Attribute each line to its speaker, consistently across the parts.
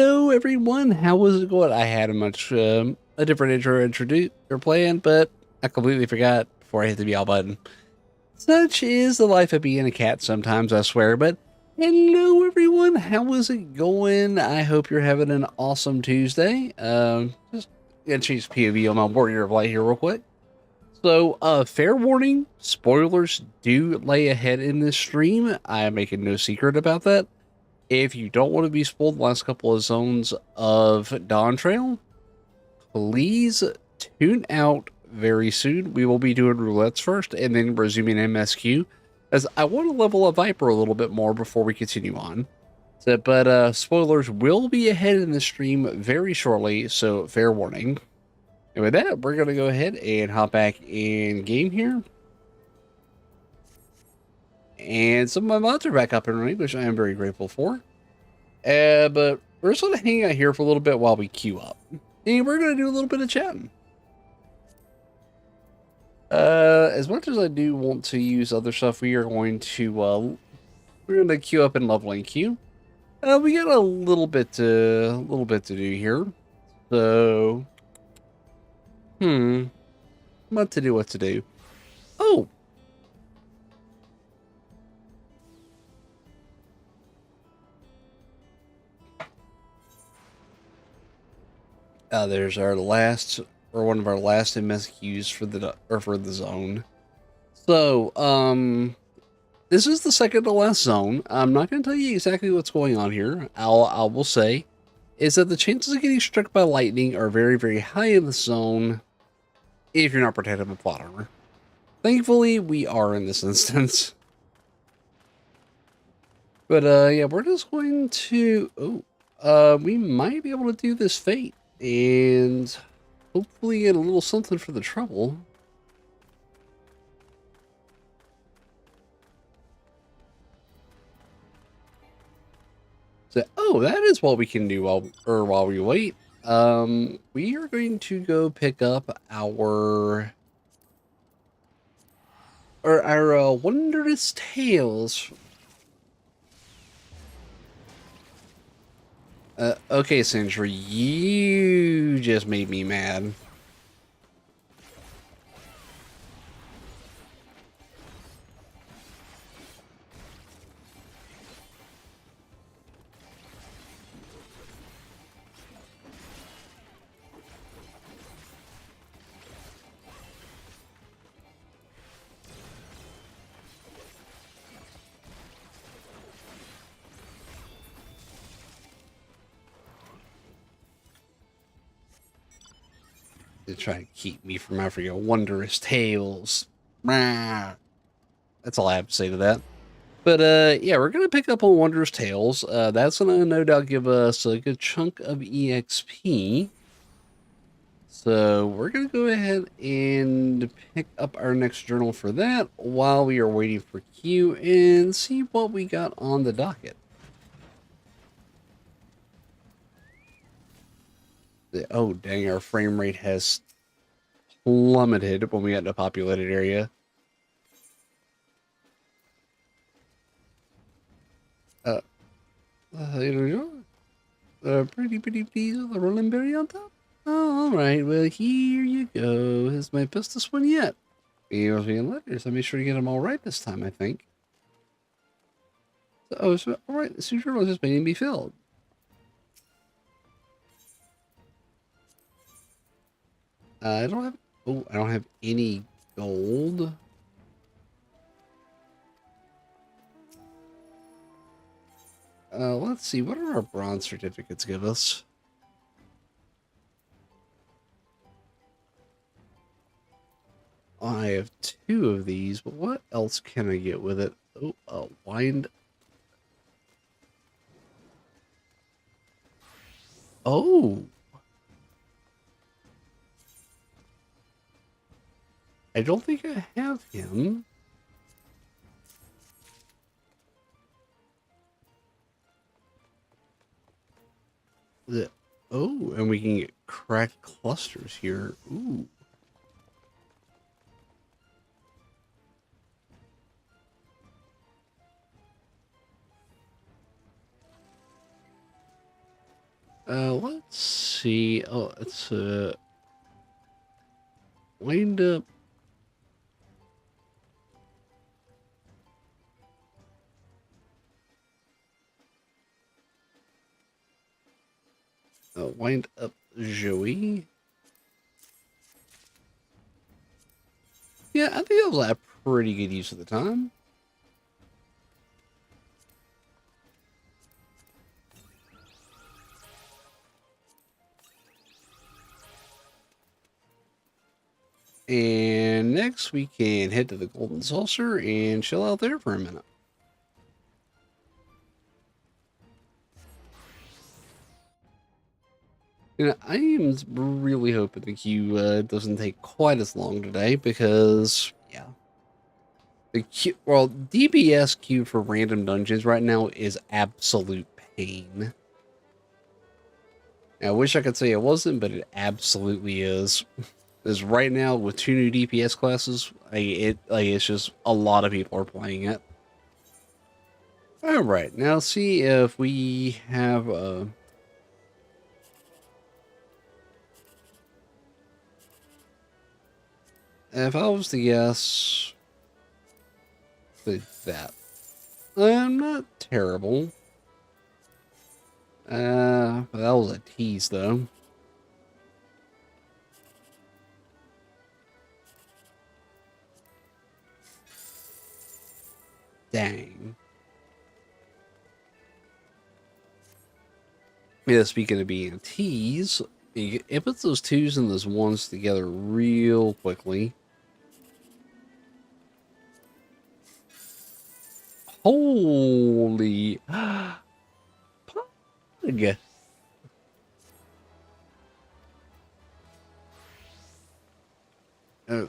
Speaker 1: Hello, everyone. How was it going? I had a different intro introduce or plan, but I completely forgot before I hit the bell button. Such is the life of being a cat sometimes, I swear. But hello, everyone. How is it going? I hope you're having an awesome Tuesday. Just gonna change POV on my Warrior of Light here real quick. So, fair warning, spoilers do lay ahead in this stream. I am making no secret about that. If you don't want to be spoiled the last couple of zones of Dawntrail, please tune out very soon. We will be doing roulettes first and then resuming MSQ, as I want to level up Viper a little bit more before we continue on. So, but spoilers will be ahead in the stream very shortly, so fair warning. And with that, we're going to go ahead and hop back in game here. And some of my mods are back up and running, which I am very grateful for. But we're just going to hang out here for a little bit while we queue up. And we're going to do a little bit of chatting. As much as I do want to use other stuff, we are going to queue up in leveling queue. We got a little bit to do here. So, what to do? Oh, there's our last, or one of our last MSQs for the zone. So, this is the second to last zone. I'm not going to tell you exactly what's going on here. I will say is that the chances of getting struck by lightning are very, very high in the zone if you're not protected by plot armor. Thankfully, we are in this instance. But yeah, we're just going to we might be able to do this fate and hopefully get a little something for the trouble. So, oh, that is what we can do while we wait. We are going to go pick up our wondrous tales. Okay, Sentry, you just made me mad. To try to keep me from having your wondrous tales. That's all I have to say to that. But yeah, we're gonna pick up on Wondrous Tales. That's gonna no doubt give us a good chunk of EXP. So we're gonna go ahead and pick up our next journal for that while we are waiting for Q and see what we got on the docket. Oh dang, our frame rate has plummeted when we got in a populated area. Pretty please with a rolling berry on top. Oh, all right. Well, here you go. Is my bestest one yet? Emails me in letters. I'll make sure to get them all right this time, I think. So, all right. The suture was just waiting to be filled. I don't have. Oh, I don't have any gold. Let's see. What do our bronze certificates give us? I have 2 of these, but what else can I get with it? Oh, a wind. Oh. I don't think I have him. Oh, and we can get cracked clusters here. Ooh. Let's see. Oh, it's wind up. Wind up Joey. Yeah, I think that was a pretty good use of the time. And next we can head to the Golden Saucer and chill out there for a minute. You know, I am really hoping the queue doesn't take quite as long today because, yeah, the queue, well, DPS queue for random dungeons right now is absolute pain. I wish I could say it wasn't, but it absolutely is. Because right now with 2 new DPS classes, it's just a lot of people are playing it. All right, now see if we have if I was to guess that, I'm not terrible. But that was a tease though. Dang. Yeah, speaking of being a tease, it puts those twos and those ones together real quickly. Holy pug. Uh,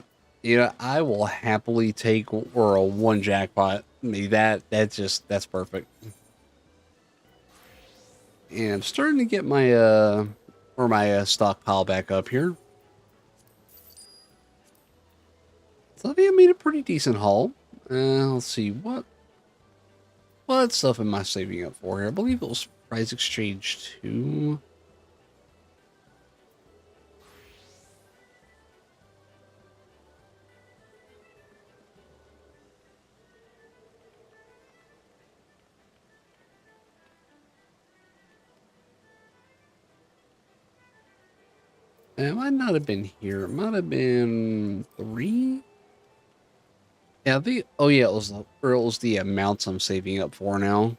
Speaker 1: I will happily take or a one jackpot. I mean, that's perfect. And I'm starting to get my stockpile back up here. So I think I made a pretty decent haul. Let's see what stuff am I saving up for here? I believe it was price exchange 2. It might not have been here. It might have been 3. Yeah, I think. Oh yeah, it was the amounts I'm saving up for now.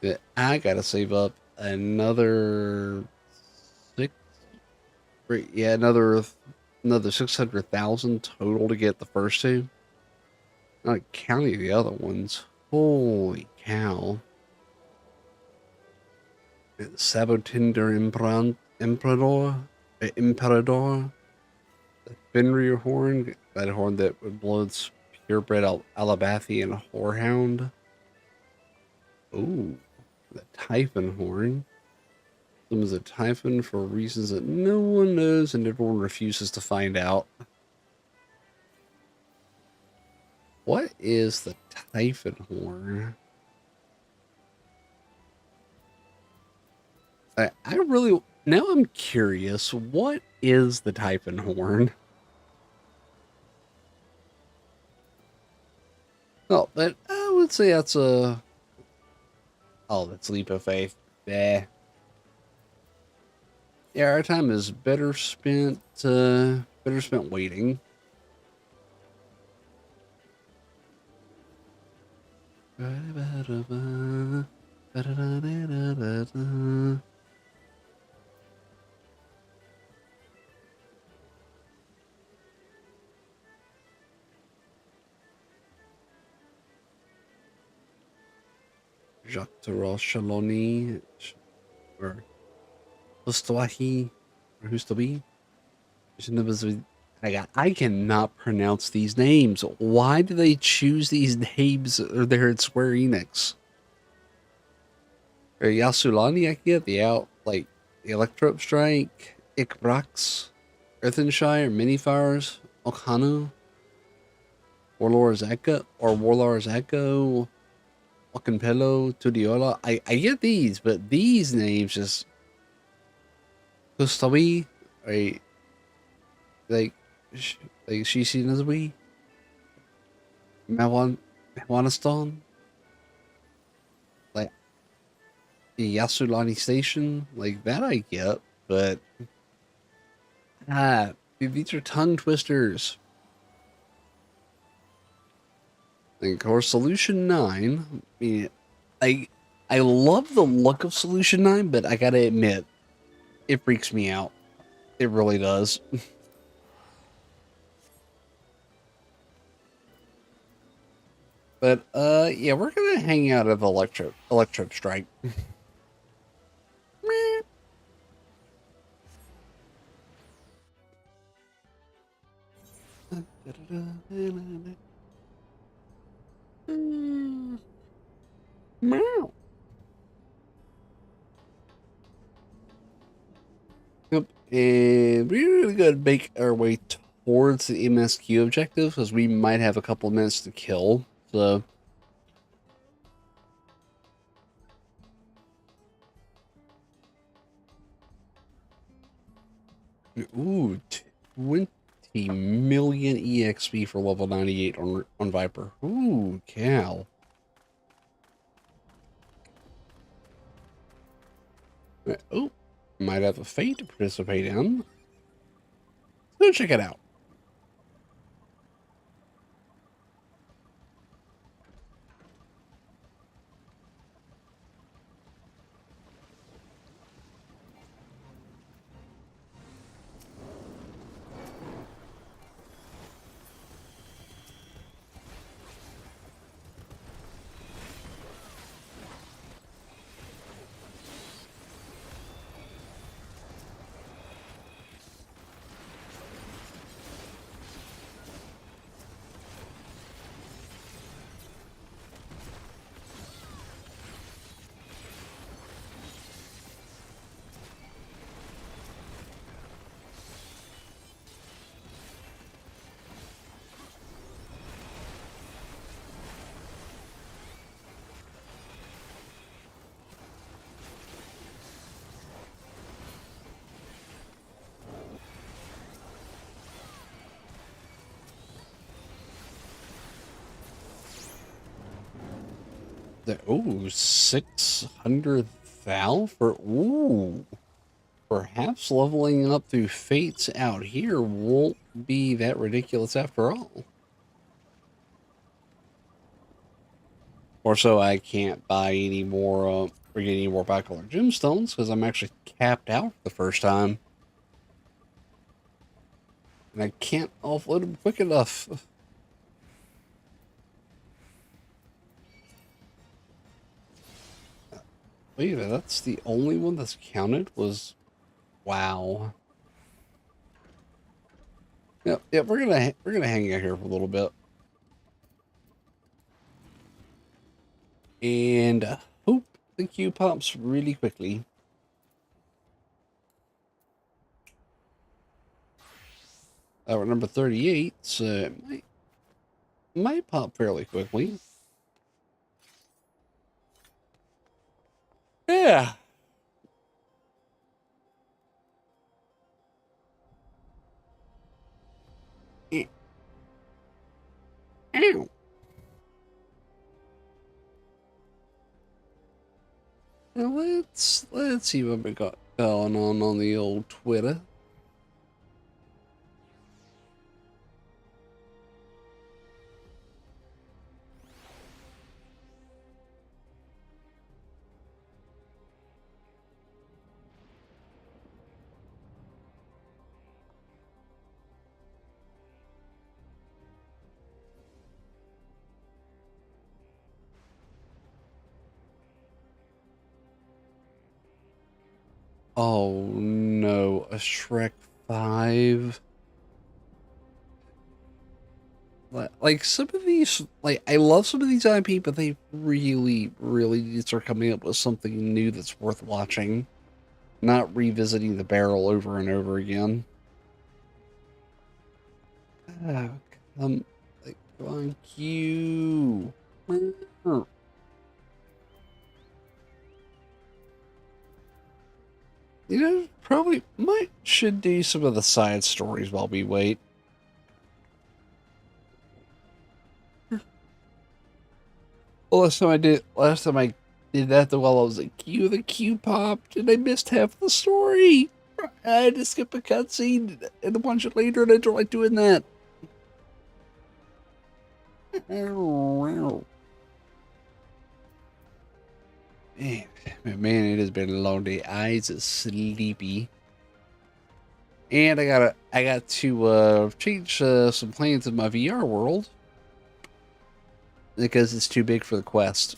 Speaker 1: That I gotta save up another 6. Yeah, another 600,000 total to get the first 2. Not counting the other ones. Holy cow! Sabotinder Imperador, the Fenrir horn, that horn that blows purebred Alabathi and Whorehound. Ooh, the Typhon horn. Them is a Typhon for reasons that no one knows and everyone refuses to find out. What is the Typhon horn? I really now I'm curious. What is the Typhon horn? Oh, but I would say that's a. Oh, that's leap of faith. Yeah. Yeah, our time is better spent waiting. Jacques Tural Shaloni or Hustawahi or Hustabi. I cannot pronounce these names. Why do they choose these names? Or they're at Square Enix. Or Yasulani, I get the out like the Electro Strike, Ikbrax, Earthenshire, Minifires, Okanu, Warlord's Echo, or Warlord's Echo, Ocanpello, Tudiola. I get these, but these names just Gustawi, right? Like, like Shishinazui, Mawanistan, like Yasulani Station, like that I get, but these are tongue twisters. And of course, Solution 9. I mean, I I love the look of Solution 9, but I gotta admit, it freaks me out. It really does. But yeah, we're gonna hang out at the Electro Strike. Meow. Yep, and we're really gonna make our way towards the MSQ objective because we might have a couple of minutes to kill. So, ooh, 20 million EXP for level 98 on Viper. Ooh, cow. Oh, might have a fate to participate in. Let's go check it out. Ooh, 600,000 for, ooh. Perhaps leveling up through fates out here won't be that ridiculous after all. Or so I can't buy any more, or get any more bicolor gemstones because I'm actually capped out the first time. And I can't offload them quick enough. Wait, that's the only one that's counted was, wow. Yep, yep, we're gonna hang out here for a little bit. And hope the queue pops really quickly. We're number 38, so it might pop fairly quickly. Yeah. Ow. Now let's see what we got going on the old Twitter. Oh no, a Shrek 5. Like some of these, like I love some of these IP, but they really need to start coming up with something new that's worth watching, not revisiting the barrel over and over again. Oh, like, come on, Q. You know, probably might should do some of the side stories while we wait. Well, last time I did that while I was at Q, the queue popped and I missed half the story. I had to skip a cutscene and watch it later, and I don't like doing that. Man, it has been a long day. Eyes are sleepy. And I got to change some plans in my VR world because it's too big for the Quest.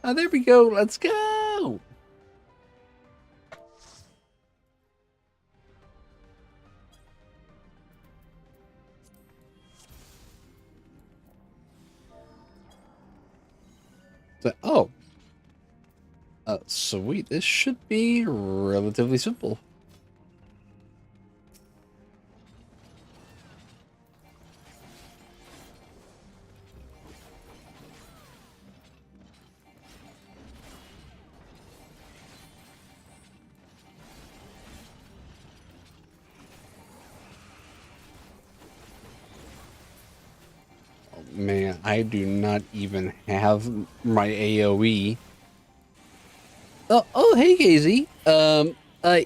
Speaker 1: Oh, there we go. Let's go. So, oh, sweet. This should be relatively simple. Man, I do not even have my AoE. Oh, hey, Gazy.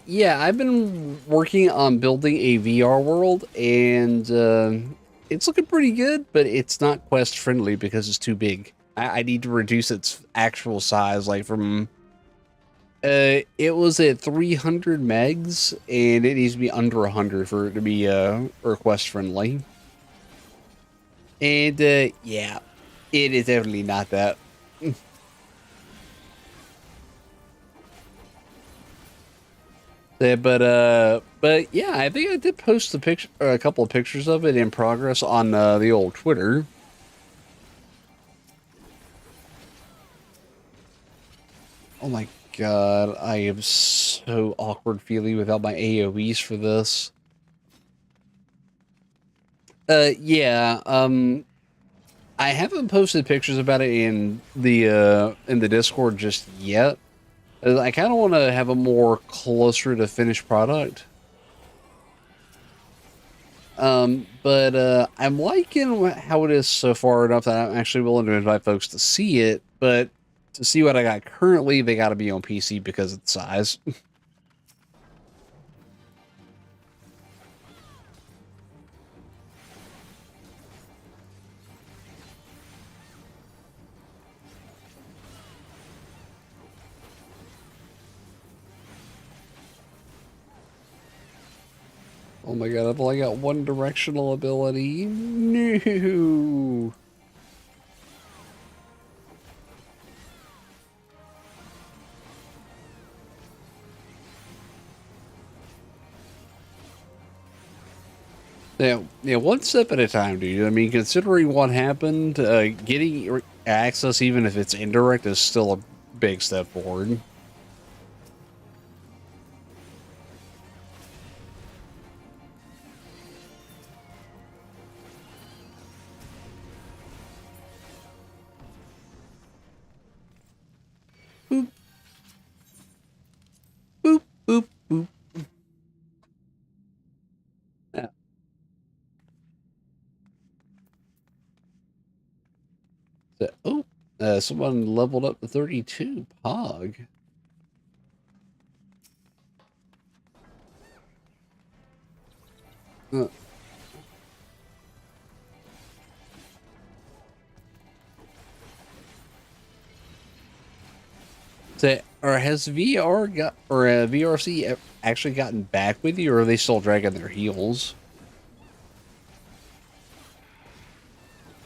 Speaker 1: Yeah, I've been working on building a VR world, and it's looking pretty good, but it's not quest friendly because it's too big. I need to reduce its actual size, like from it was at 300 megs, and it needs to be under 100 for it to be request friendly. And yeah, it is definitely not that. But yeah, I think I did post a picture, a couple of pictures of it in progress on the old Twitter. Oh my god, I am so awkward feeling without my AoEs for this. Yeah, I haven't posted pictures about it in the Discord just yet. I kind of want to have a more closer to finished product. But I'm liking how it is so far enough that I'm actually willing to invite folks to see it. But to see what I got currently, they got to be on PC because of the size. Oh my god, I've only got one directional ability. No. Yeah, one step at a time, dude. I mean, considering what happened, getting access, even if it's indirect, is still a big step forward. Boop, boop, boop, boop. Yeah. Oh, someone leveled up to 32. Pog. Uh, or has VR got or VRC actually gotten back with you, or are they still dragging their heels?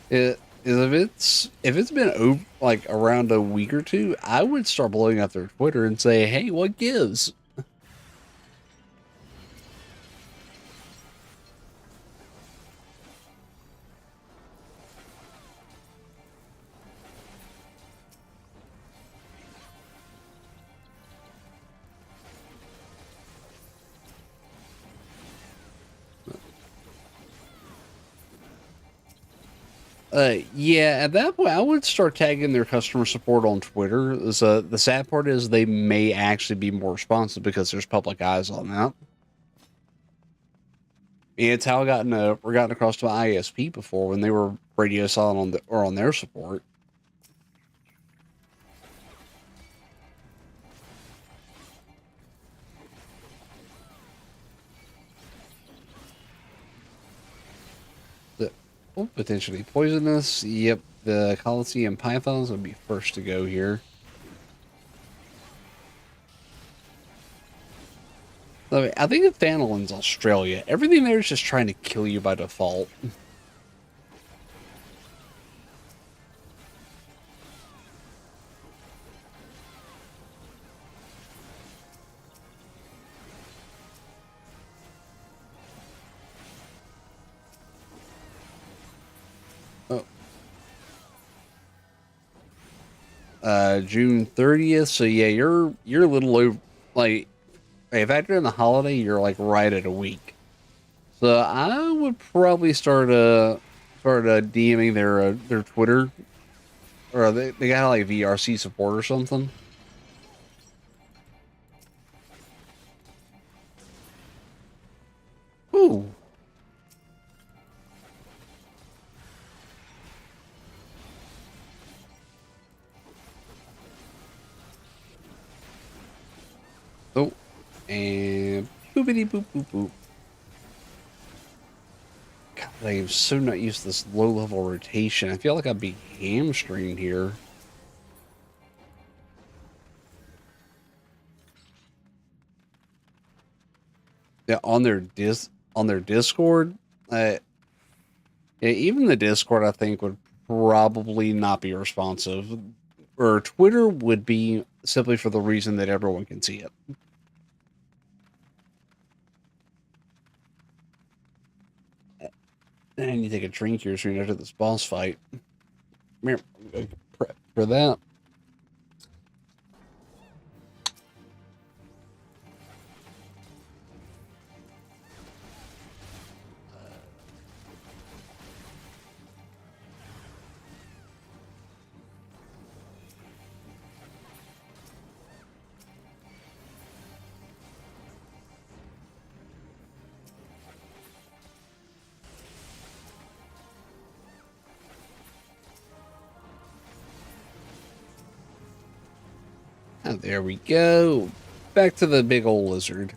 Speaker 1: If it's been like around a week or two, I would start blowing up their Twitter and say, "Hey, what gives?" Yeah, at that point, I would start tagging their customer support on Twitter. So the sad part is they may actually be more responsive because there's public eyes on that. Yeah, it's how I gotten across to my ISP before when they were radio silent on their support. The, oh, potentially poisonous. Yep, the Coliseum pythons would be first to go here. I think the Thanalin's Australia. Everything there is just trying to kill you by default. Oh, June 30th. So yeah, you're a little over. Like, if after in the holiday, you're like right at a week. So I would probably start DMing their Twitter, or they got like VRC support or something. Ooh. Oh, and boopity boop boop boop. God, I'm so not used to this low level rotation. I feel like I'd be hamstringed here. Yeah, on their Discord, yeah, even the Discord I think would probably not be responsive. Or Twitter would be simply for the reason that everyone can see it. And you take a drink here soon after this boss fight. Here, prep for that. And there we go. Back to the big old lizard.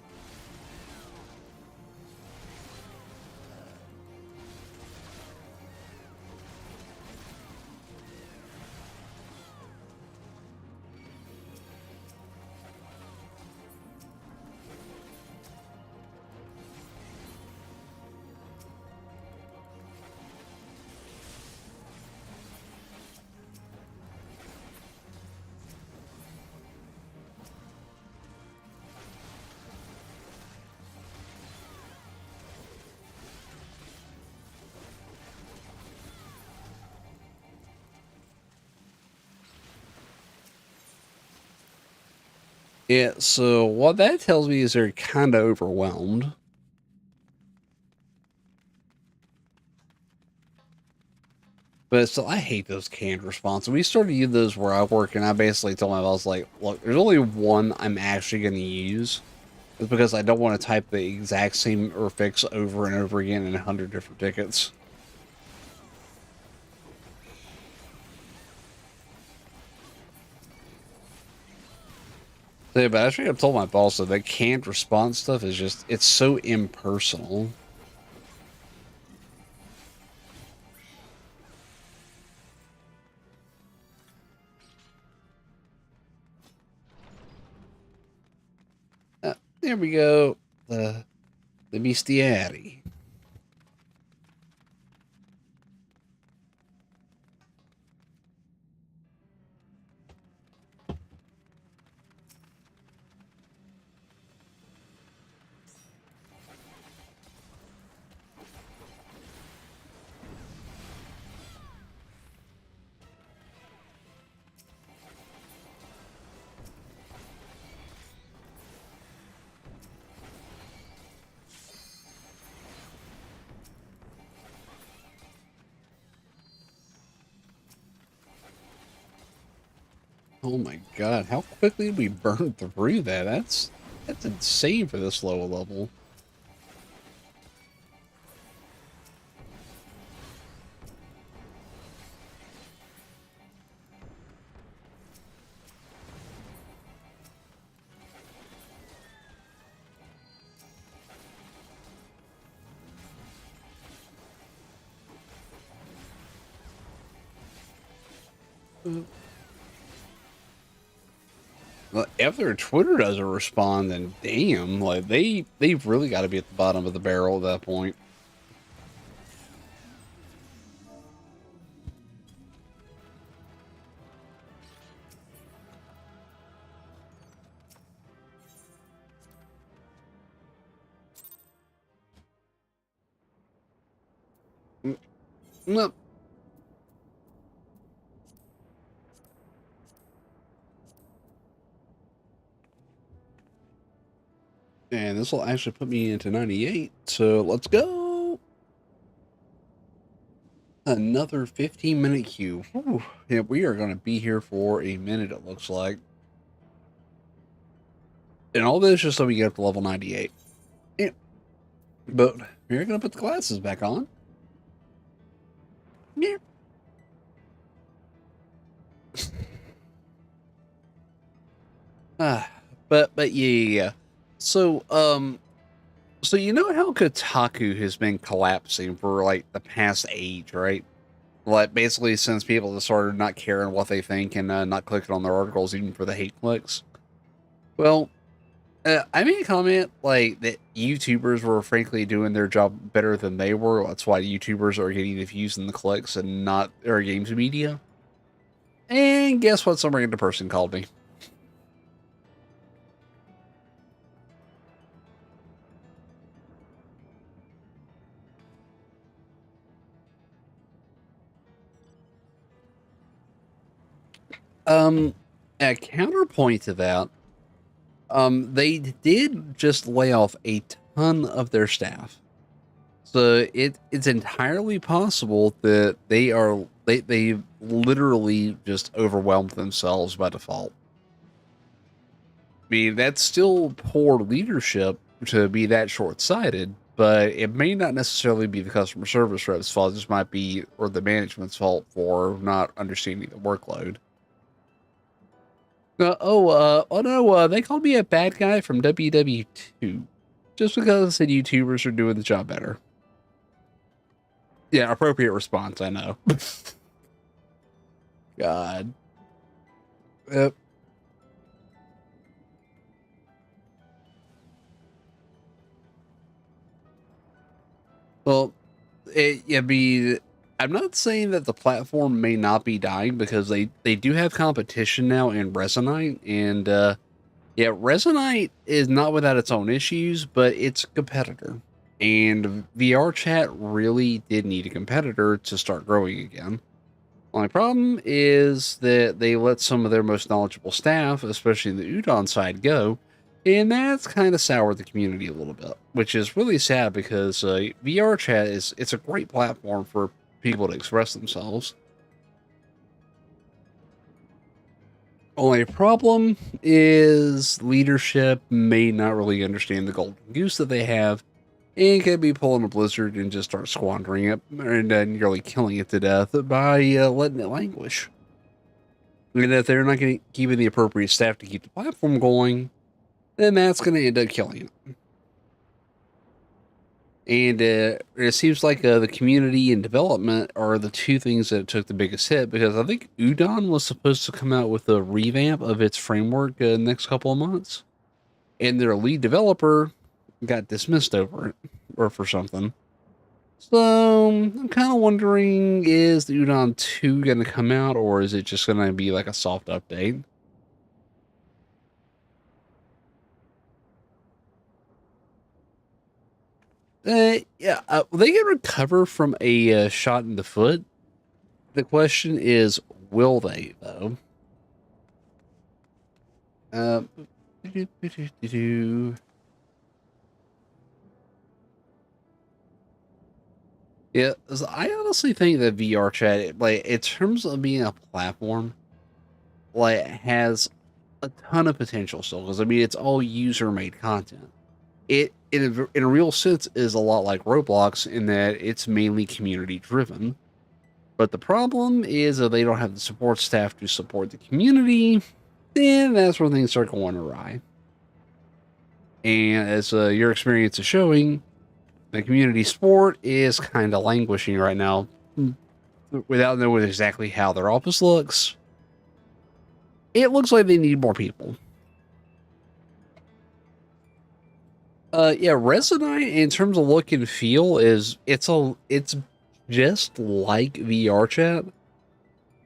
Speaker 1: Yeah, so what that tells me is they're kind of overwhelmed. But still, I hate those canned responses. We started using those where I work, and I basically told my boss, like, look, there's only one I'm actually going to use. It's because I don't want to type the exact same or fix over and over again in 100 different tickets. So, yeah, but I straight up told my boss that canned response stuff is just, it's so impersonal. There we go. The bestiary. Oh my god, how quickly did we burn through that? That's insane for this low level. Well, if their Twitter doesn't respond, then damn, like they've really got to be at the bottom of the barrel at that point. Mm, no. And this will actually put me into 98. So let's go. Another 15-minute queue. Whew. Yeah, we are going to be here for a minute, it looks like. And all this just so we get up to level 98. Yeah. But we're going to put the glasses back on. Yeah. Ah, but yeah. So, so you know how Kotaku has been collapsing for like the past age, right? Like basically since people have started not caring what they think and not clicking on their articles even for the hate clicks. Well, I made a comment like that YouTubers were frankly doing their job better than they were. That's why YouTubers are getting the views and the clicks and not their games media. And guess what? Some random person called me. Um, a counterpoint to that, they did just lay off a ton of their staff. So it's entirely possible that they literally just overwhelmed themselves by default. I mean, that's still poor leadership to be that short-sighted, but it may not necessarily be the customer service rep's fault. This might be or the management's fault for not understanding the workload. Oh no, they called me a bad guy from WW2 just because I said YouTubers are doing the job better. Yeah, appropriate response. I know. God. Yep. Well, I mean, I'm not saying that the platform may not be dying because they do have competition now in Resonite, and yeah, Resonite is not without its own issues, but it's a competitor. And VR chat really did need a competitor to start growing again. My problem is that they let some of their most knowledgeable staff, especially in the Udon side, go, and that's kind of soured the community a little bit, which is really sad because VR chat it's a great platform for people to express themselves. Only problem is leadership may not really understand the golden goose that they have and could be pulling a blizzard and just start squandering it and nearly killing it to death by letting it languish. And if they're not going to keep the appropriate staff to keep the platform going, then that's going to end up killing it. And it seems like the community and development are the two things that took the biggest hit because I think Udon was supposed to come out with a revamp of its framework next couple of months, and their lead developer got dismissed over it or for something. So I'm kind of wondering, is the Udon 2 going to come out or is it just going to be like a soft update? Yeah, they can recover from a shot in the foot. The question is, will they though? Uh, yeah, so I honestly think that VR chat, like in terms of being a platform, like has a ton of potential still, because I mean it's all user made content. It in a real sense is a lot like Roblox in that it's mainly community driven. But the problem is that they don't have the support staff to support the community. Then that's where things start going awry. And as your experience is showing, the community sport is kind of languishing right now, without knowing exactly how their office looks. It looks like they need more people. Yeah, Resonite in terms of look and feel is it's just like VR chat,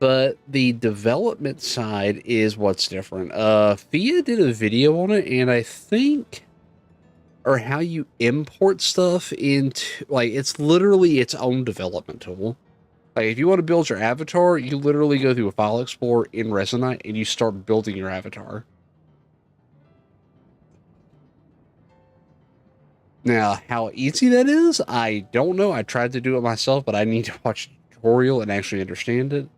Speaker 1: but the development side is what's different. Fia did a video on it, and I think, or how you import stuff into, like, it's literally its own development tool. Like, if you want to build your avatar, you literally go through a file explorer in Resonite and you start building your avatar. Now, how easy that is, I don't know. I tried to do it myself, but I need to watch a tutorial and actually understand it.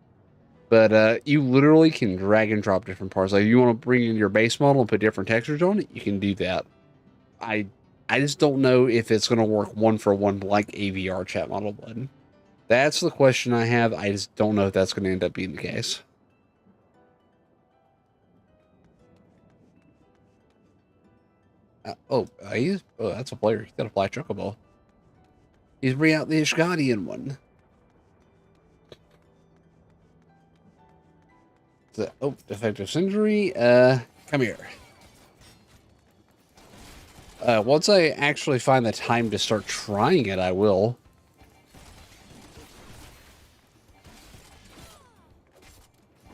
Speaker 1: But you literally can drag and drop different parts. Like, if you want to bring in your base model and put different textures on it, you can do that. I just don't know if it's going to work one for one like a VR chat model would. That's the question I have. I just don't know if that's going to end up being the case. That's a player. He's got a fly chocobo. He's bringing out the Ishgadian one. Defective Sindri. Come here. Once I actually find the time to start trying it, I will.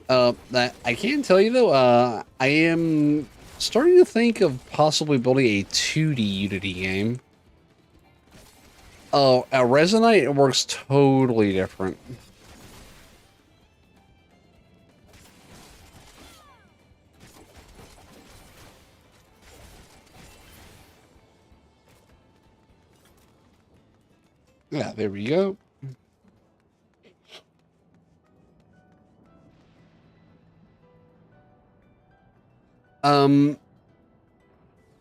Speaker 1: I can tell you though, I am starting to think of possibly building a 2D Unity game. Oh, a Resonite, it works totally different. Yeah, there we go.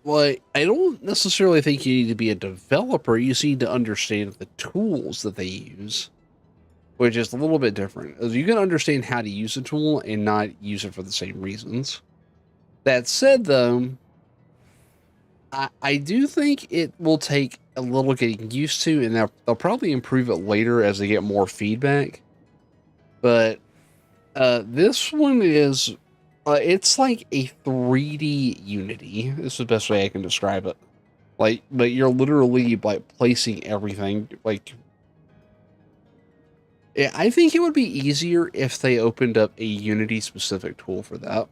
Speaker 1: Well, I don't necessarily think you need to be a developer. You just need to understand the tools that they use, which is a little bit different. You can understand how to use a tool and not use it for the same reasons. That said, though, I do think it will take a little getting used to, and they'll probably improve it later as they get more feedback. But this one is, it's like a 3D Unity. This is the best way I can describe it. Like, but you're literally like placing everything. Like, yeah, I think it would be easier if they opened up a Unity specific tool for that.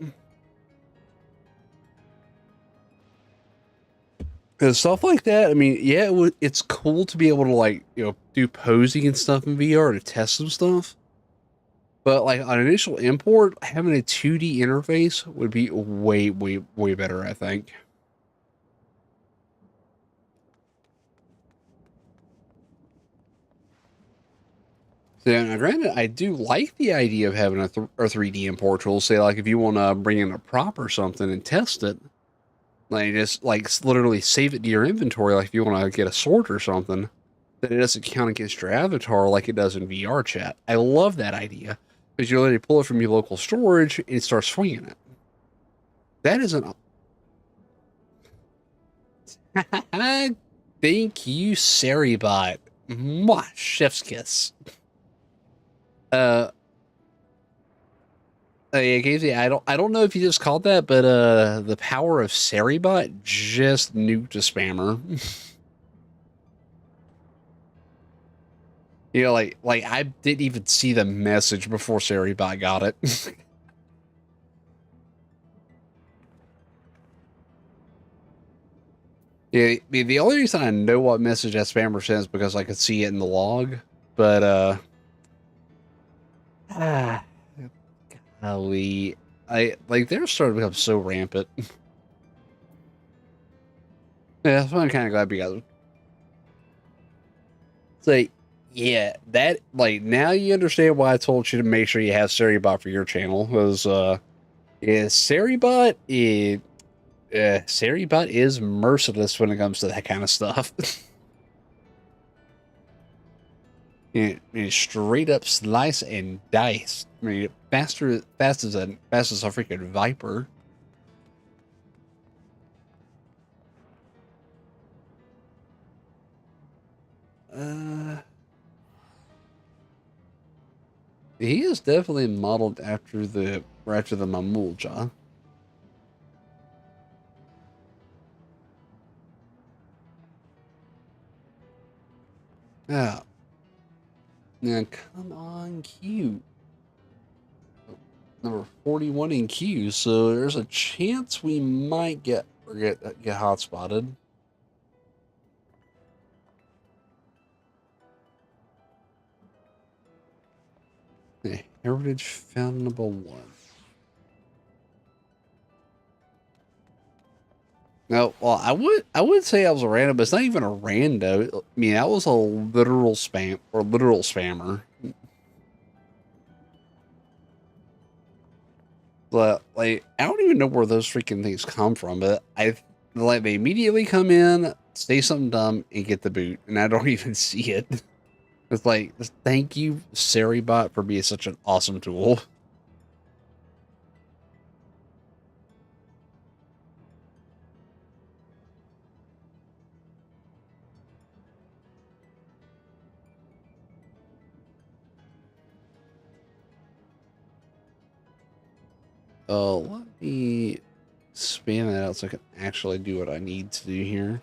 Speaker 1: Because stuff like that, I mean, yeah, it's cool to be able to, like, do posing and stuff in VR to test some stuff. But like on initial import, having a 2D interface would be way, way, way better, I think. So now, granted, I do like the idea of having a 3D import tool. Say, like, if you want to bring in a prop or something and test it, like, just like literally save it to your inventory. Like, if you want to get a sword or something, that it doesn't count against your avatar like it does in VR chat. I love that idea, because you literally pull it from your local storage and start swinging it. That is an. Thank you, Saribot. Mwah, chef's kiss. Uh, yeah, Casey, I don't know if you just called that, but the power of Saribot just nuked a spammer. Like I didn't even see the message before Saribot got it. Yeah, the only reason I know what message that spammer sent is because I could see it in the log. But golly, they're starting to become so rampant. Yeah, that's why I'm kind of glad we got them. It's like, yeah, that, like, now you understand why I told you to make sure you have Seriebot for your channel. Was Yeah, Seribot Seribot is merciless when it comes to that kind of stuff. Straight up slice and dice. I mean, fast as a freaking viper. Uh, he is definitely modeled after the Mamulja. Yeah. Now come on, Q. Number 41 in Q. So there's a chance we might get hot spotted. Yeah, Heritage found number 1. No, well, I would say I was a rando, but it's not even a rando. I mean, that was a literal spammer. But like, I don't even know where those freaking things come from. But they immediately come in, say something dumb, and get the boot, and I don't even see it. It's like, thank you, Seribot, for being such an awesome tool. Let me spam that out so I can actually do what I need to do here.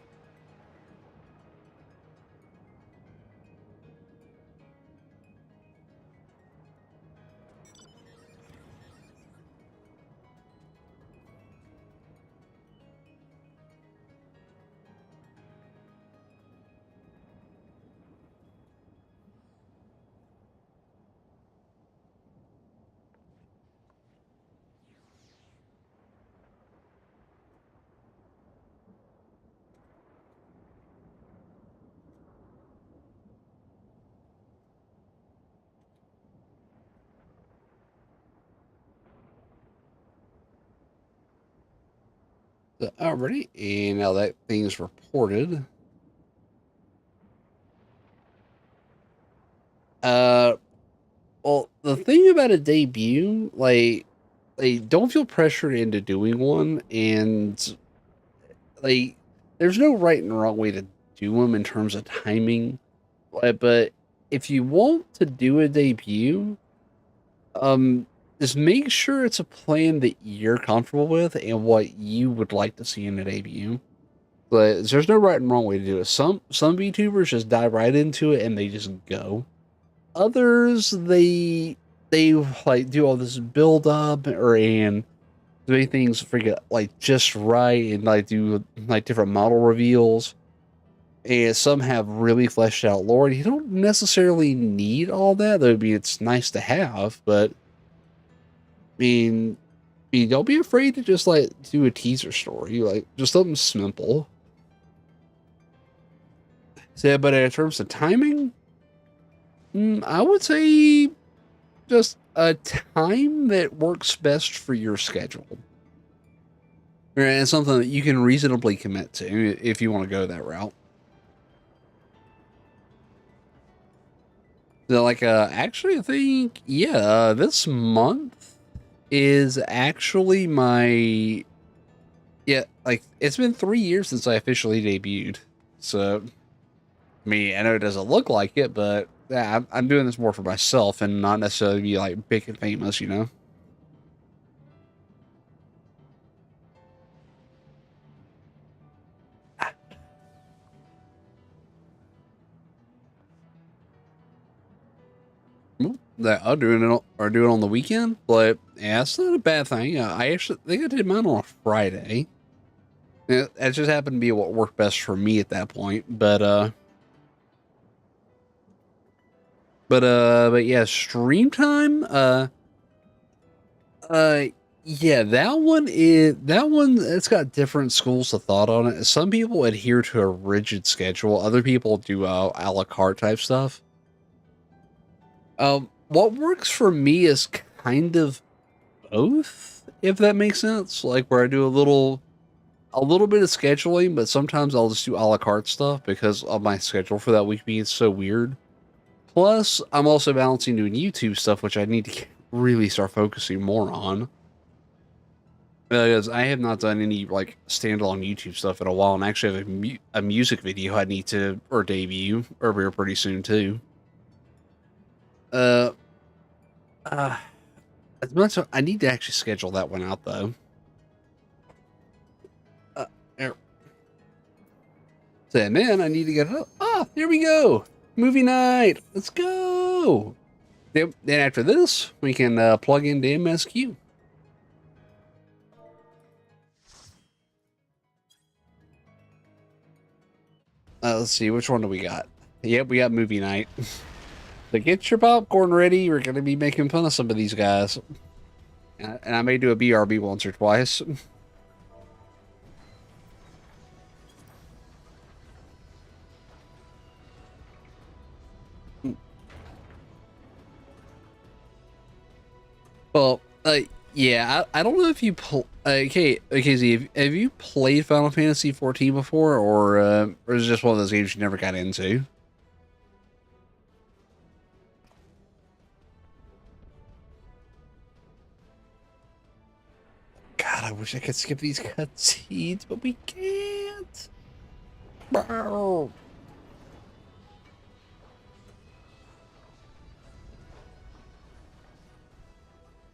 Speaker 1: So, alrighty, and now that thing's reported. Uh, well, the thing about a debut, like don't feel pressured into doing one, and like there's no right and wrong way to do them in terms of timing. But if you want to do a debut, just make sure it's a plan that you're comfortable with and what you would like to see in a debut. But there's no right and wrong way to do it. Some VTubers just dive right into it and they just go. Others they like do all this build up and do things freaking like just right and like do like different model reveals. And some have really fleshed out lore. You don't necessarily need all that, though. I mean, it's nice to have, but don't be afraid to just like do a teaser story, like just something simple. So, yeah, but in terms of timing, I would say just a time that works best for your schedule. And something that you can reasonably commit to if you want to go that route. So, like, actually, I think, yeah, this month is actually my, yeah, like, it's been 3 years since I officially debuted. So, I mean, I know it doesn't look like it, but yeah, I'm doing this more for myself and not necessarily be like big and famous, you know? That I'll do it on the weekend, but yeah, it's not a bad thing. I actually think I did mine on a Friday. Yeah, that just happened to be what worked best for me at that point. But yeah, stream time. Uh, yeah, that one. It's got different schools of thought on it. Some people adhere to a rigid schedule. Other people do a la carte type stuff. What works for me is kind of both. if that makes sense. Like where I do a little bit of scheduling, but sometimes I'll just do a la carte stuff because of my schedule for that week being so weird. Plus, I'm also balancing doing YouTube stuff, which I need to really start focusing more on. Because I have not done any like standalone YouTube stuff in a while, and I actually have a music video I need to or debut or pretty soon too. Uh, uh, as much as I need to actually schedule that one out though. Uh, er, and then I need to get up. Ah, here we go. Movie night. Let's go. Then after this, we can plug into MSQ. Let's see, which one do we got? Yep, we got movie night. So get your popcorn ready. We're going to be making fun of some of these guys. And I may do a BRB once or twice. Well, yeah, I don't know if you okay, Z, have you played Final Fantasy 14 before, or is it just one of those games you never got into? God, I wish I could skip these cutscenes, but we can't. Bro.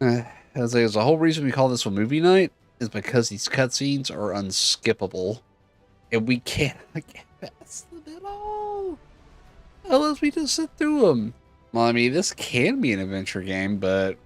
Speaker 1: I was like, the whole reason we call this one movie night is because these cutscenes are unskippable, and we can't get past them at all unless we just sit through them. Well, I mean, this can be an adventure game, but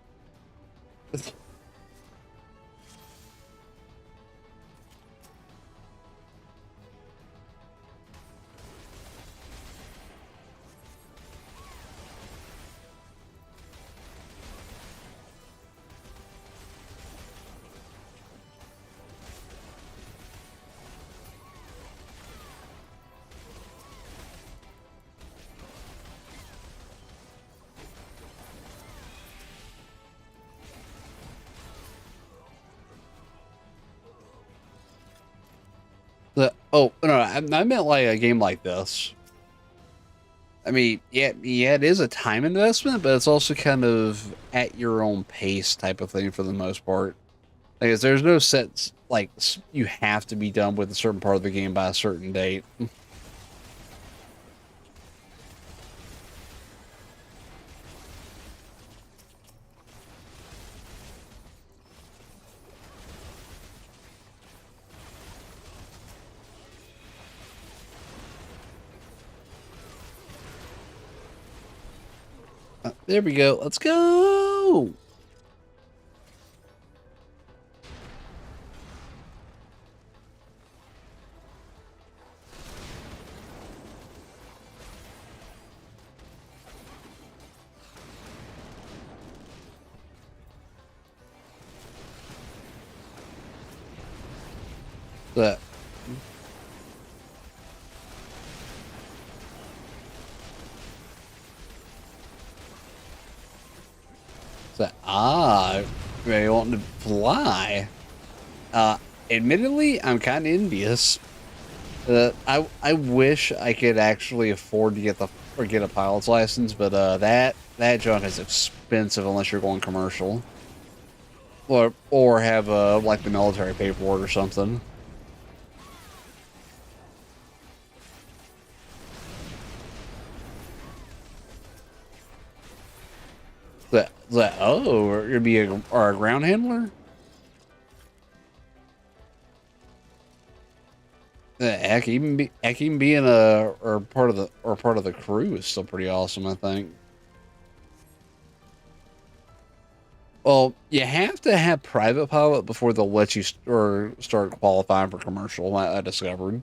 Speaker 1: oh no, I meant like a game like this. I mean, yeah, it is a time investment, but it's also kind of at your own pace type of thing for the most part. Like, there's no set like you have to be done with a certain part of the game by a certain date. There we go. Let's go. That. They want to fly. Admittedly, I'm kind of envious. I wish I could actually afford to get a pilot's license, but that junk is expensive unless you're going commercial, or have like the military paperwork or something. Oh, you'd be a ground handler. Heck, even being a or part of the crew is still pretty awesome, I think. Well, you have to have private pilot before they'll let you start qualifying for commercial. I discovered,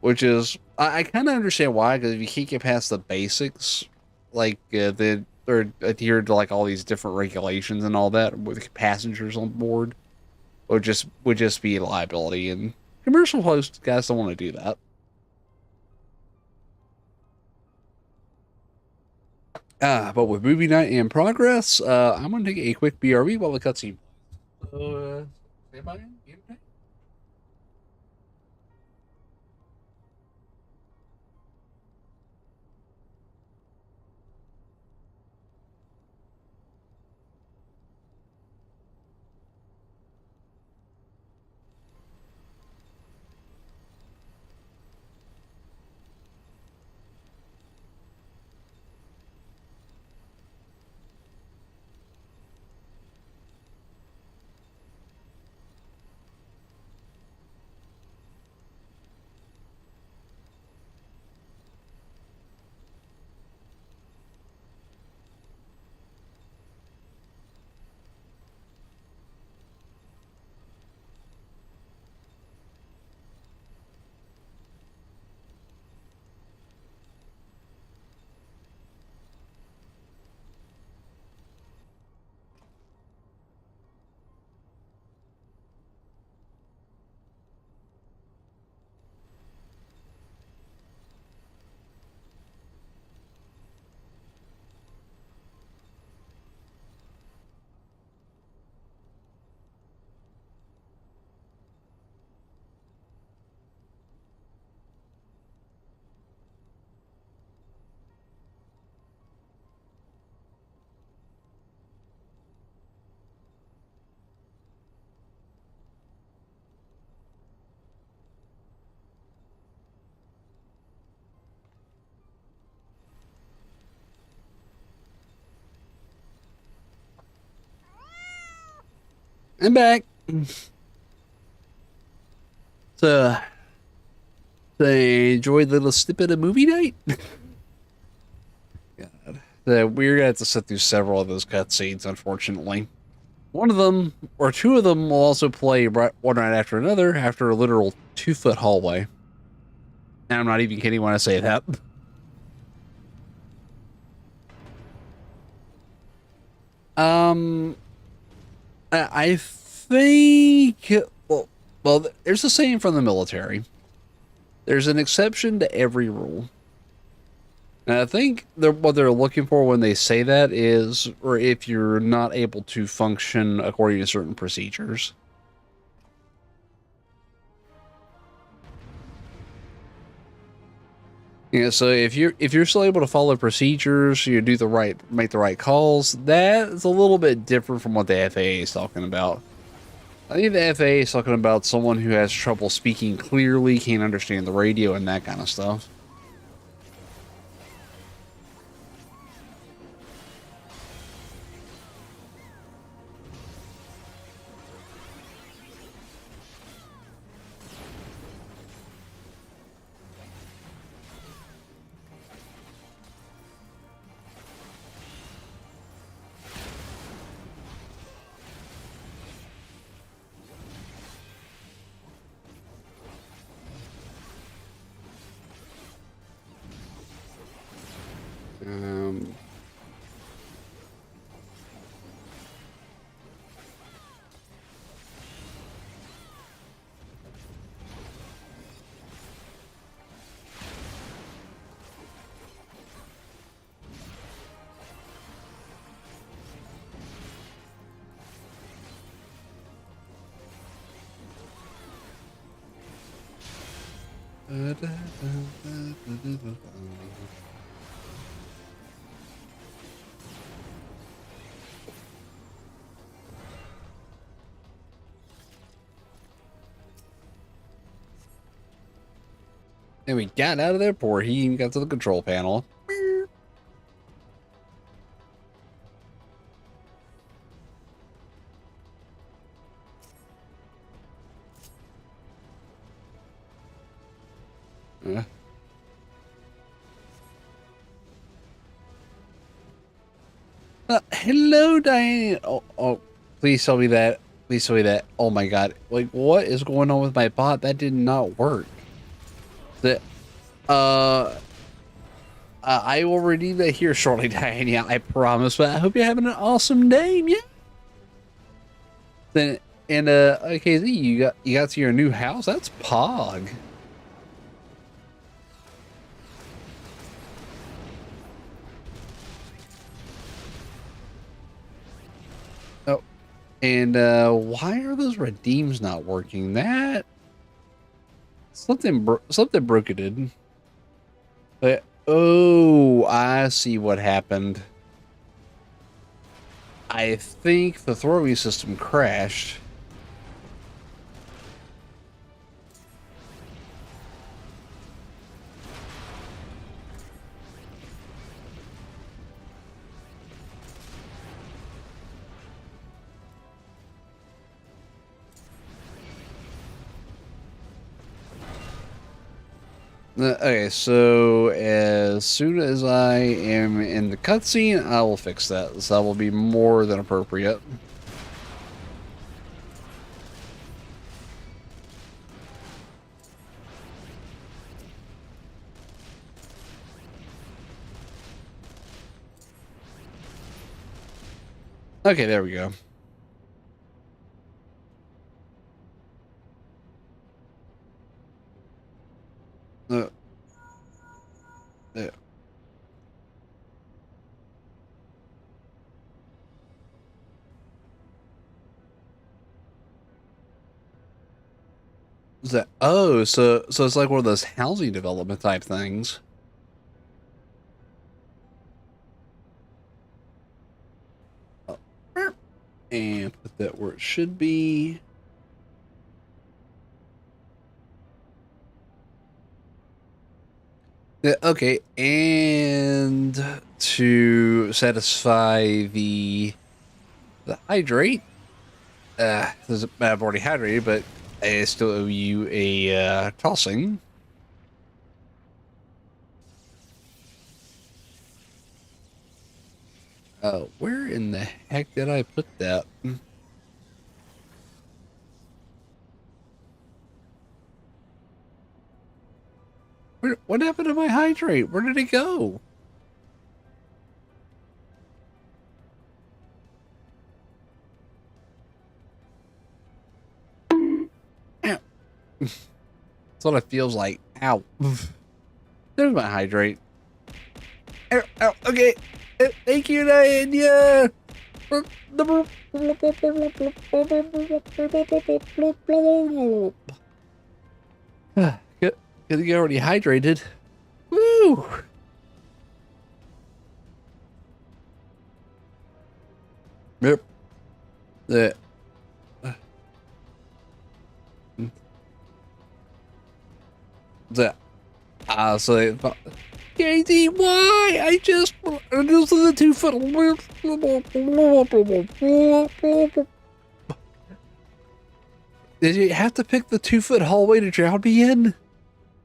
Speaker 1: which is I kind of understand why, because if you can't get past the basics, like they're adhered to like all these different regulations and all that with passengers on board, would just be a liability, and commercial host guys don't want to do that. But with movie night in progress, I'm going to take a quick BRB while the cutscene. Stand by. You okay? I'm back. So, enjoyed the little snippet of movie night. God, we're gonna have to sit through several of those cutscenes, unfortunately. One of them, or two of them, will also play one right after another after a literal 2-foot hallway. And I'm not even kidding when I say that. I think, well, there's a saying from the military. There's an exception to every rule. And I think what they're looking for when they say that is, or if you're not able to function according to certain procedures. Yeah, so if you're still able to follow procedures, you make the right calls, that is a little bit different from what the FAA is talking about. I think the FAA is talking about someone who has trouble speaking clearly, can't understand the radio, and that kind of stuff. Um, and we got out of there before he even got to the control panel. Uh, Hello, Diane. Oh, please tell me that. Please tell me that. Oh my God. Like, what is going on with my bot? That did not work. The, uh, I will redeem that here shortly, Diane. Yeah, I promise. But I hope you're having an awesome day. Yeah. Then, and, okay, Z, you got to your new house? That's Pog. Oh, And why are those redeems not working? That something broke it did. But oh, I see what happened. I think the throwing system crashed. Okay, so as soon as I am in the cutscene, I will fix that. So that will be more than appropriate. Okay, there we go. Uh, yeah. Is that so it's like one of those housing development type things. Oh, and put that where it should be. Yeah, okay, and to satisfy the hydrate, I've already hydrated, but I still owe you a tossing. Where in the heck did I put that? What happened to my hydrate? Where did it go? Ow. That's what it feels like. Ow. There's my hydrate. Ow, ow, okay. Thank you, Diana. Good, good you already hydrated. Woo! Yep. The the so Katie, why? I just those are the 2 foot. Did you have to pick the 2 foot hallway to drown me in?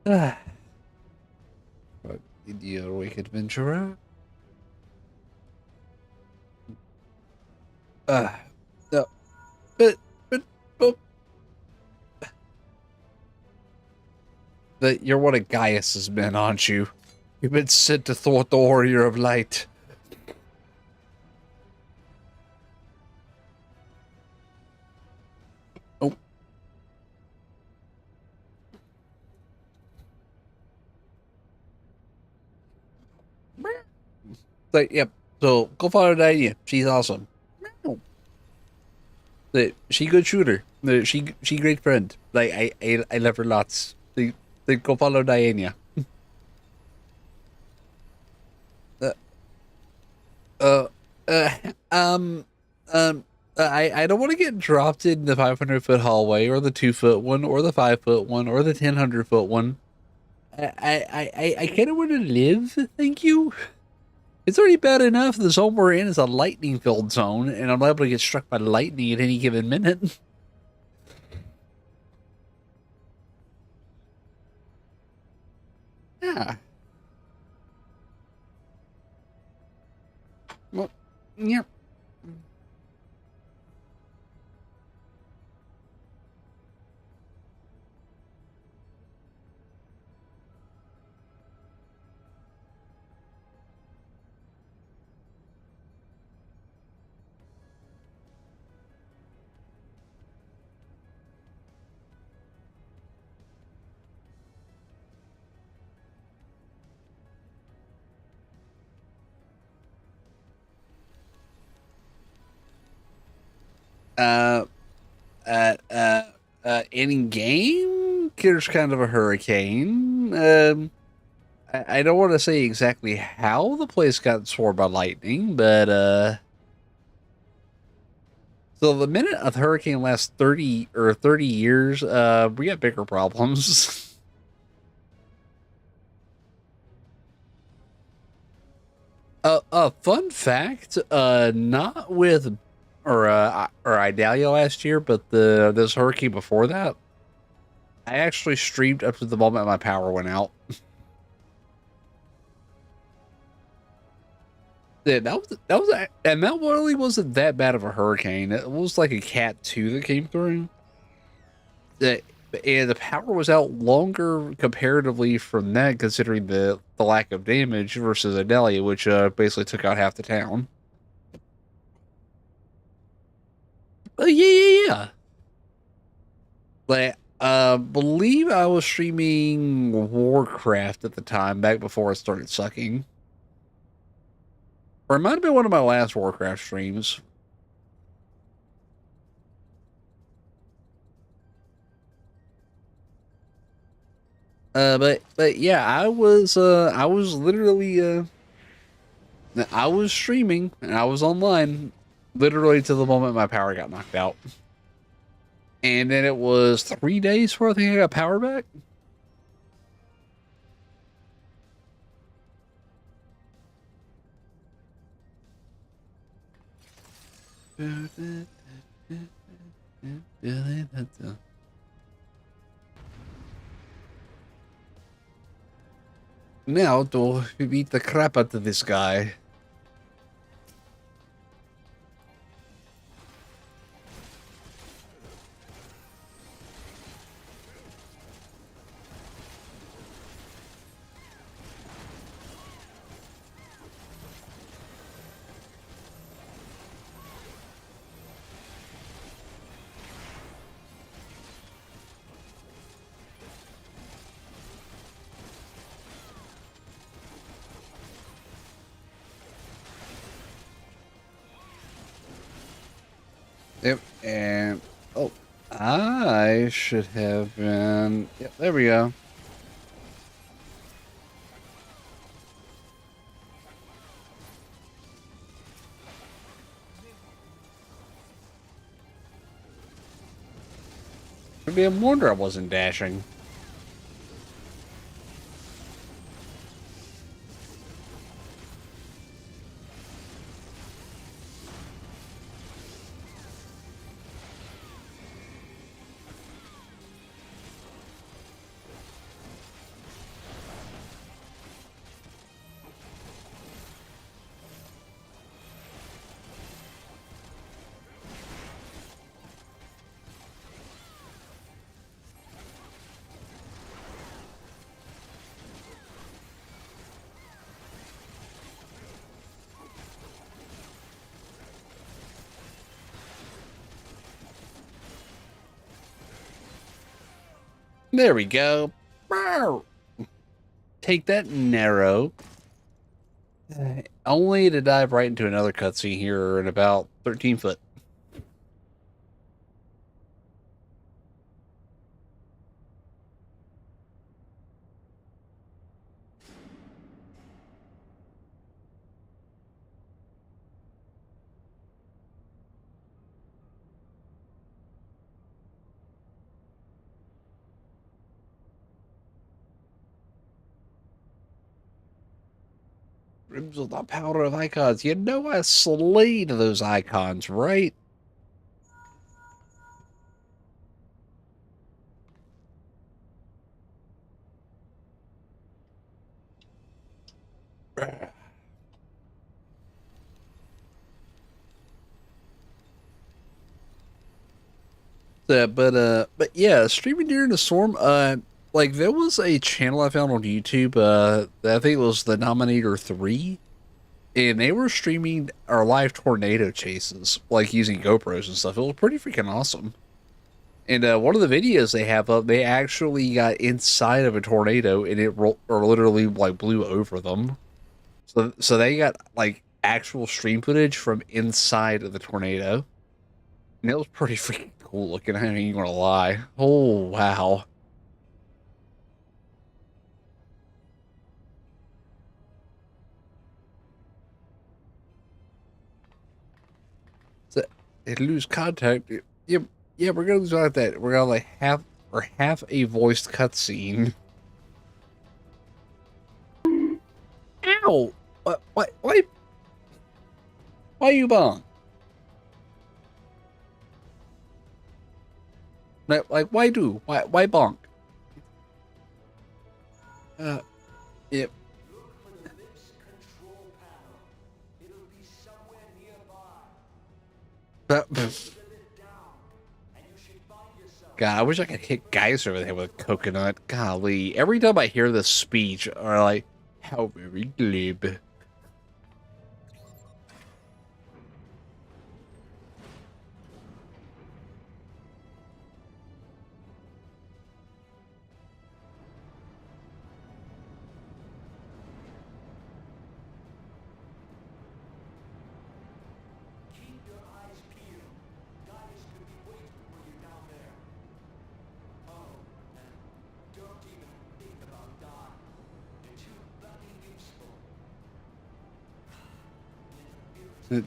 Speaker 1: Ah, what idiotic adventurer. No, but but but you're one of Gaius's men, aren't you? You've been sent to thwart the warrior of light. Oh, like yep. So go follow Diana. She's awesome. She good shooter. She great friend. Like I love her lots. They go follow Diana. Uh, uh, uh um um I don't want to get dropped in the 500-foot hallway or the 2 foot one or the 5 foot one or the 1,000-foot one. I kind of want to live. Thank you. It's already bad enough the zone we're in is a lightning filled zone, and I'm liable to get struck by lightning at any given minute. Yeah. Well, yeah. Uh, in game, there's kind of a hurricane. I don't want to say exactly how the place got swarmed by lightning, but so the minute a hurricane lasts 30 years, we got bigger problems. Fun fact, not with or Idalia last year, but this hurricane before that, I actually streamed up to the moment my power went out. Yeah, and that really wasn't that bad of a hurricane. It was like a Cat 2 that came through. Uh, and the power was out longer comparatively from that, considering the lack of damage versus Idalia, which basically took out half the town. Yeah. Like, believe I was streaming Warcraft at the time, back before it started sucking. Or it might have been one of my last Warcraft streams. But yeah, I was literally I was streaming and I was online literally to the moment my power got knocked out. And then it was 3 days before I think I got power back. Now to beat the crap out of this guy. Yep, and oh, I should have been. Yep, there we go. It'd be a wonder I wasn't dashing. There we go. Take that, narrow. Only to dive right into another cutscene here in about 13 foot. Ribs with the power of icons. You know I slayed those icons, right? But yeah, streaming during the storm. Like there was a channel I found on YouTube. I think it was the Nominator 3, and they were streaming our live tornado chases, like using GoPros and stuff. It was pretty freaking awesome. And one of the videos they have up, they actually got inside of a tornado and it or literally like blew over them. So they got like actual stream footage from inside of the tornado. And it was pretty freaking cool looking. I ain't gonna lie. Oh, wow. So, they lose contact. Yeah, yeah, we're gonna lose like that. We're gonna like have a voiced cutscene. Ow! What? Why you bonk? Like, why do? Why bonk? Uh, yep. God, I wish I could hit guys over there with a coconut. Golly, every time I hear this speech, or like, how very glib.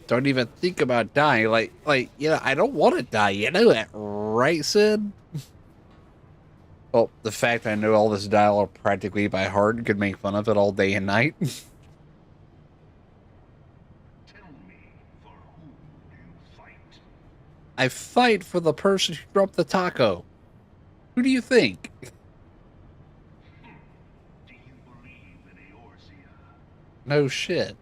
Speaker 1: Don't even think about dying. I don't want to die. You know that, right, Sid? Well, the fact I know all this dialogue practically by heart could make fun of it all day and night.
Speaker 2: Tell me, for whom do you fight?
Speaker 1: I fight for the person who dropped the taco. Who do you think?
Speaker 2: Do you believe in Eorzea?
Speaker 1: No shit.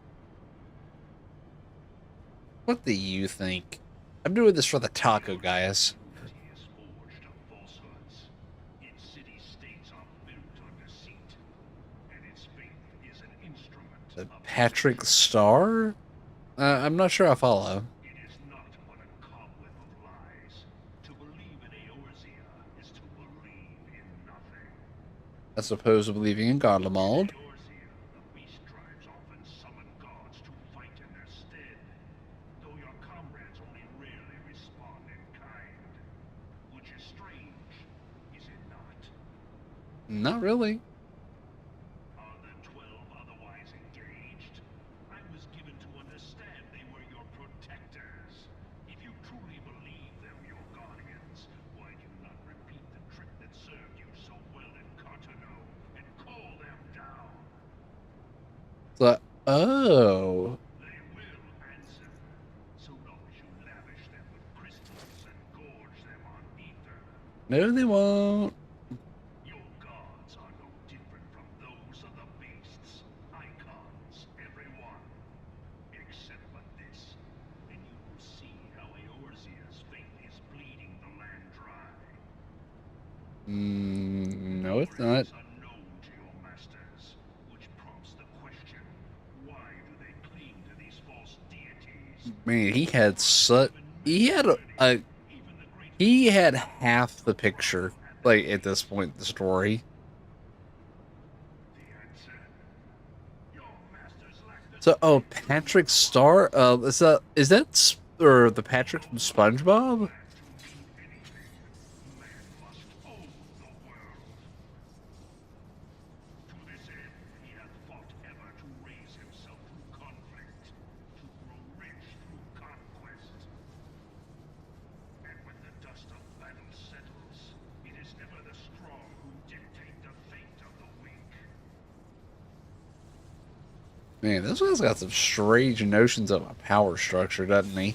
Speaker 1: What do you think? I'm doing this for the taco, guys.
Speaker 2: Humanity is forged of falsehoods. Its city-states are built on deceit, and its faith is an instrument
Speaker 1: The
Speaker 2: of
Speaker 1: Patrick
Speaker 2: destruction.
Speaker 1: Star? I'm not sure I follow.
Speaker 2: It is not but a cobweb of lies. To believe in Eorzea is to believe in nothing.
Speaker 1: As opposed to believing in
Speaker 2: In
Speaker 1: Garlemald.
Speaker 2: Eorzea, the beast tribes often summon gods to fight in their stead, though your comrades only rarely respond in kind. Which is strange, is it not?
Speaker 1: Not really.
Speaker 2: Are the 12 otherwise engaged? I was given to understand they were your protectors. If you truly believe them your guardians, why do you not repeat the trick that served you so well in Cartano and call them down?
Speaker 1: So, oh.
Speaker 2: They will answer, so long as you lavish them with crystals and gorge them on ether.
Speaker 1: No, they won't.
Speaker 2: Your gods are no different from those of the beasts. Icons, every one. Except for this, and you will see how Eorzea's faith is bleeding the land dry.
Speaker 1: No, it's not.
Speaker 2: Origins unknown to your masters, which prompts the question, why do they cling to these false deities?
Speaker 1: Man, he had
Speaker 2: Why do
Speaker 1: such.
Speaker 2: even
Speaker 1: He had a
Speaker 2: even the great
Speaker 1: he had
Speaker 2: pharaohs
Speaker 1: half the picture,
Speaker 2: at their
Speaker 1: like at this
Speaker 2: gates?
Speaker 1: point in the story.
Speaker 2: The answer? Your masters lack the
Speaker 1: So, oh,
Speaker 2: strength to
Speaker 1: Patrick Star. Or the Patrick from SpongeBob?
Speaker 2: to anything. Man must own the world. To this end, he hath fought ever to raise himself through conflict, to grow rich through conquest. And when the dust of battle settles, it is ever the strong who dictate the fate of the weak.
Speaker 1: Man, this one's got some strange notions of a power structure, doesn't he?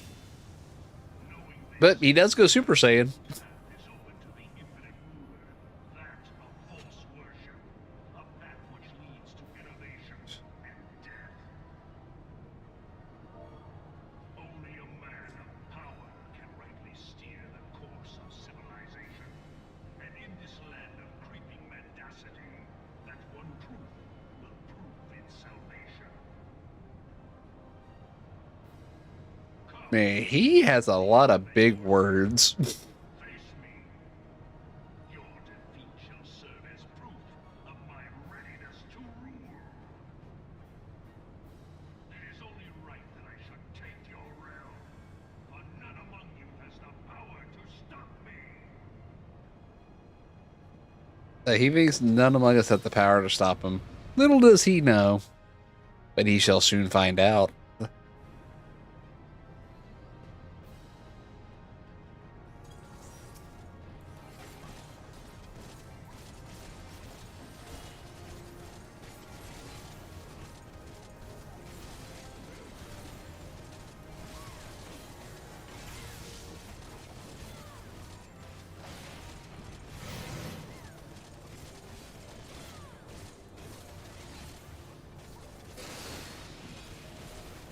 Speaker 2: Knowing
Speaker 1: But
Speaker 2: this,
Speaker 1: he does go Super Saiyan.
Speaker 2: path is open to the infinite ruler, that of false worship, a path which leads to innovation and death. Only a man of power can rightly steer the course of civilization. And in this land of creeping mendacity, that one truth will prove its salvation. Come,
Speaker 1: Man, he has a lot of big words.
Speaker 2: face me. Your defeat shall serve as proof of my readiness to rule. It is only right that I should take your realm, for none among you has the
Speaker 1: He thinks none among us have the power to stop him. Little does he know, but he shall soon find out.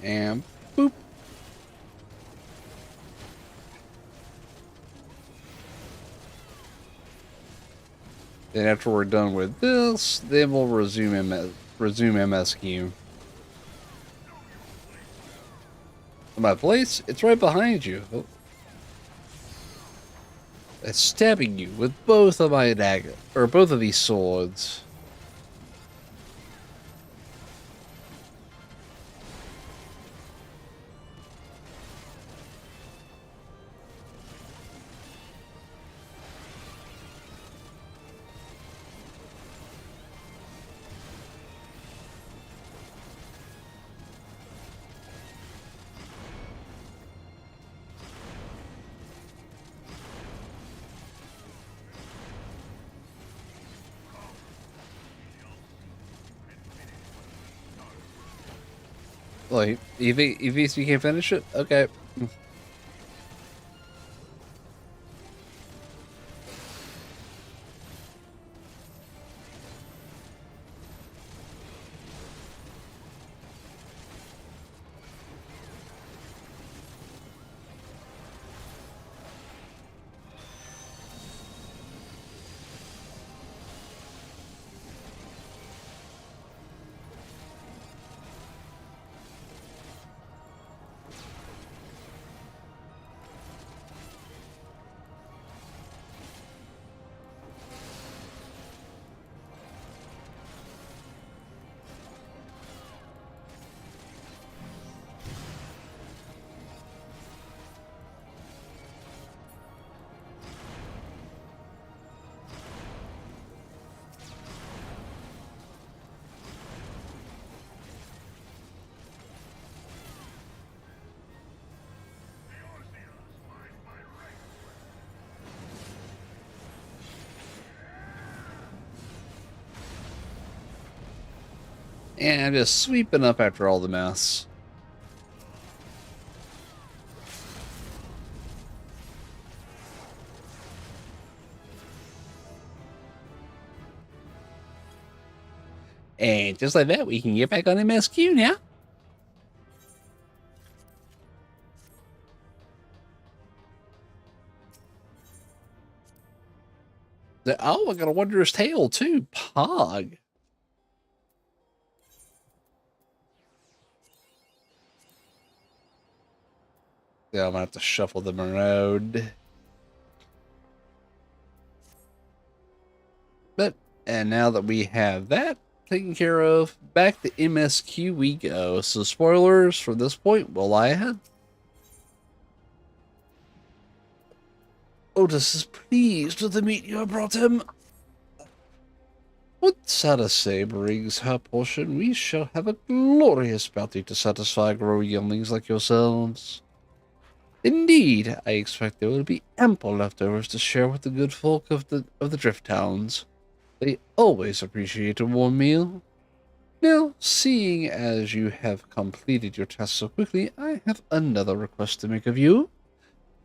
Speaker 1: And boop. Then after we're done with this, then we'll resume MSQ. My place? It's right behind you. Oh. It's stabbing you with both of my dagger, or both of these swords. Like, you think you can't finish it? Okay. And I'm just sweeping up after all the mess. And just like that, we can get back on MSQ now. Oh, I got a wondrous tale too. Pog. Yeah, I'm gonna have to shuffle them around. But, and now that we have that taken care of, back to MSQ we go. So spoilers from this point will lie ahead. Otis is pleased with the meat you have brought him. What Sadase brings her portion, we shall have a glorious bounty to satisfy growing younglings like yourselves. Indeed, I expect there will be ample leftovers to share with the good folk of the drift towns. They always appreciate a warm meal. Now, seeing as you have completed your task so quickly, I have another request to make of you.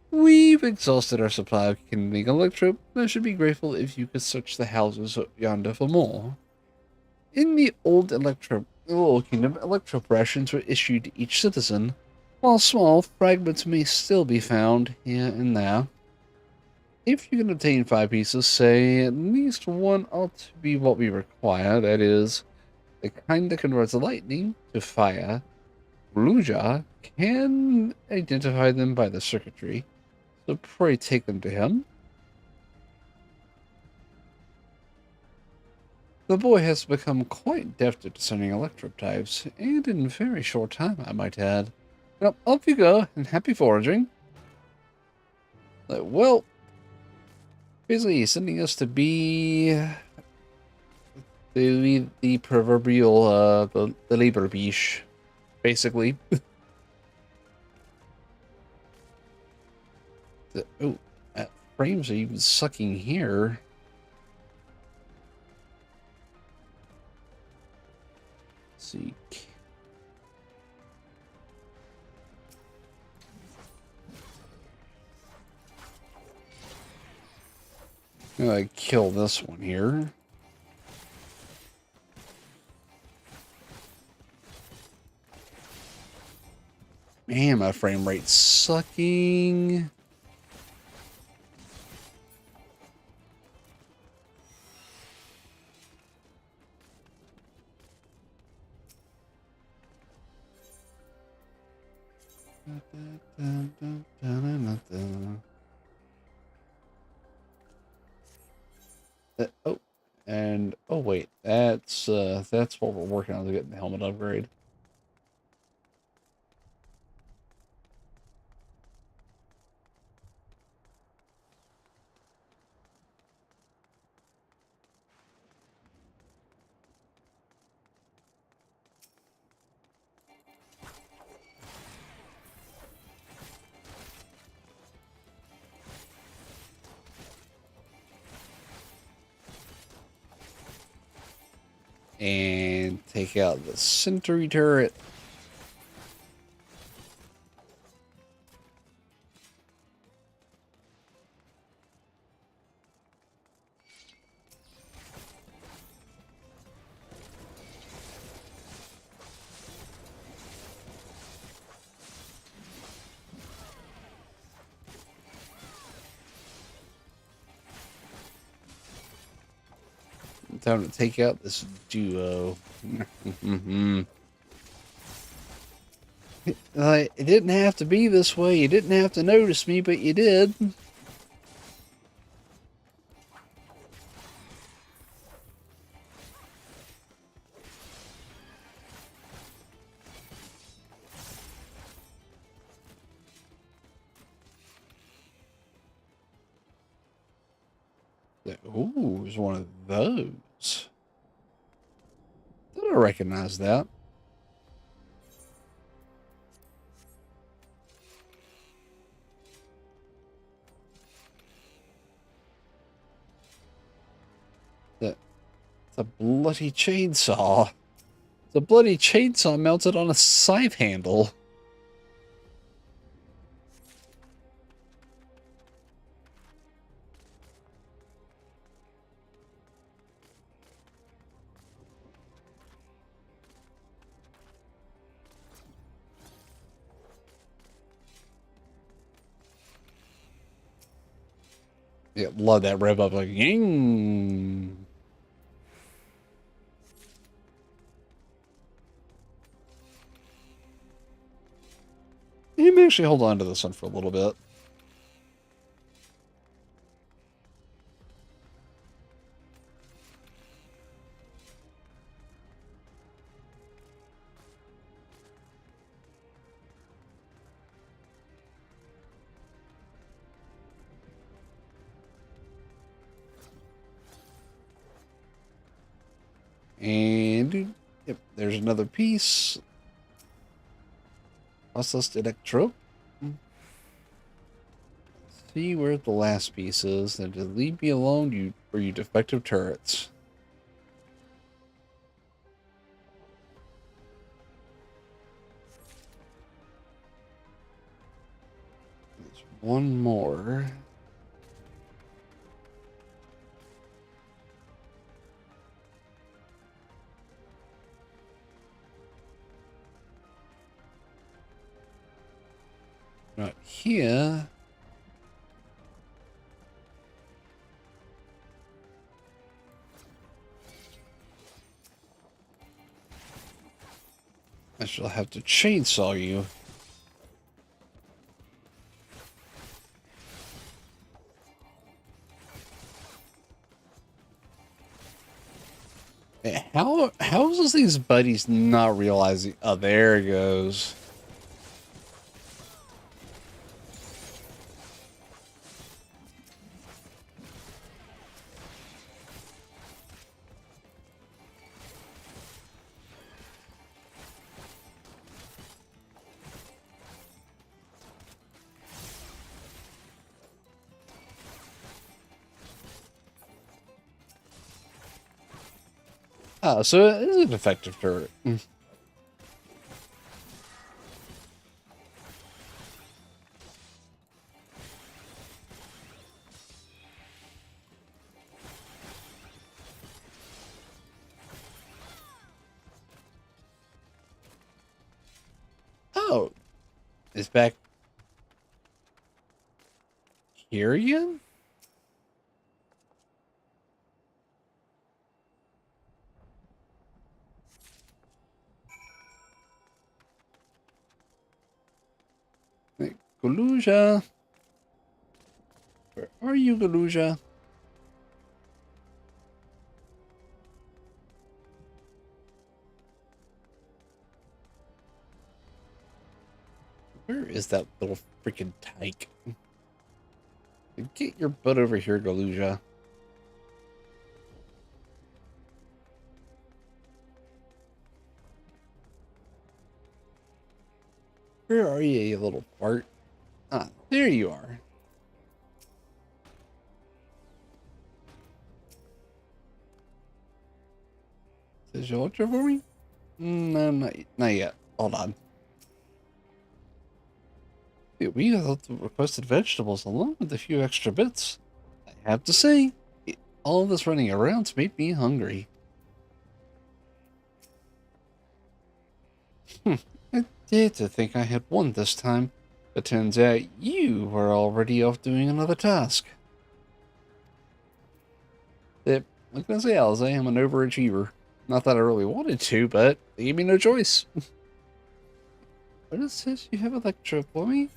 Speaker 1: We've exhausted our supply of kindling electro, and I should be grateful if you could search the houses yonder for more. In the old kingdom, electro rations were issued to each citizen, while small fragments may still be found here and there. If you can obtain 5 pieces, say at least one ought to be what we require, that is, the kind that converts lightning to fire. Bluja can identify them by the circuitry, so pray take them to him. The boy has become quite deft at discerning electro types, and in a very short time, I might add. Well, off you go, and happy foraging. Well, basically he's sending us to be The proverbial the labor beach, basically. Oh, frames are even sucking here. Let's see. I'm gonna kill this one here. Man, my frame rate's sucking. Oh, and oh wait, that's what we're working on to get the helmet upgrade. And take out the sentry turret. Time to take out this duo. It didn't have to be this way. You didn't have to notice me, but you did. Ooh, there's one of those. Did I recognize that? It's a bloody chainsaw. It's a bloody chainsaw mounted on a scythe handle. Yeah, love that rev up like ying. You may actually hold on to this one for a little bit. And yep, there's another piece. Processed electro. See where the last piece is. And to leave me alone, you or you defective turrets. There's one more. Right here. I shall have to chainsaw you. How does these buddies not realize? Oh, there it goes. Ah, so it is an effective turret. Oh, it's back here again? Wait, Galuja. Where are you, Galuja? Where is that little freaking tyke? Get your butt over here, Galuja. Where are you, you little fart? Ah, there you are. Says you ultra for me? No, not yet. Hold on. Dude, we got the requested vegetables along with a few extra bits. I have to say, all this running around's made me hungry. I did to think I had won this time, but turns out you were already off doing another task. Like I say, Alice, I am an overachiever. Not that I really wanted to, but they gave me no choice. What is this? You have Electro for me?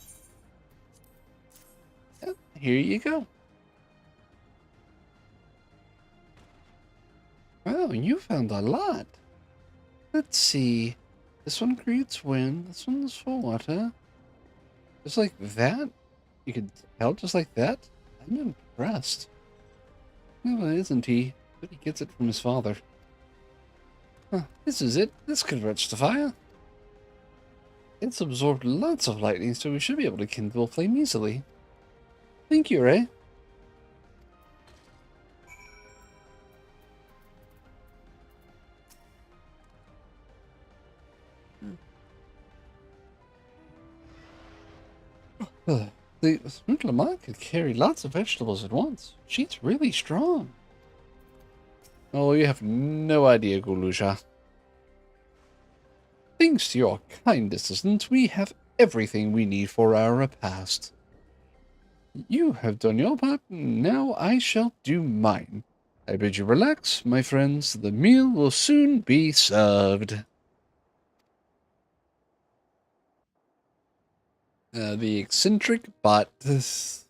Speaker 1: Yep, here you go. Wow, you found a lot. Let's see. This one creates wind. This one's for water. Just like that? You can tell just like that? I'm impressed. Well, isn't he? But he gets it from his father. Huh, this is it. This converts to fire. It's absorbed lots of lightning, so we should be able to kindle a flame easily. Thank you, Ray. The Smuggler could carry lots of vegetables at once. She's really strong. Oh, you have no idea, Gulusha. Thanks to your kind assistance, we have everything we need for our repast. You have done your part, now I shall do mine. I bid you relax, my friends. The meal will soon be served. The eccentric bot. This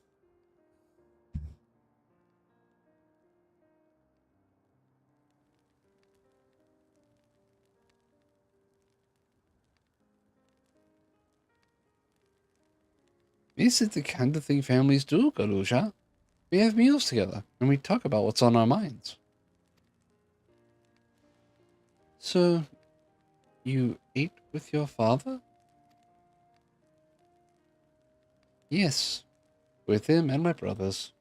Speaker 1: is the kind of thing families do, Galusha. We have meals together, and we talk about what's on our minds. So, you ate with your father? Yes, with him and my brothers.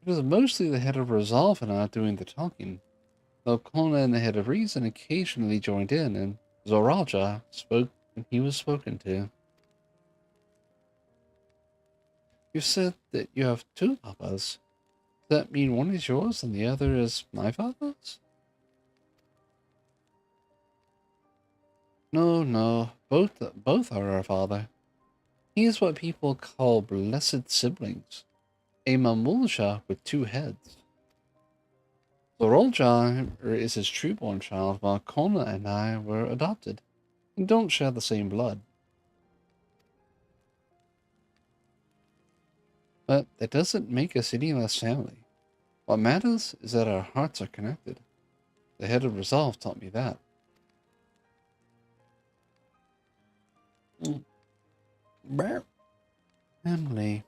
Speaker 1: It was mostly the head of Resolve and I doing the talking, though Kona and the head of Reason occasionally joined in, and Zoralja spoke when he was spoken to. You said that you have two papas. Does that mean one is yours and the other is my father's? No, both are our father. He is what people call blessed siblings, a Mamulja with two heads. Zorolja is his trueborn child, while Kona and I were adopted, and don't share the same blood. But that doesn't make us any less family. What matters is that our hearts are connected. The head of Resolve taught me that. Mm. Family.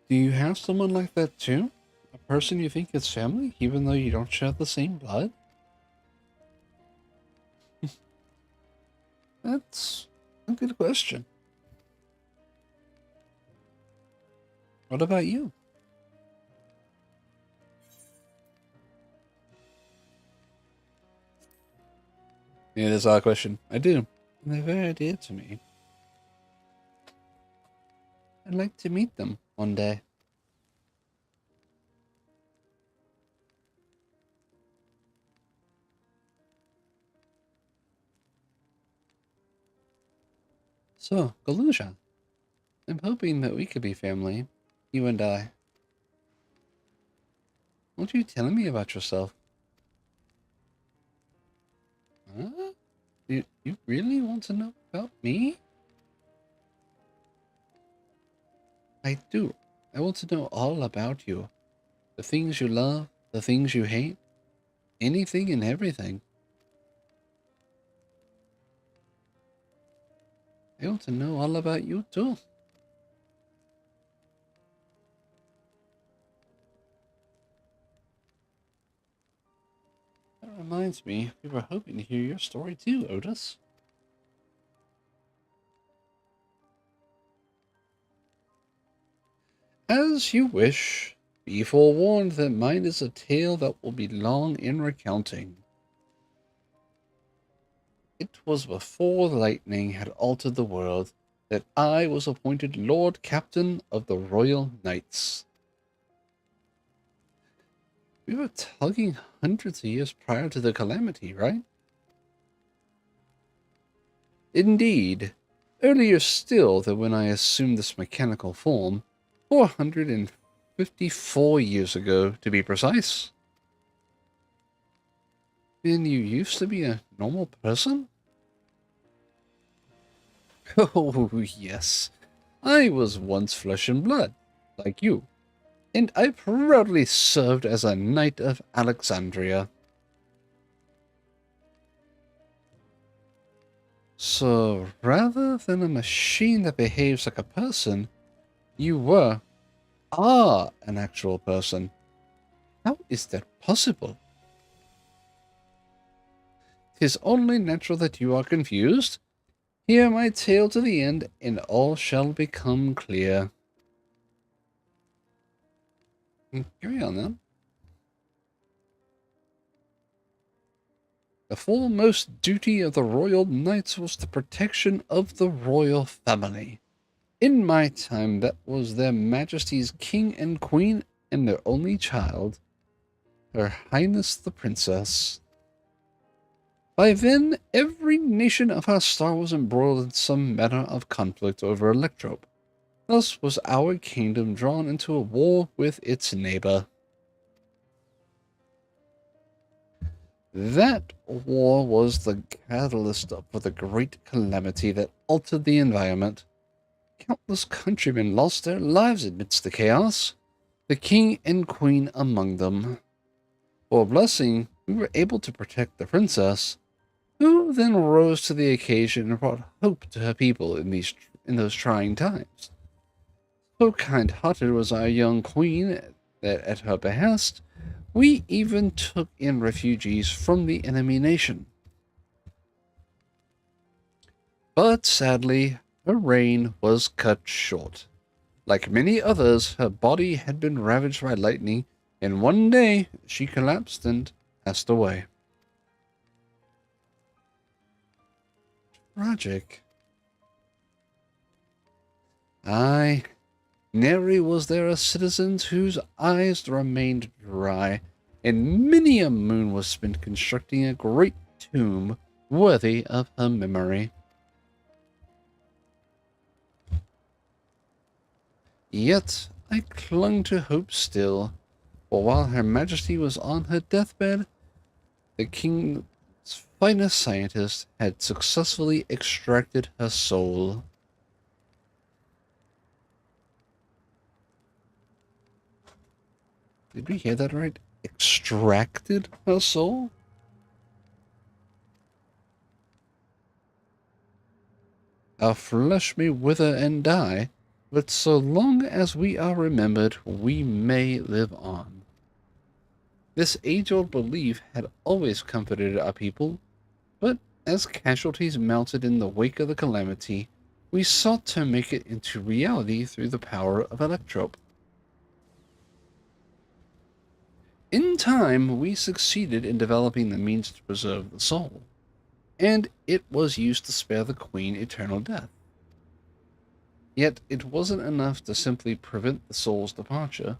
Speaker 1: Do you have someone like that too? A person you think is family, even though you don't share the same blood? That's a good question. What about you? Yeah, that's a question. I do. And they're very dear to me. I'd like to meet them one day. So, Galusha, I'm hoping that we could be family, you and I. Won't you tell me about yourself? Huh? You really want to know about me? I do. I want to know all about you. The things you love, the things you hate, anything and everything. I want to know all about you too. That reminds me, we were hoping to hear your story too, Otis. As you wish. Be forewarned that mine is a tale that will be long in recounting. It was before lightning had altered the world that I was appointed Lord Captain of the Royal Knights. We were talking hundreds of years prior to the calamity, right? Indeed. Earlier still than when I assumed this mechanical form, 454 years ago, to be precise. And you used to be a normal person? Oh, yes. I was once flesh and blood, like you, and I proudly served as a Knight of Alexandria. So, rather than a machine that behaves like a person, you are an actual person. How is that possible? 'Tis only natural that you are confused. Hear my tale to the end, and all shall become clear. Carry on, then. The foremost duty of the royal knights was the protection of the royal family. In my time, that was their majesty's king and queen and their only child, Her Highness the Princess. By then, every nation of our star was embroiled in some manner of conflict over Electrope. Thus was our kingdom drawn into a war with its neighbor. That war was the catalyst for the great calamity that altered the environment. Countless countrymen lost their lives amidst the chaos, the king and queen among them. For a blessing, we were able to protect the princess, who then rose to the occasion and brought hope to her people in those trying times. So kind-hearted was our young queen that at her behest, we even took in refugees from the enemy nation. But sadly, her reign was cut short. Like many others, her body had been ravaged by lightning, and one day she collapsed and passed away. Tragic. Aye, nary was there a citizen whose eyes remained dry, and many a moon was spent constructing a great tomb worthy of her memory. Yet I clung to hope still, for while Her Majesty was on her deathbed, the king's finest scientist had successfully extracted her soul. Did we hear that right? Extracted her soul? Our flesh may wither and die, but so long as we are remembered, we may live on. This age-old belief had always comforted our people, but as casualties mounted in the wake of the calamity, we sought to make it into reality through the power of Electrope. In time, we succeeded in developing the means to preserve the soul. and it was used to spare the queen eternal death. Yet it wasn't enough to simply prevent the soul's departure,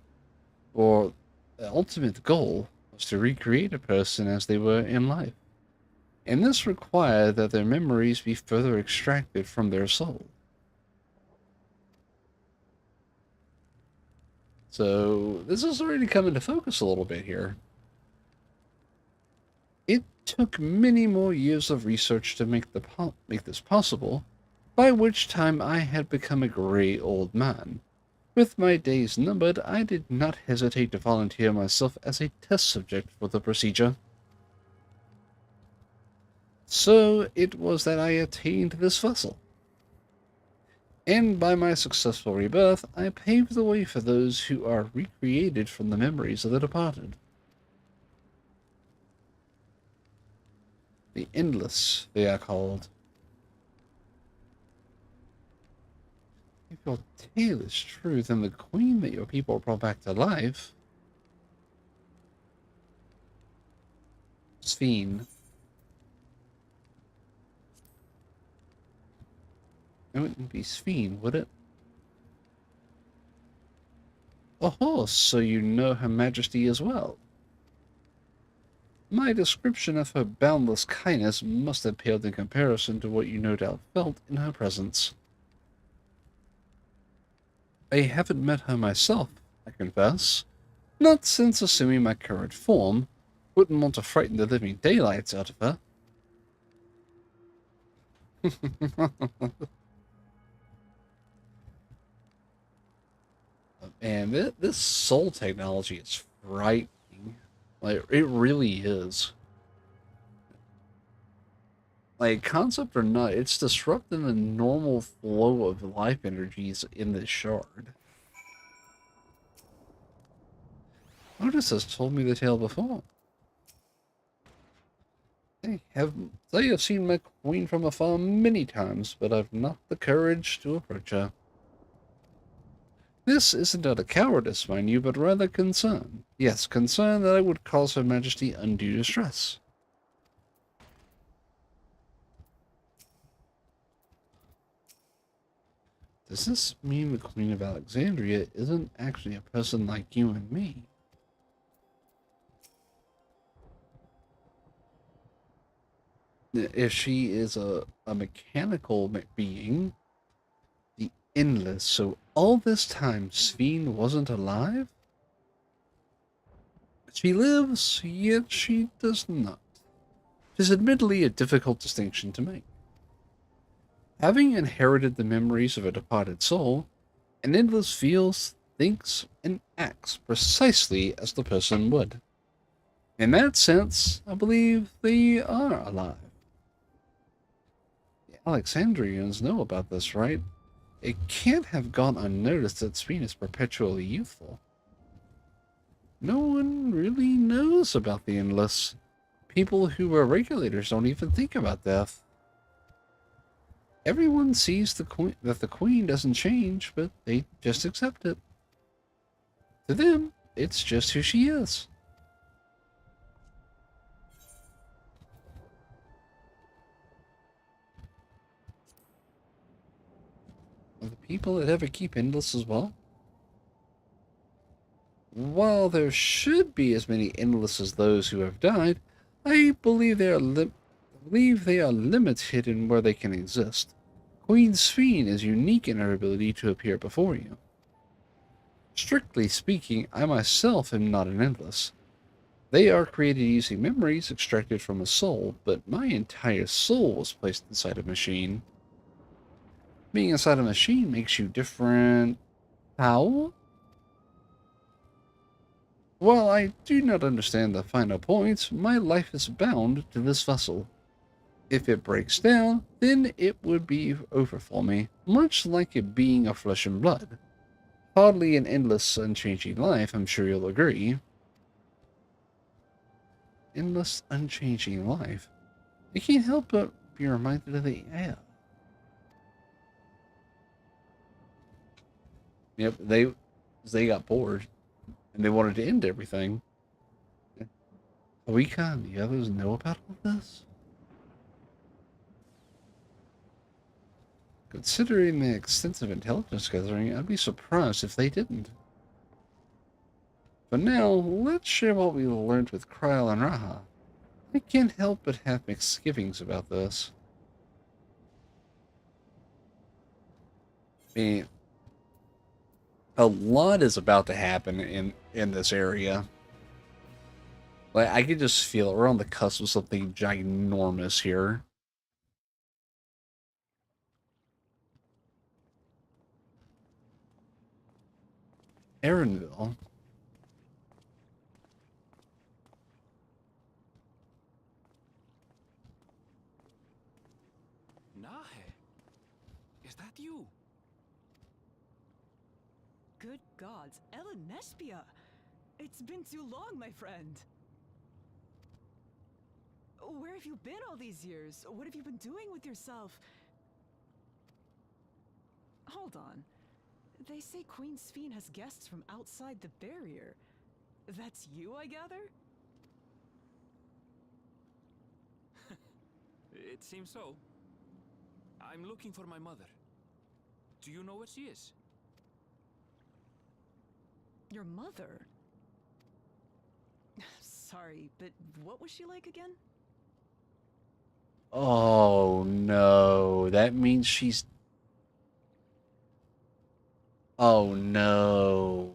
Speaker 1: for the ultimate goal was to recreate a person as they were in life, and this required that their memories be further extracted from their soul. So this is already coming to focus a little bit here. It took many more years of research to make this possible, by which time I had become a gray old man. With my days numbered, I did not hesitate to volunteer myself as a test subject for the procedure. So it was that I attained this vessel, and by my successful rebirth, I paved the way for those who are recreated from the memories of the departed. The Endless, they are called. If your tale is true, then the queen that your people brought back to life, Sphene. It wouldn't be Sphene, would it? Oh, so you know Her Majesty as well. My description of her boundless kindness must have paled in comparison to what you no doubt felt in her presence. I haven't met her myself, I confess. Not since assuming my current form. Wouldn't want to frighten the living daylights out of her. Man, this soul technology is frightening. Like, it really is. Like, concept or not, it's disrupting the normal flow of life energies in this shard. Otis has told me the tale before. They have seen my queen from afar many times, but I've not the courage to approach her. This isn't out of cowardice, mind you, but rather concern. Yes, concern that I would cause Her Majesty undue distress. Does this mean the Queen of Alexandria isn't actually a person like you and me? If she is a mechanical being, the Endless, so all this time Sphene wasn't alive? She lives, yet she does not. It is admittedly a difficult distinction to make. Having inherited the memories of a departed soul, an Endless feels, thinks, and acts precisely as the person would. In that sense, I believe they are alive. The Alexandrians know about this, right? It can't have gone unnoticed that Sphene is perpetually youthful. No one really knows about the Endless. People who are regulators don't even think about death. Everyone sees that the queen doesn't change, but they just accept it. To them, it's just who she is. Are the people that ever keep Endless as well? While there should be as many Endless as those who have died, I believe they are limited in where they can exist. Queen Sphene is unique in her ability to appear before you. Strictly speaking, I myself am not an Endless. They are created using memories extracted from a soul, but my entire soul was placed inside a machine. Being inside a machine makes you different. How? While I do not understand the final points, my life is bound to this vessel. If it breaks down, then it would be over for me, much like a being of flesh and blood. Hardly an endless, unchanging life, I'm sure you'll agree. Endless, unchanging life? I can't help but be reminded of the air. Yep, they got bored, and they wanted to end everything. Awika and the others know about all this? Considering the extensive intelligence gathering, I'd be surprised if they didn't. But now, let's share what we learned with Kryl and Raha. I can't help but have misgivings about this. I mean, a lot is about to happen in this area. Like, I can just feel it. We're on the cusp of something ginormous here. Aaronville.
Speaker 3: Nahe, is that you?
Speaker 4: Good gods, Ellen Nespia! It's been too long, my friend. Where have you been all these years? What have you been doing with yourself? Hold on. They say Queen Sphene has guests from outside the barrier. That's you, I gather?
Speaker 3: It seems so. I'm looking for my mother. Do you know where she is?
Speaker 4: Your mother? Sorry, but what was she like again?
Speaker 1: Oh no, that means she's... Oh no.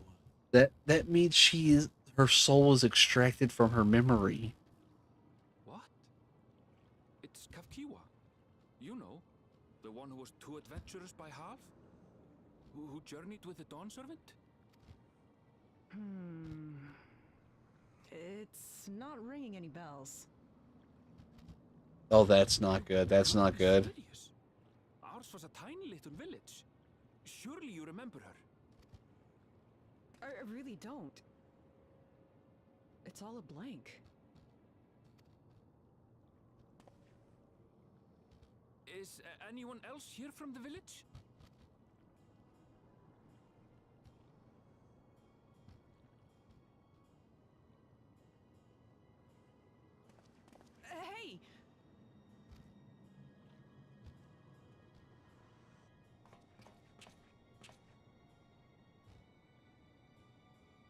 Speaker 1: That means her soul was extracted from her memory.
Speaker 3: What? It's Kafkiwa. You know, the one who was too adventurous by half? Who journeyed with the Dawn Servant?
Speaker 4: It's not ringing any bells.
Speaker 1: Oh, that's not good. That's not good.
Speaker 3: Serious? Ours was a tiny little village. Surely you remember her.
Speaker 4: I really don't. It's all a blank.
Speaker 3: Is anyone else here from the village?
Speaker 4: Hey!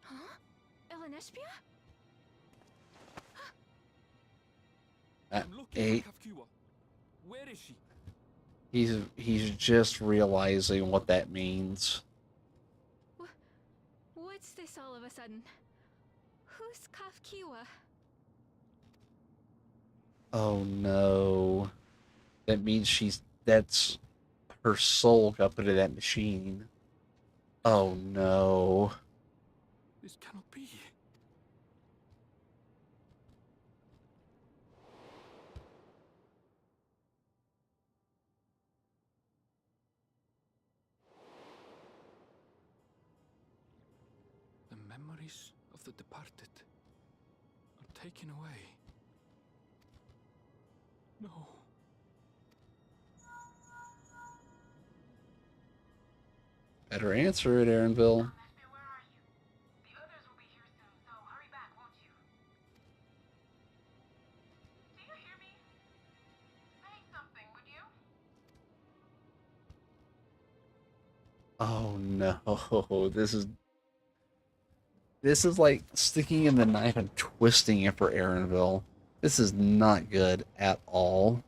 Speaker 5: Huh? Ellen Nespia?
Speaker 3: I'm looking for Kafkiwa. Where is she?
Speaker 1: He's just realizing what that means.
Speaker 5: What's this all of a sudden? Who's Kafkiwa?
Speaker 1: Oh no. That means that's her soul got put in that machine. Oh no.
Speaker 3: This cannot be. The memories of the departed are taken away. No.
Speaker 1: Better answer it, Aaronville.
Speaker 6: Where are you? The others will be here soon, so hurry back, won't you? Do you hear me? Say something, would you?
Speaker 1: Oh no. This is like sticking in the knife and twisting it for Aaronville. This is not good at all.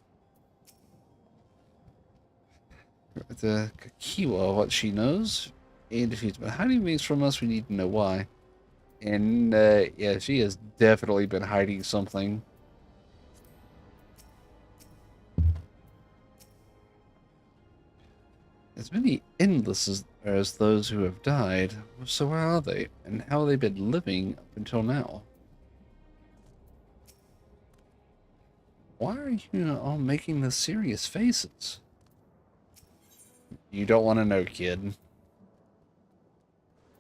Speaker 1: The Kiwa, what she knows, and defeats. But hiding things from us, we need to know why. And yeah, she has definitely been hiding something. As many endless as those who have died. So where are they? And how have they been living up until now? Why are you all making the serious faces? You don't want to know, kid.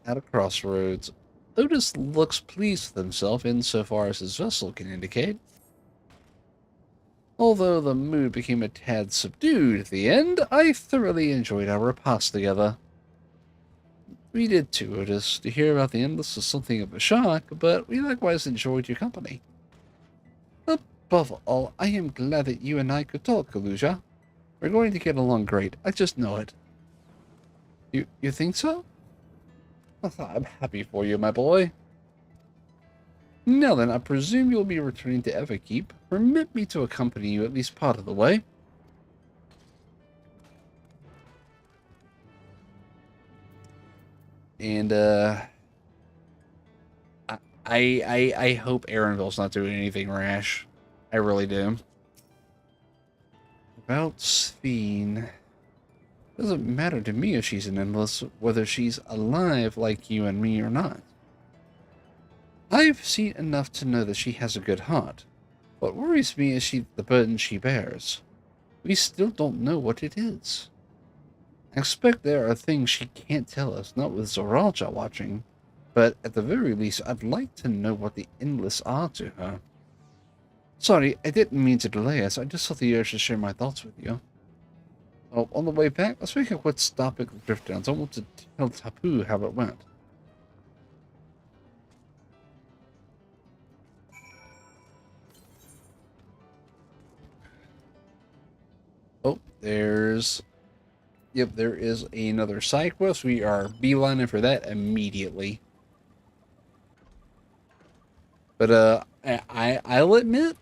Speaker 1: At a crossroads, Otis looks pleased with himself insofar as his vessel can indicate. Although the mood became a tad subdued at the end, I thoroughly enjoyed our repast together. We did too, Otis. To hear about the endless was something of a shock, but we likewise enjoyed your company. Above all, I am glad that you and I could talk, Kaluja. We're going to get along great. I just know it. You think so? I'm happy for you, my boy. Now then, I presume you'll be returning to Everkeep. Permit me to accompany you at least part of the way. And, I hope Aaronville's not doing anything rash. I really do. About Sphene. Doesn't matter to me if she's an endless, whether she's alive like you and me or not. I've seen enough to know that she has a good heart. What worries me is the burden she bears. We still don't know what it is. I expect there are things she can't tell us, not with Zoralja watching, but at the very least, I'd like to know what the Endless are to her. Sorry, I didn't mean to delay us. I just felt the urge to share my thoughts with you. Oh, on the way back, let's make a quick stop at the Drift Downs. I want to tell Tapu how it went. Oh, there's... Yep, there is another side quest. We are beelining for that immediately. But, I'll admit,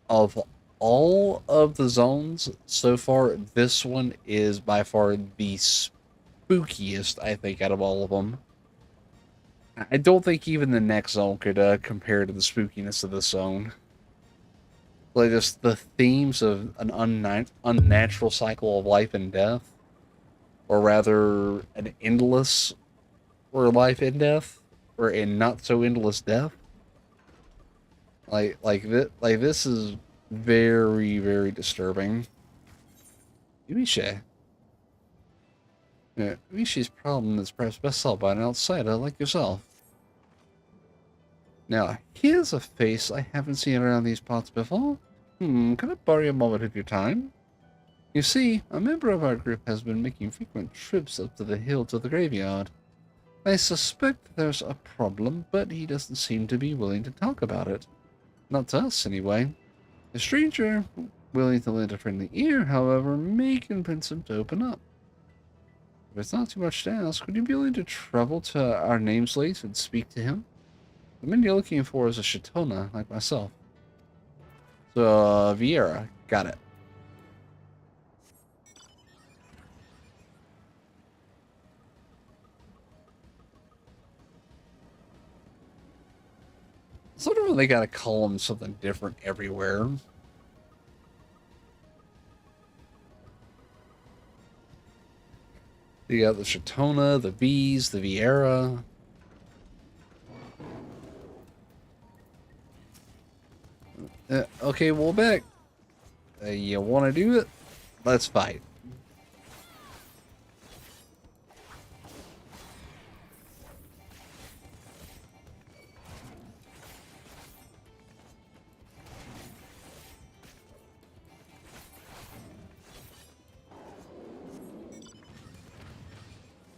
Speaker 1: of all of the zones so far, this one is by far the spookiest, I think, out of all of them. I don't think even the next zone could compare to the spookiness of this zone. Like, just the themes of an unnatural cycle of life and death, or rather, an endless or life and death, or a not so endless death. Like this is very, very disturbing. Yuisha. Yeah, Yuisha's problem is perhaps best solved by an outsider like yourself. Now, here's a face I haven't seen around these parts before. Can I borrow a moment of your time? You see, a member of our group has been making frequent trips up to the hill to the graveyard. I suspect there's a problem, but he doesn't seem to be willing to talk about it. Not to us, anyway. A stranger willing to lend a friendly ear, however, may convince him to open up. If it's not too much to ask, would you be willing to travel to our nameslate and speak to him? The man you're looking for is a Shatona, like myself. So, Vieira. Got it. Sort of they gotta call him something different everywhere. You got the Shatona, the V's, the Vieira. Okay, well, back. You want to do it? Let's fight.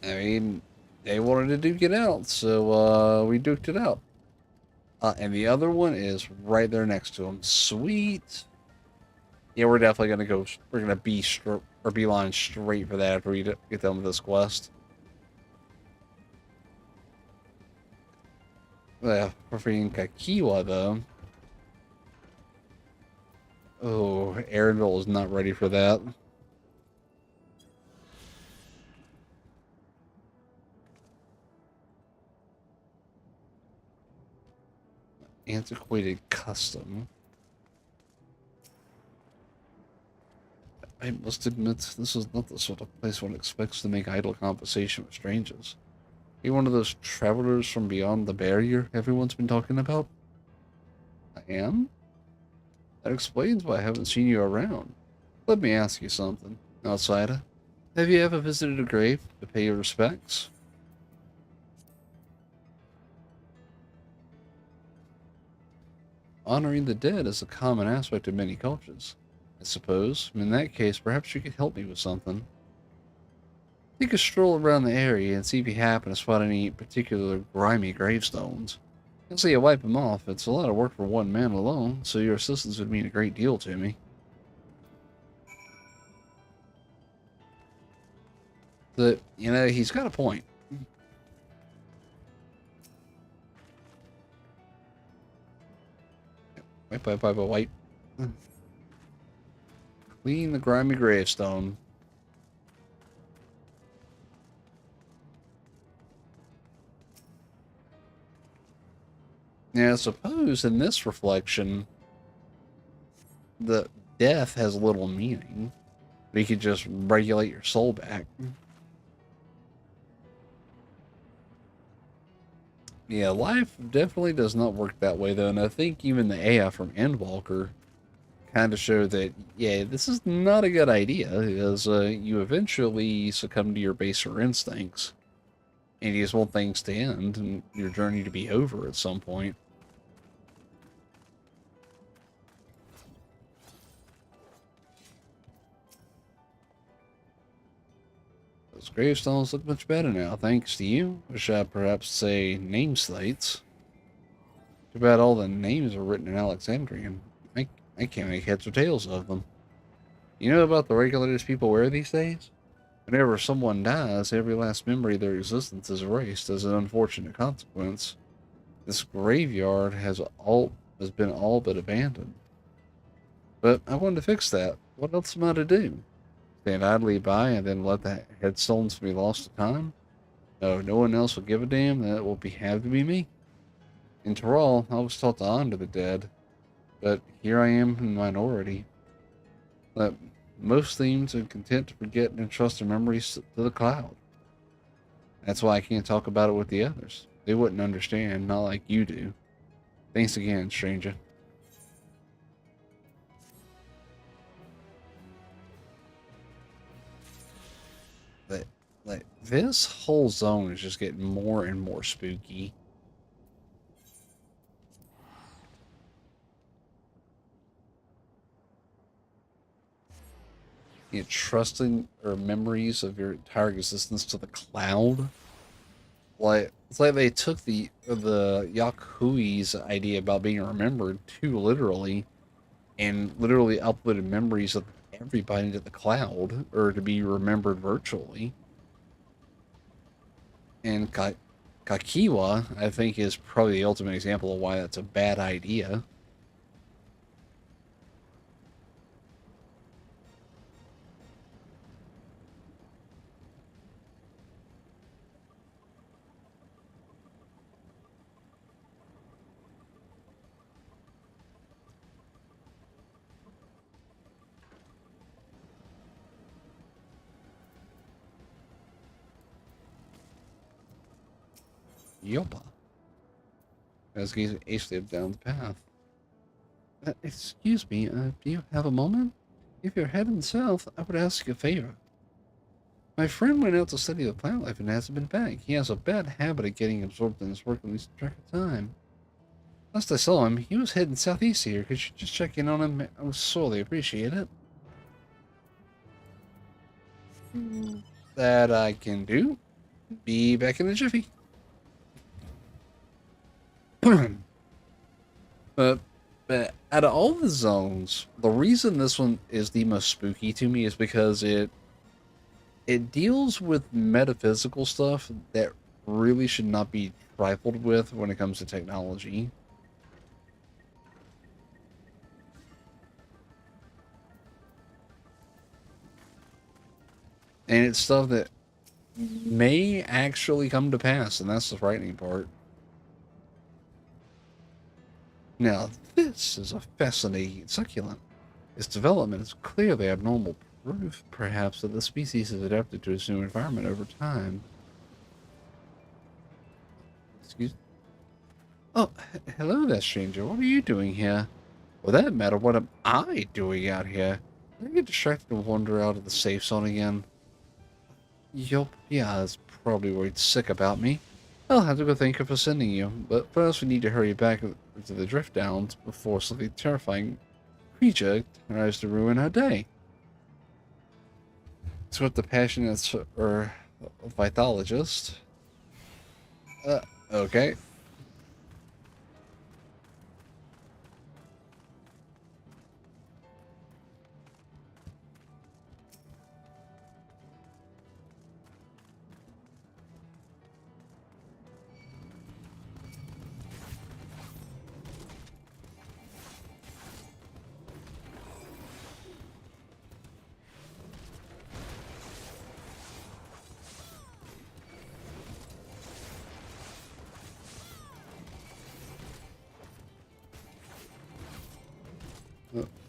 Speaker 1: I mean, they wanted to duke it out, so we duked it out. And the other one is right there next to him. Sweet. Yeah, we're definitely gonna go. We're gonna beeline straight for that after we get done with this quest. Well, for freaking Kakiwa though. Oh, Aaronville is not ready for that. Antiquated custom. I must admit, this is not the sort of place one expects to make idle conversation with strangers. Are you one of those travelers from beyond the barrier everyone's been talking about? I am? That explains why I haven't seen you around. Let me ask you something, outsider. Have you ever visited a grave to pay your respects? Honoring the dead is a common aspect of many cultures, I suppose. In that case, perhaps you could help me with something. Take a stroll around the area and see if you happen to spot any particular grimy gravestones. I'll say you wipe them off. It's a lot of work for one man alone, so your assistance would mean a great deal to me. But, you know, he's got a point. Wipe. Clean the grimy gravestone. Now, I suppose in this reflection, the death has little meaning. But you could just regulate your soul back. Yeah, life definitely does not work that way, though. And I think even the AI from Endwalker kind of show that, yeah, this is not a good idea, because you eventually succumb to your baser instincts. And you just want things to end and your journey to be over at some point. Those gravestones look much better now, thanks to you. Or should I perhaps say name slates? Too bad all the names are written in Alexandrian. I can't make heads or tails of them. You know about the regulators people wear these days? Whenever someone dies, every last memory of their existence is erased as an unfortunate consequence. This graveyard has been all but abandoned. But I wanted to fix that. What else am I to do? Stand idly by and then let the headstones be lost to time? No, no one else will give a damn. That will have to be me. In Tural, I was taught to honor the dead, but here I am in minority. But most themes are content to forget and entrust their memories to the cloud. That's why I can't talk about it with the others. They wouldn't understand, not like you do. Thanks again, stranger. But, like, this whole zone is just getting more and more spooky. You trusting or memories of your entire existence to the cloud. Like, it's like they took the Yakui's idea about being remembered too literally, and literally uploaded memories of everybody to the cloud or to be remembered virtually. And Kakiwa, I think, is probably the ultimate example of why that's a bad idea. Yopa. As he slipped down the path. Excuse me, do you have a moment? If you're heading south, I would ask you a favor. My friend went out to study the plant life and hasn't been back. He has a bad habit of getting absorbed in his work and losing track of time. Last I saw him, he was heading southeast here. Could you just check in on him? I would sorely appreciate it. That I can do. Be back in a jiffy. but out of all the zones, the reason this one is the most spooky to me is because it deals with metaphysical stuff that really should not be trifled with when it comes to technology. And it's stuff that may actually come to pass, and that's the frightening part. Now, this is a fascinating succulent. Its development is clearly abnormal proof, perhaps, that the species has adapted to its new environment over time. Excuse. Oh, hello there, stranger. What are you doing here? For that matter, what am I doing out here? Did I get distracted and wander out of the safe zone again? Yup, yeah, it's probably worried sick about me. I'll have to go thank her for sending you, but first we need to hurry back to the Drift Downs before something terrifying creature tries to ruin her day. It's what the passionate or vitologist. Okay.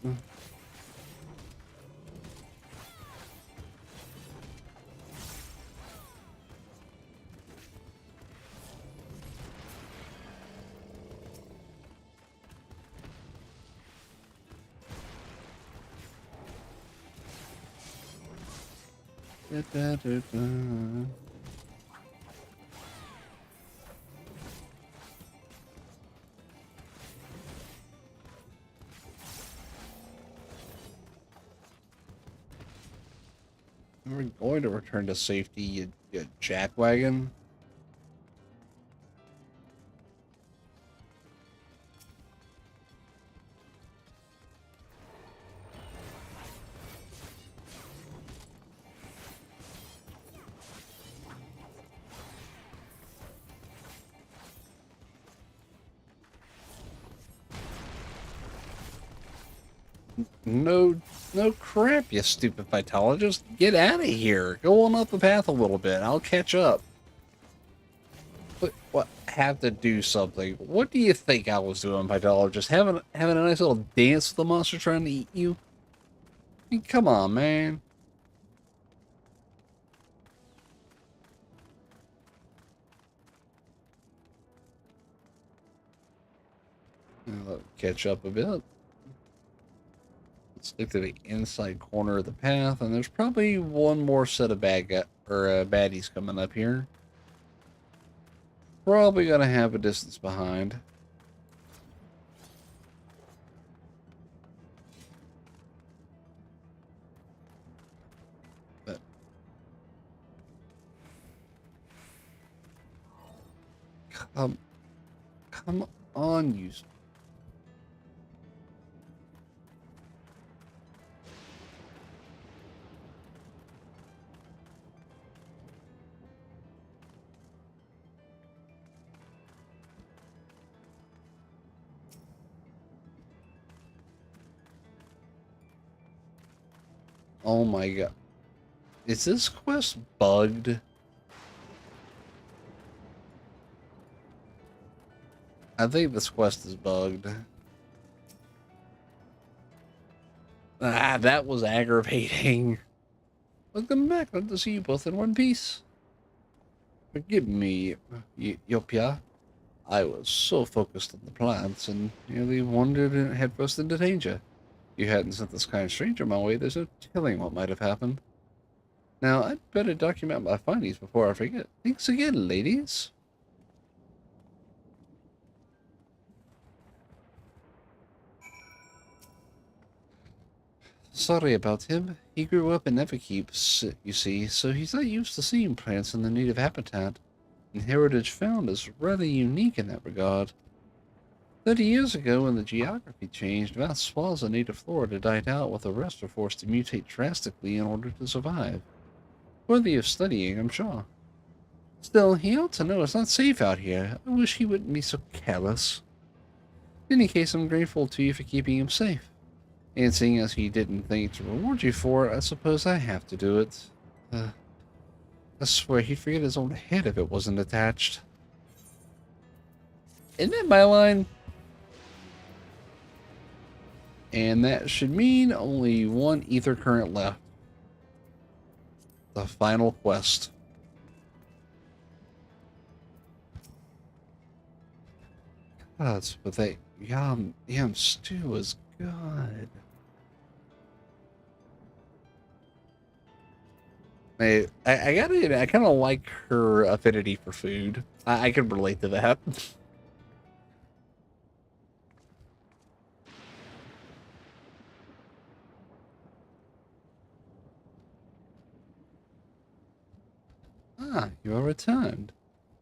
Speaker 1: Da, da, da, da. We're going to return to safety, you jackwagon. No, no crap, you stupid phytologist. Get out of here. Go on up the path a little bit. I'll catch up. What? Have to do something. What do you think I was doing, phytologist? Having a nice little dance with the monster trying to eat you? I mean, come on, man. Catch up a bit. Let's look to the inside corner of the path, and there's probably one more set of baddies coming up here. Probably gonna have a distance behind. But come on, you. Oh my god. Is this quest bugged? I think this quest is bugged. Ah, that was aggravating. Welcome back. Glad to see you both in one piece. Forgive me, Yopia. I was so focused on the plants and nearly wandered headfirst into danger. If you hadn't sent this kind stranger my way, there's no telling what might have happened. Now, I'd better document my findings before I forget. Thanks again, ladies. Sorry about him. He grew up in Everkeep, you see, so he's not used to seeing plants in their native habitat. And heritage found is rather unique in that regard. 30 years ago, when the geography changed, vast swaths of native Florida died out, while the rest were forced to mutate drastically in order to survive. Worthy of studying, I'm sure. Still, he ought to know it's not safe out here. I wish he wouldn't be so careless. In any case, I'm grateful to you for keeping him safe. And seeing as he didn't think to reward you for it, I suppose I have to do it. I swear he'd forget his own head if it wasn't attached. Isn't that my line? And that should mean only one ether current left. The final quest. God, but that yam stew is good. I gotta admit, I kind of like her affinity for food. I can relate to that. Ah, you are returned.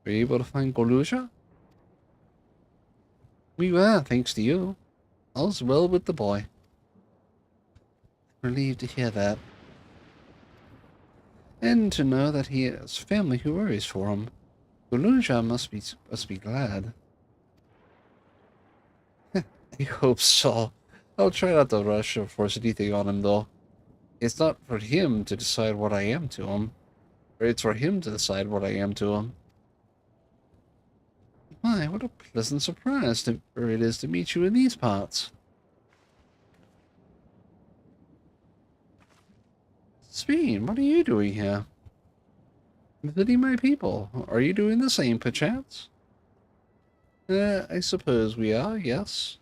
Speaker 1: Were you able to find Goluja? We were, thanks to you. All's well with the boy. Relieved to hear that. And to know that he has family who worries for him. Goluja must be glad. I hope so. I'll try not to rush or force anything on him, though. It's not for him to decide what I am to him. Or it's for him to decide what I am to him. My, what a pleasant surprise it is to meet you in these parts. Speed, what are you doing here? Visiting my people. Are you doing the same, perchance? I suppose we are, yes.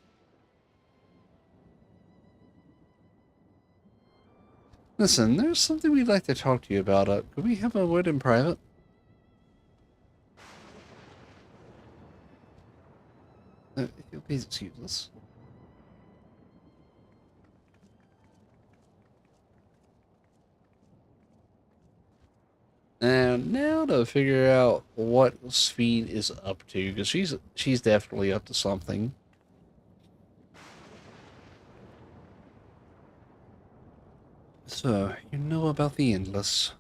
Speaker 1: Listen, there's something we'd like to talk to you about. Could we have a word in private? If you'll please excuse us. And now to figure out what Sphene is up to, because she's definitely up to something. So, you know about the Endless.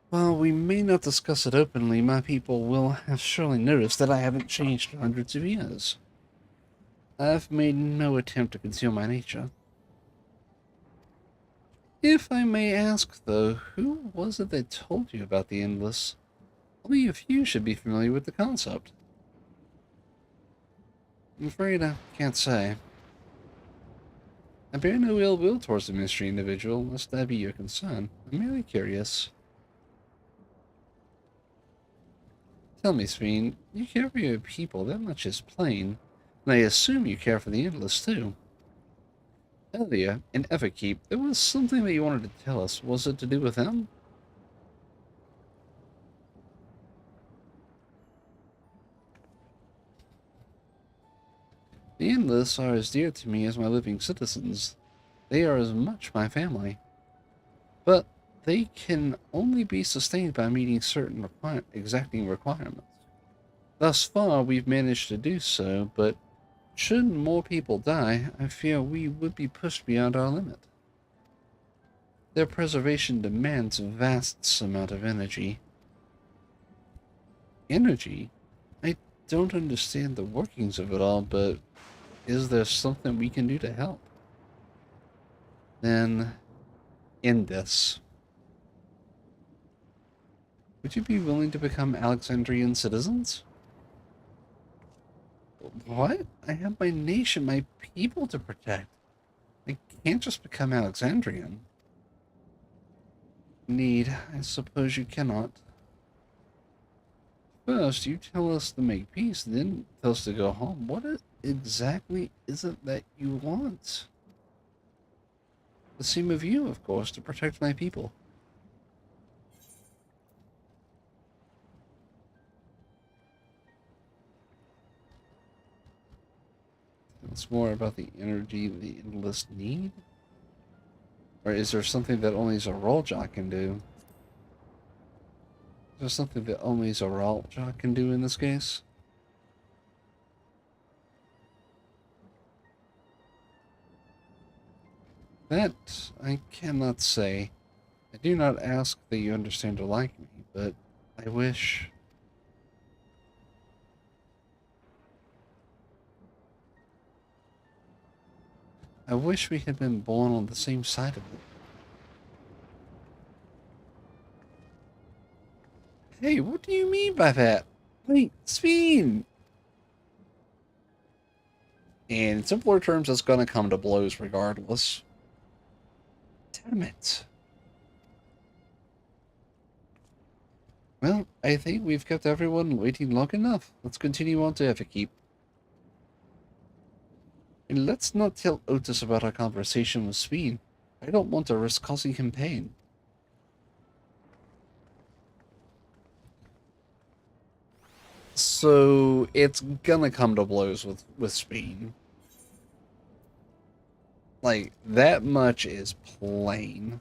Speaker 1: While we may not discuss it openly, my people will have surely noticed that I haven't changed in hundreds of years. I've made no attempt to conceal my nature. If I may ask, though, who was it that told you about the Endless? Only a few should be familiar with the concept. I'm afraid I can't say. I bear no ill will towards the mystery individual, lest that be your concern. I'm merely curious. Tell me, Sphene, you care for your people, that much is plain, and I assume you care for the Endless, too. Earlier, in Everkeep, there was something that you wanted to tell us. Was it to do with them? The Endless are as dear to me as my living citizens. They are as much my family. But they can only be sustained by meeting certain exacting requirements. Thus far, we've managed to do so, but should more people die, I fear we would be pushed beyond our limit. Their preservation demands a vast amount of energy. Energy? I don't understand the workings of it all, but is there something we can do to help? Then, end this. Would you be willing to become Alexandrian citizens? What? I have my nation, my people to protect. I can't just become Alexandrian. Need, I suppose you cannot. First, you tell us to make peace, then tell us to go home. What exactly is it that you want? The same of you, of course, to protect my people. It's more about the energy the Endless need? Or is there something that only Zeralja can do? Is there something that only Zeralja can do in this case? That I cannot say. I do not ask that you understand or like me, but I wish... I wish we had been born on the same side of it. Hey, what do you mean by that? Wait, Sphene! In simpler terms, it's gonna come to blows regardless. Damn it. Well, I think we've kept everyone waiting long enough. Let's continue on to Everkeep. And let's not tell Otis about our conversation with Sphene. I don't want to risk causing him pain. So, it's gonna come to blows with Sphene. Like, that much is plain.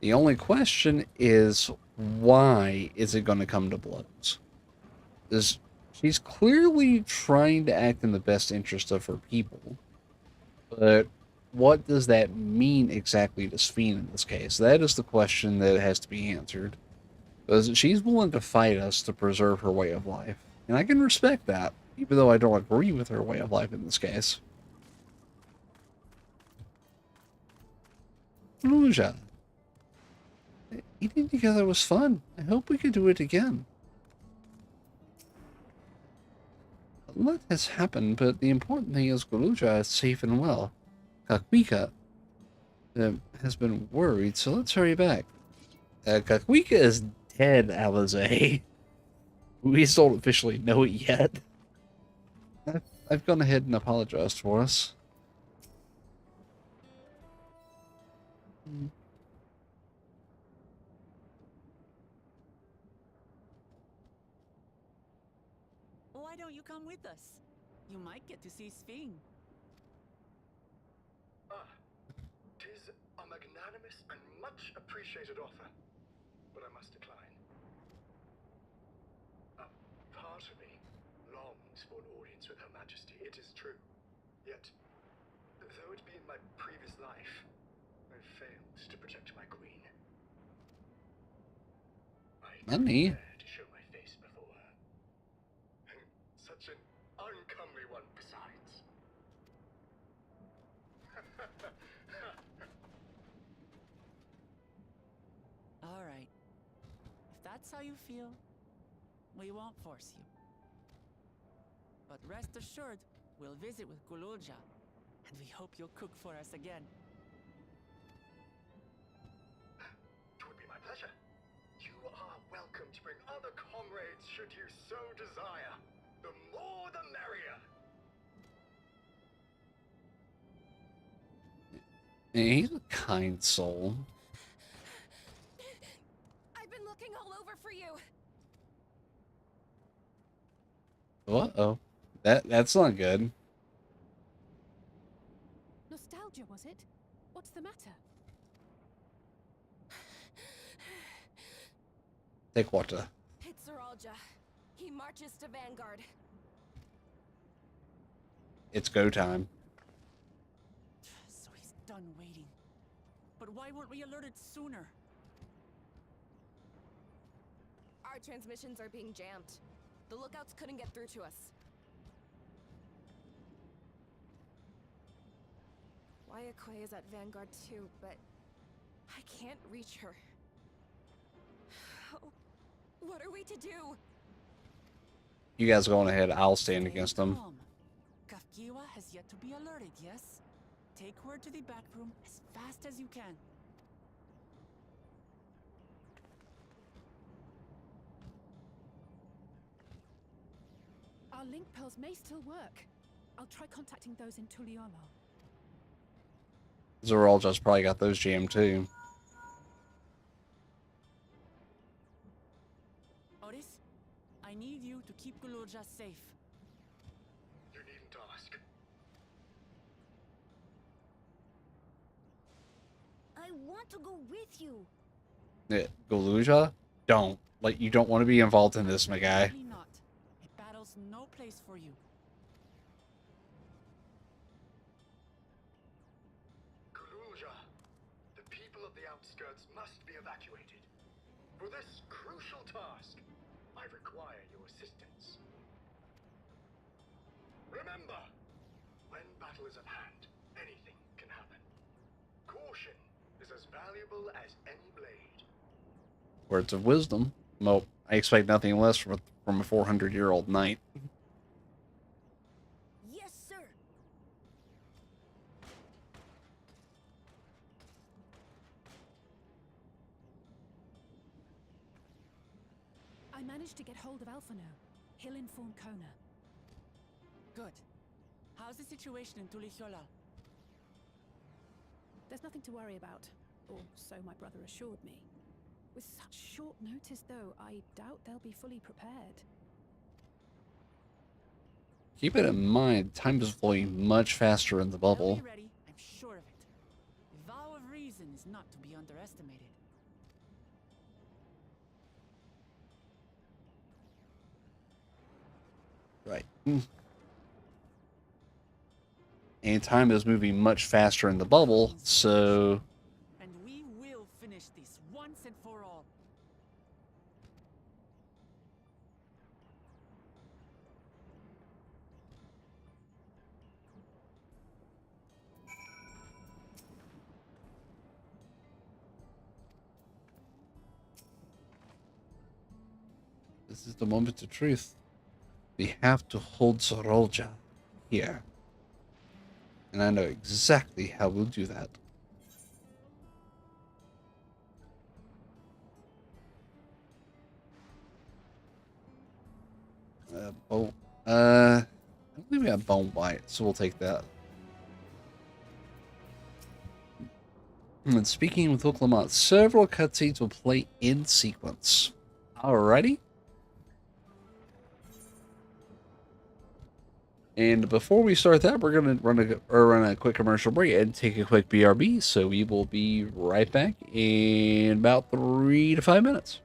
Speaker 1: The only question is, why is it gonna come to blows? She's clearly trying to act in the best interest of her people, but what does that mean exactly to Sphene in this case? That is the question that has to be answered. Because she's willing to fight us to preserve her way of life. And I can respect that, even though I don't agree with her way of life in this case. Luja. Eating together was fun. I hope we could do it again. A lot has happened, but the important thing is Galuja is safe and well. Kakwika has been worried, so let's hurry back. Kakwika is dead, Alize. We just don't officially know it yet. I've gone ahead and apologized for us.
Speaker 4: Why don't you come with us? You might get to see Sphene.
Speaker 7: Tis a magnanimous and much appreciated offer, but I must decline. A part of me longs for an audience with Her Majesty, it is true. Yet, though it be in my previous life, I failed to protect my queen. I
Speaker 1: Money?
Speaker 7: dare to show my face before her. And such an uncomely one besides.
Speaker 4: All right. If that's how you feel, we won't force you. But rest assured, we'll visit with Gululja, and we hope you'll cook for us again.
Speaker 7: It would be my pleasure. You are welcome to bring other comrades should you so desire. The more the merrier.
Speaker 1: He's a kind soul.
Speaker 5: I've been looking all over for you.
Speaker 1: Uh-oh. That's not good.
Speaker 8: Nostalgia, was it? What's the matter?
Speaker 1: Take water.
Speaker 5: It's Zeralja. He marches to Vanguard.
Speaker 1: It's go time.
Speaker 4: So he's done waiting. But why weren't we alerted sooner?
Speaker 5: Our transmissions are being jammed. The lookouts couldn't get through to us. Wayakwe is at Vanguard too, but I can't reach her. What are we to do?
Speaker 1: You guys going ahead. I'll stand
Speaker 4: Stay
Speaker 1: against them.
Speaker 4: calm. Kafkiwa has yet to be alerted, yes? Take her to the back room as fast as you can.
Speaker 8: Our link pearls may still work. I'll try contacting those in Tuliolo.
Speaker 1: Zeralja's probably got those jammed too.
Speaker 4: Otis, I need you to keep Gululja safe.
Speaker 7: You needn't ask.
Speaker 5: I want to go with you.
Speaker 1: Galuja? Don't. Like, you don't want to be involved in this, my guy.
Speaker 4: Probably not. A battle's no place for you.
Speaker 7: Gululja, the people of the outskirts must be evacuated. For this crucial task, I require your assistance. Remember, when battle is at hand, anything can happen. Caution is as valuable as any blade.
Speaker 1: Words of wisdom. Well, I expect nothing less from a 400-year-old knight.
Speaker 5: Yes, sir.
Speaker 8: I managed to get hold of Alphano. He'll inform Kona.
Speaker 4: Good. How's the situation in Tulichola?
Speaker 8: There's nothing to worry about, or so my brother assured me. With such short notice, though, I doubt they'll be fully prepared.
Speaker 1: Keep it in mind, time is flowing much faster in the
Speaker 4: They'll
Speaker 1: bubble.
Speaker 4: be ready, I'm sure of it. The vow of reason is not to be underestimated.
Speaker 1: Right. And time is moving much faster in the bubble, so
Speaker 4: And we will finish this once and for all.
Speaker 1: this is the moment of truth. We have to hold Zorolja here. And I know exactly how we'll do that. I believe we got bone white, so we'll take that. And speaking with Oklahoma, several cutscenes will play in sequence. Alrighty. And before we start that, we're going to run a quick commercial break and take a quick BRB. So we will be right back in about 3 to 5 minutes.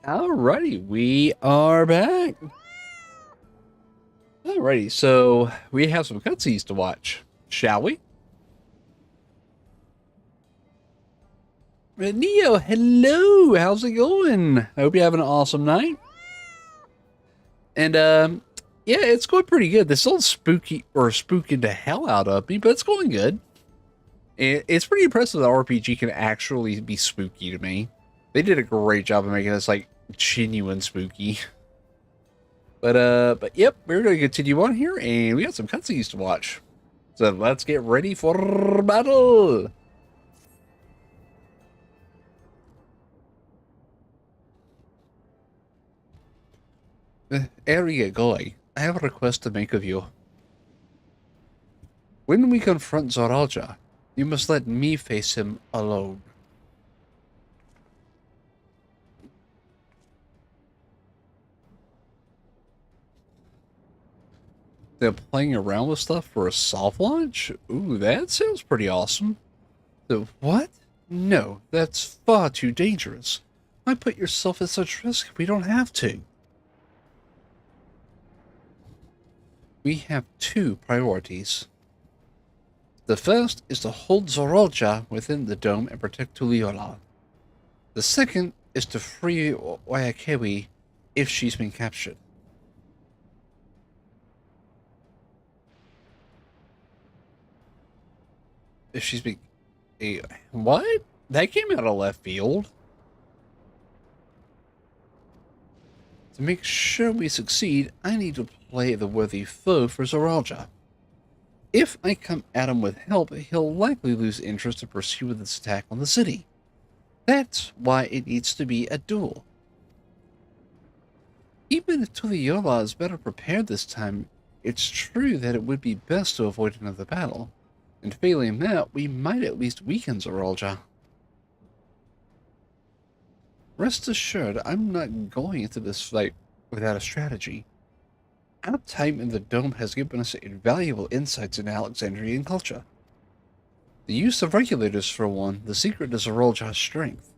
Speaker 1: Alrighty, we are back. Alrighty, so we have some cutscenes to watch, shall we? Neo, hello, how's it going? I hope you have an awesome night. And yeah, it's going pretty good. This old spooky or spooking the hell out of me, but it's going good. It's pretty impressive that RPG can actually be spooky to me. They did a great job of making this like genuine spooky. But yep, we're gonna continue on here, and we got some cutscenes to watch. So let's get ready for battle. Area Goy, I have a request to make of you. When we confront Zoralja, you must let me face him alone. They're playing around with stuff for a soft launch? Ooh, that sounds pretty awesome. The what? No, that's far too dangerous. Why put yourself at such risk if we don't have to? We have two priorities. The first is to hold Zorolja within the dome and protect Tuliola. The second is to free Oyakewi if she's been captured. If she's been... What? That came out of left field. To make sure we succeed, I need to play the worthy foe for Zoralja. If I come at him with help, he'll likely lose interest to pursue with this attack on the city. That's why it needs to be a duel. Even if Tuliola is better prepared this time, it's true that it would be best to avoid another battle. And failing that, we might at least weaken Zoralja. Rest assured, I'm not going into this fight without a strategy. Our time in the Dome has given us invaluable insights into Alexandrian culture. The use of regulators, for one, the secret to Zoralja's strength.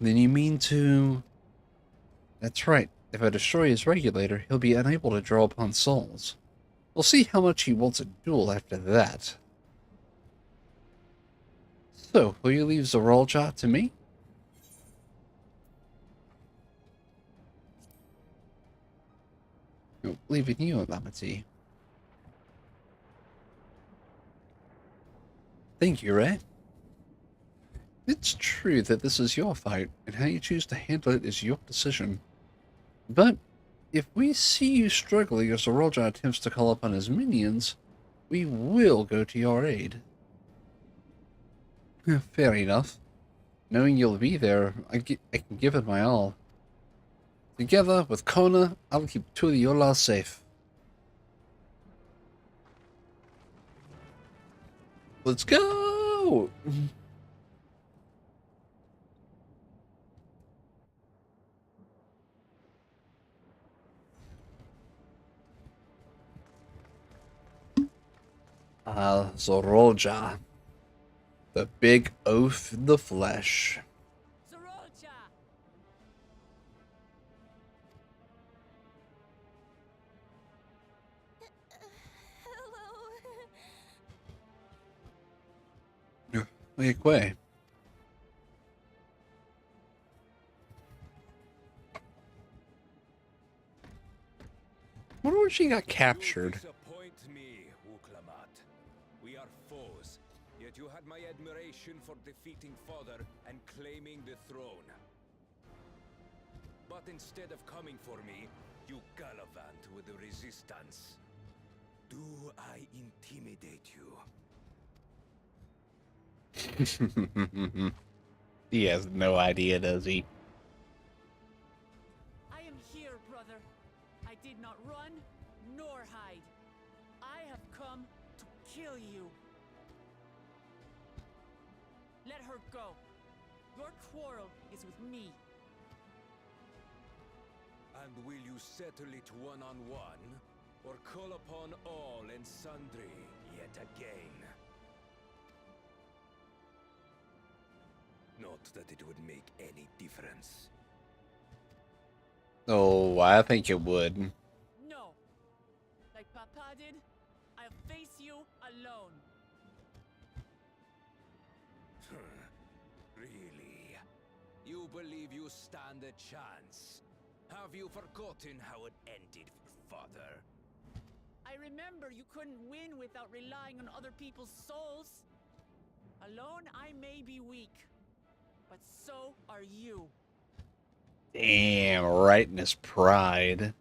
Speaker 1: Then you mean to... That's right. If I destroy his regulator, he'll be unable to draw upon souls. We'll see how much he wants a duel after that. So, will you leave Zoralja to me? No, leaving you, Lamati. Thank you, Ray. It's true that this is your fight, and how you choose to handle it is your decision. But if we see you struggling as Zoralja attempts to call upon his minions, we will go to your aid. Fair enough. Knowing you'll be there, I can give it my all. Together with Kona, I'll keep Tuliola safe. Let's go! Zoralja. The big oaf in the flesh.
Speaker 4: Zorolja!
Speaker 5: Hello.
Speaker 1: Make way. Wonder when she got captured.
Speaker 9: You disappoint me, Uklamat. We are foes, yet you had my admiration for defeating father and claiming the throne. But instead of coming for me, you gallivant with the resistance. Do I intimidate you?
Speaker 1: He has no idea, does he?
Speaker 4: I am here, brother. I did not run nor hide. I have come to kill you. Let her go. Your quarrel is with me.
Speaker 9: And will you settle it one-on-one, or call upon all and sundry yet again? Not that it would make any difference.
Speaker 1: Oh, I think it would.
Speaker 4: No. Like Papa did, I'll face you alone.
Speaker 9: Really? You believe you stand a chance? Have you forgotten how it ended for father?
Speaker 4: I remember you couldn't win without relying on other people's souls. Alone, I may be weak, but so are you.
Speaker 1: Damn, right in his pride.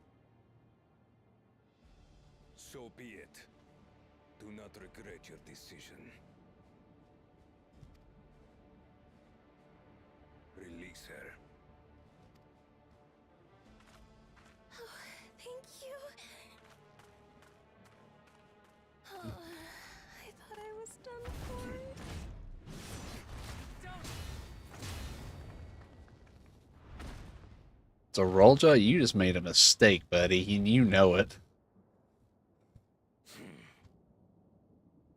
Speaker 9: So be it. Do not regret your decision. Release her.
Speaker 5: Oh, thank you.
Speaker 1: Zoralja, you just made a mistake, buddy, and you know it.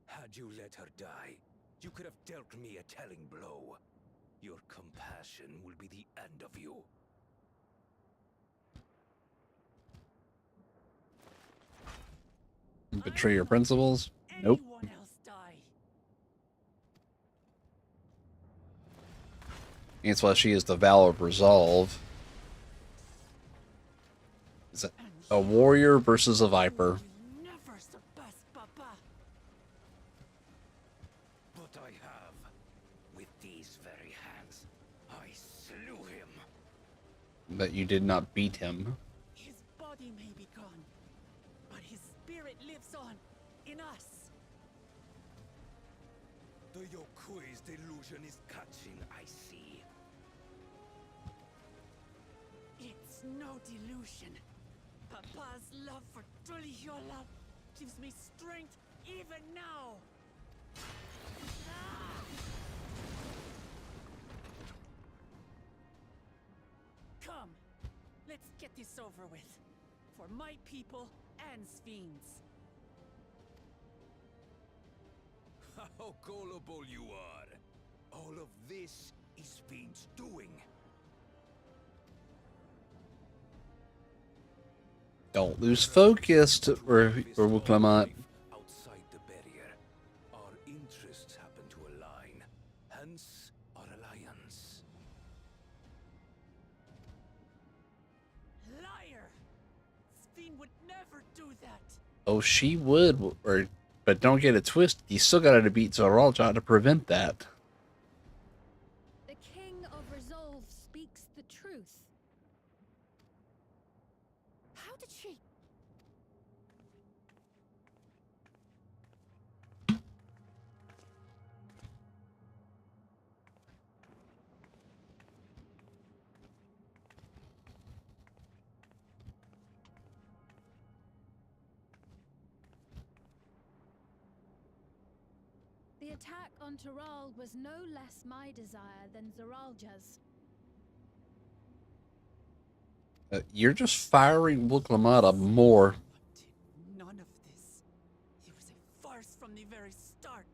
Speaker 9: Had you let her die, you could have dealt me a telling blow. Your compassion will be the end of you.
Speaker 1: Betray your principles? Nope.
Speaker 4: Anyone else die.
Speaker 1: That's why she is the Valor of Resolve. Is it a warrior versus a viper?
Speaker 4: You never surpass Papa.
Speaker 9: But I have. With these very hands, I slew him.
Speaker 1: But you did not beat him.
Speaker 4: His body may be gone, but his spirit lives on in us.
Speaker 9: The Yokui's delusion is catching, I see.
Speaker 4: It's no delusion. Papa's love for Tulihiola gives me strength even now. Ah! Come, let's get this over with. For my people and Sven's.
Speaker 9: How gullible you are! All of this is Fiend's doing.
Speaker 1: Don't lose focus, or Wuklamat.
Speaker 9: Outside the barrier, our interests happen to align, hence our alliance.
Speaker 4: Liar! Sven would never do that.
Speaker 1: Oh, she would, but don't get it twisted. You still got to beat Zoralja to prevent that.
Speaker 8: The King of Resolve speaks the truth. How did she? The attack on Tural was no less my desire than Zoralja's.
Speaker 1: You're just firing Wuklamat more.
Speaker 4: None of this. It was a farce from the very start.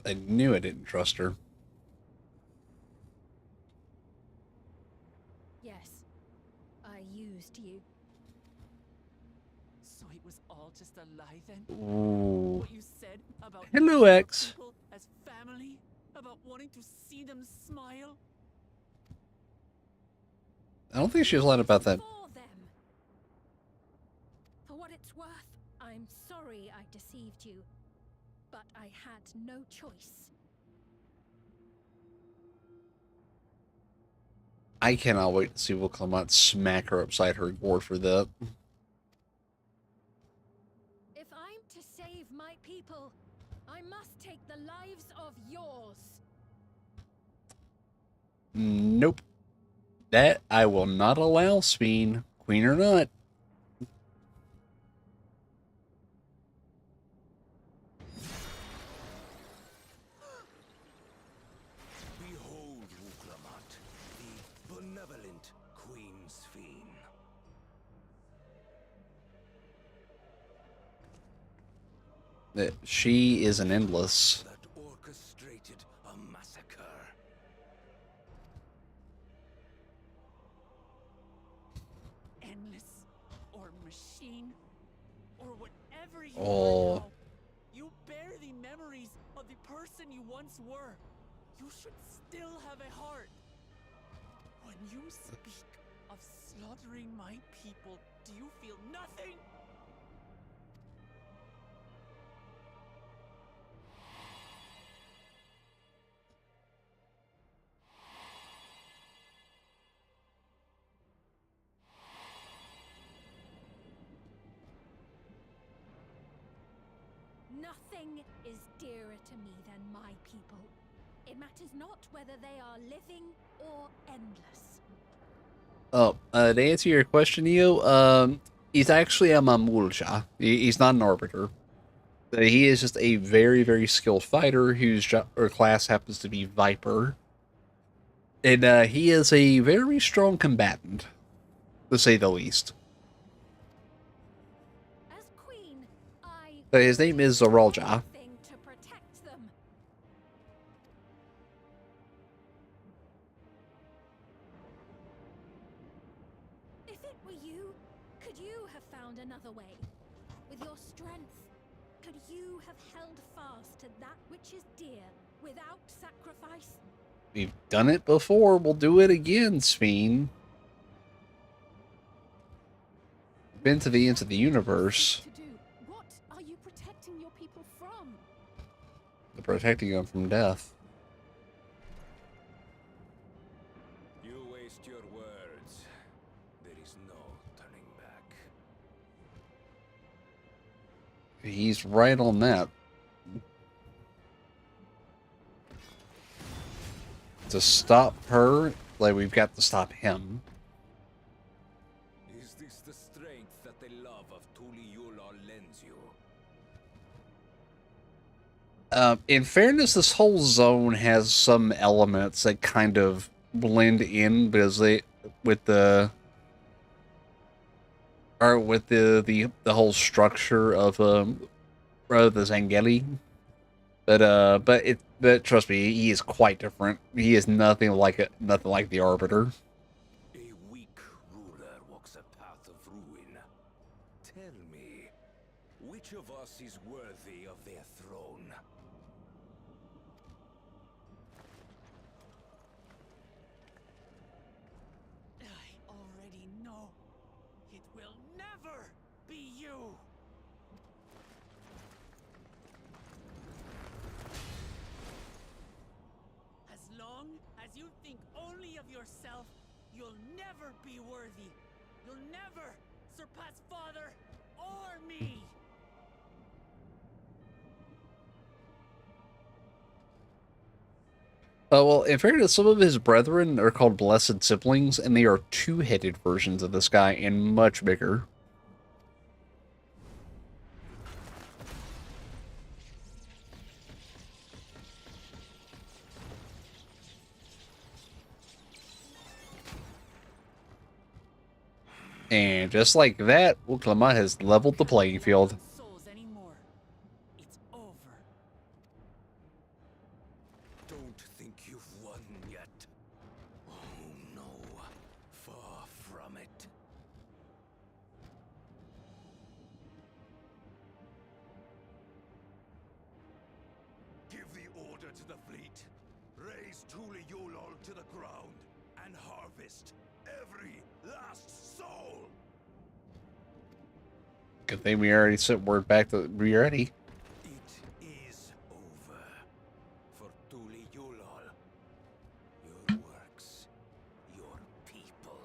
Speaker 1: I knew I didn't trust her.
Speaker 8: Yes, I used you.
Speaker 4: So it was all just a lie then?
Speaker 1: Ooh.
Speaker 4: What you said about
Speaker 1: Hello,
Speaker 4: loving your
Speaker 1: X.
Speaker 4: people as family, about wanting to see them smile.
Speaker 1: I don't think she was lying about that.
Speaker 8: For them. For what it's worth, I'm sorry I deceived you, but I had no choice.
Speaker 1: I cannot wait to see Wuklamat smack her upside her gourd for that.
Speaker 8: If I'm to save my people, I must take the lives of yours.
Speaker 1: Nope. That I will not allow, Sven, queen or not.
Speaker 9: Behold, Wuklamat, the benevolent Queen's Fiend.
Speaker 1: That she is an endless.
Speaker 9: That orchestrated a massacre.
Speaker 4: Endless, or machine, or whatever you
Speaker 1: Oh.
Speaker 4: are now, you bear the memories of the person you once were. You should still have a heart. When you speak of slaughtering my people, do you feel nothing?
Speaker 8: Nothing is dearer to me than my people. It matters not whether they are living or endless.
Speaker 1: Oh, to answer your question, Neo, he's actually a Mamulja. He's not an arbiter. He is just a very, very skilled fighter whose class happens to be Viper. And he is a very strong combatant. to say the least.
Speaker 8: As queen, I
Speaker 1: But his name is Zoralja.
Speaker 8: thing to protect them. If it were you, could you have found another way? With your strength, could you have held fast to that which is dear without sacrifice?
Speaker 1: We've done it before. We'll do it again, Sveen. Been to the ends of the universe.
Speaker 8: To do. What are you protecting your people from?
Speaker 1: They're protecting them from death.
Speaker 9: You waste your words. There is no turning back.
Speaker 1: He's right on that. To stop her, like, we've got to stop him.
Speaker 9: Is this the strength that the love of Tuliula lends you?
Speaker 1: In fairness, this whole zone has some elements that kind of blend in because they, with the whole structure of rather the Zangeli. But trust me, he is quite different. He is nothing like the Arbiter.
Speaker 9: A weak ruler walks a path of ruin. Tell me, which of us is worthy of their throne?
Speaker 4: I already know. It will never be you. As long as you think only of yourself, you'll never be worthy. You'll never surpass Father or me.
Speaker 1: Well, in fairness, some of his brethren are called Blessed Siblings, and they are two-headed versions of this guy and much bigger. And just like that, Uklama has leveled the playing field.
Speaker 4: Souls anymore. It's over.
Speaker 9: Don't think you've won yet. Oh no, far from it. Give the order to the fleet. Raise Tuliulol to the ground and harvest every last soul.
Speaker 1: Good thing we already sent word back that we're ready.
Speaker 9: It is over for Tuliulol. Your works, your people,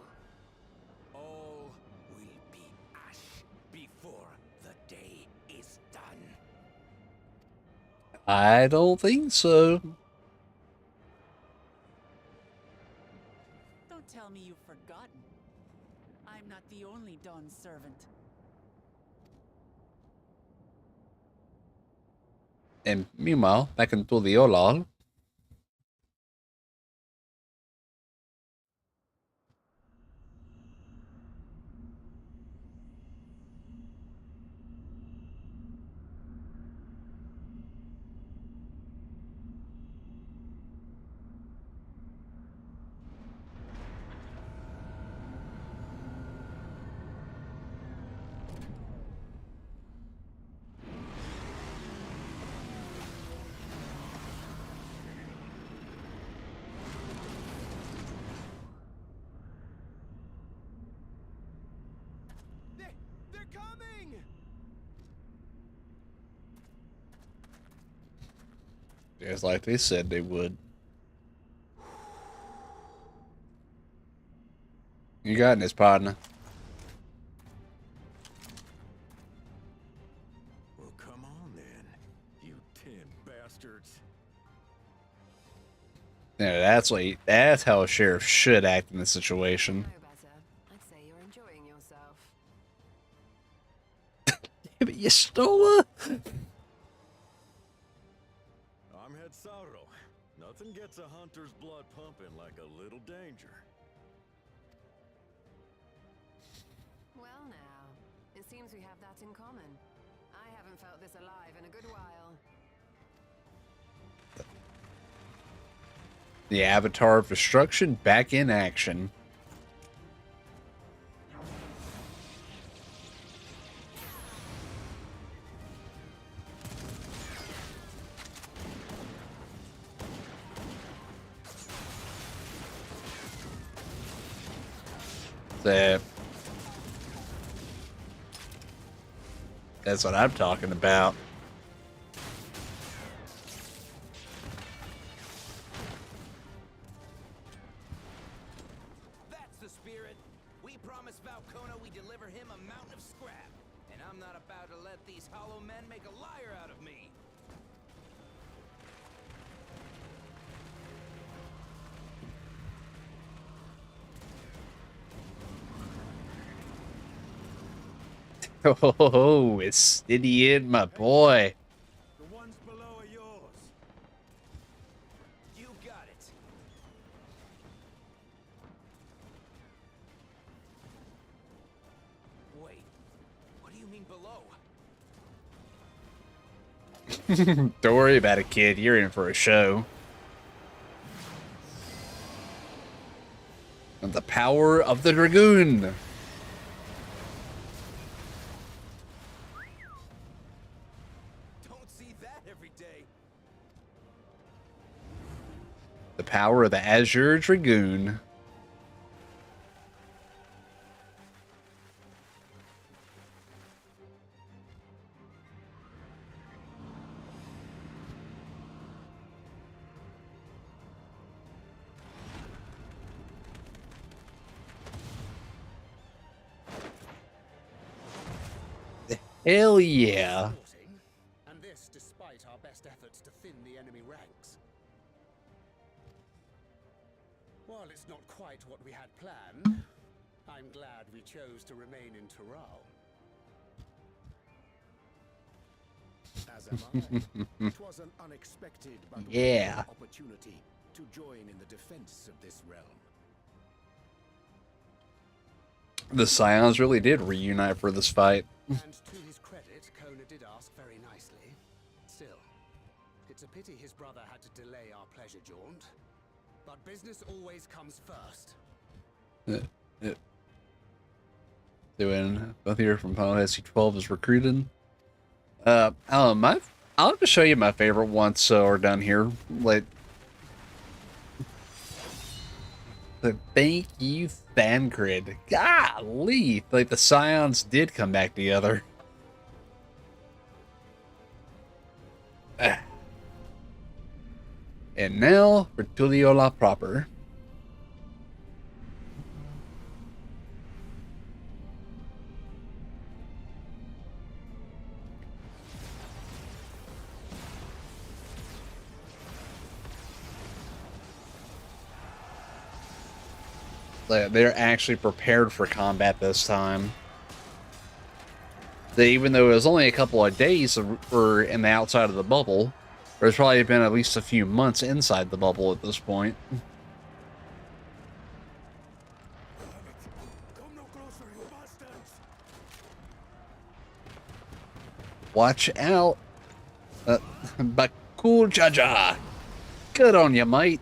Speaker 9: all will be ash before the day is done.
Speaker 1: I don't think so.
Speaker 4: Don't tell me you've forgotten. I'm not the only Dawn's servant.
Speaker 1: And meanwhile, back in Tuliolal,
Speaker 9: They're coming!
Speaker 1: just like they said they would. You got this, partner.
Speaker 9: Well, come on then, you 10 bastards.
Speaker 1: Yeah, that's how a sheriff should act in this situation.
Speaker 5: No better. I'd say you're enjoying yourself.
Speaker 1: Damn it, you stole her!
Speaker 10: I'm Head Sauro. Nothing gets a hunter's blood pumping like a little danger.
Speaker 11: seems we have that in common. I haven't felt this alive in a good while.
Speaker 1: The Avatar of Destruction back in action. That's what I'm talking about.
Speaker 9: That's the spirit. We promised Valkona we deliver him a mountain of scrap. And I'm not about to let these hollow men make a liar out of me.
Speaker 1: Oh, it's Stidian, my boy.
Speaker 9: The ones below are yours. You got it. Wait, what do you mean below?
Speaker 1: Don't worry about it, kid. You're in for a show. And the power of the Dragoon.
Speaker 9: Don't see that every day.
Speaker 1: The power of the Azure Dragoon. Hell yeah.
Speaker 12: And this despite our best efforts to thin the enemy ranks. While it's not quite what we had planned, I'm glad we chose to remain in Tural.
Speaker 10: As am I. It was an unexpected but
Speaker 1: Yeah.
Speaker 10: rare opportunity to join in the defense of this realm.
Speaker 1: The Scions really did reunite for this fight.
Speaker 12: And to his credit, Kona did ask very nicely. Still, it's a pity his brother had to delay our pleasure jaunt. But business always comes first.
Speaker 1: Doing both here from Final Fantasy 12 is recruited. I'll have to show you my favorite once we're done here. Like, thank you, Thancred. Golly, like the Scions did come back together. And now for Tuliola proper. They're actually prepared for combat this time. Even though it was only a couple of days for in the outside of the bubble, there's probably been at least a few months inside the bubble at this point.
Speaker 9: Come no closer, you bastards.
Speaker 1: Watch out. Bakul Jaja. Good on you, mate.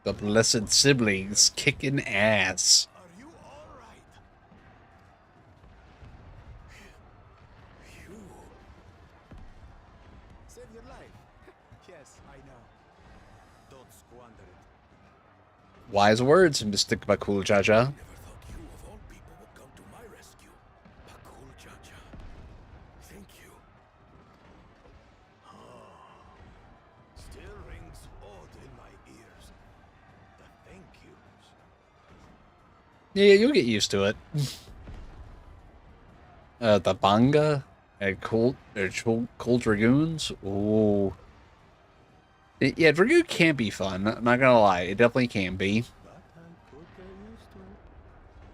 Speaker 1: The blessed siblings kicking ass.
Speaker 9: Are you all right? You
Speaker 10: Save your life. Yes, I know. Don't squander it.
Speaker 1: Wise words, Mr. Bakul Jaja.
Speaker 9: never thought you of all people would come to my rescue. Bakul Jaja. Thank you. Still rings odd in my ears. The thank yous.
Speaker 1: Yeah, you'll get used to it. The Banga and Cold Dragoons. Ooh. Yeah, Dragoon can be fun. I'm not gonna lie, it definitely can be.
Speaker 10: But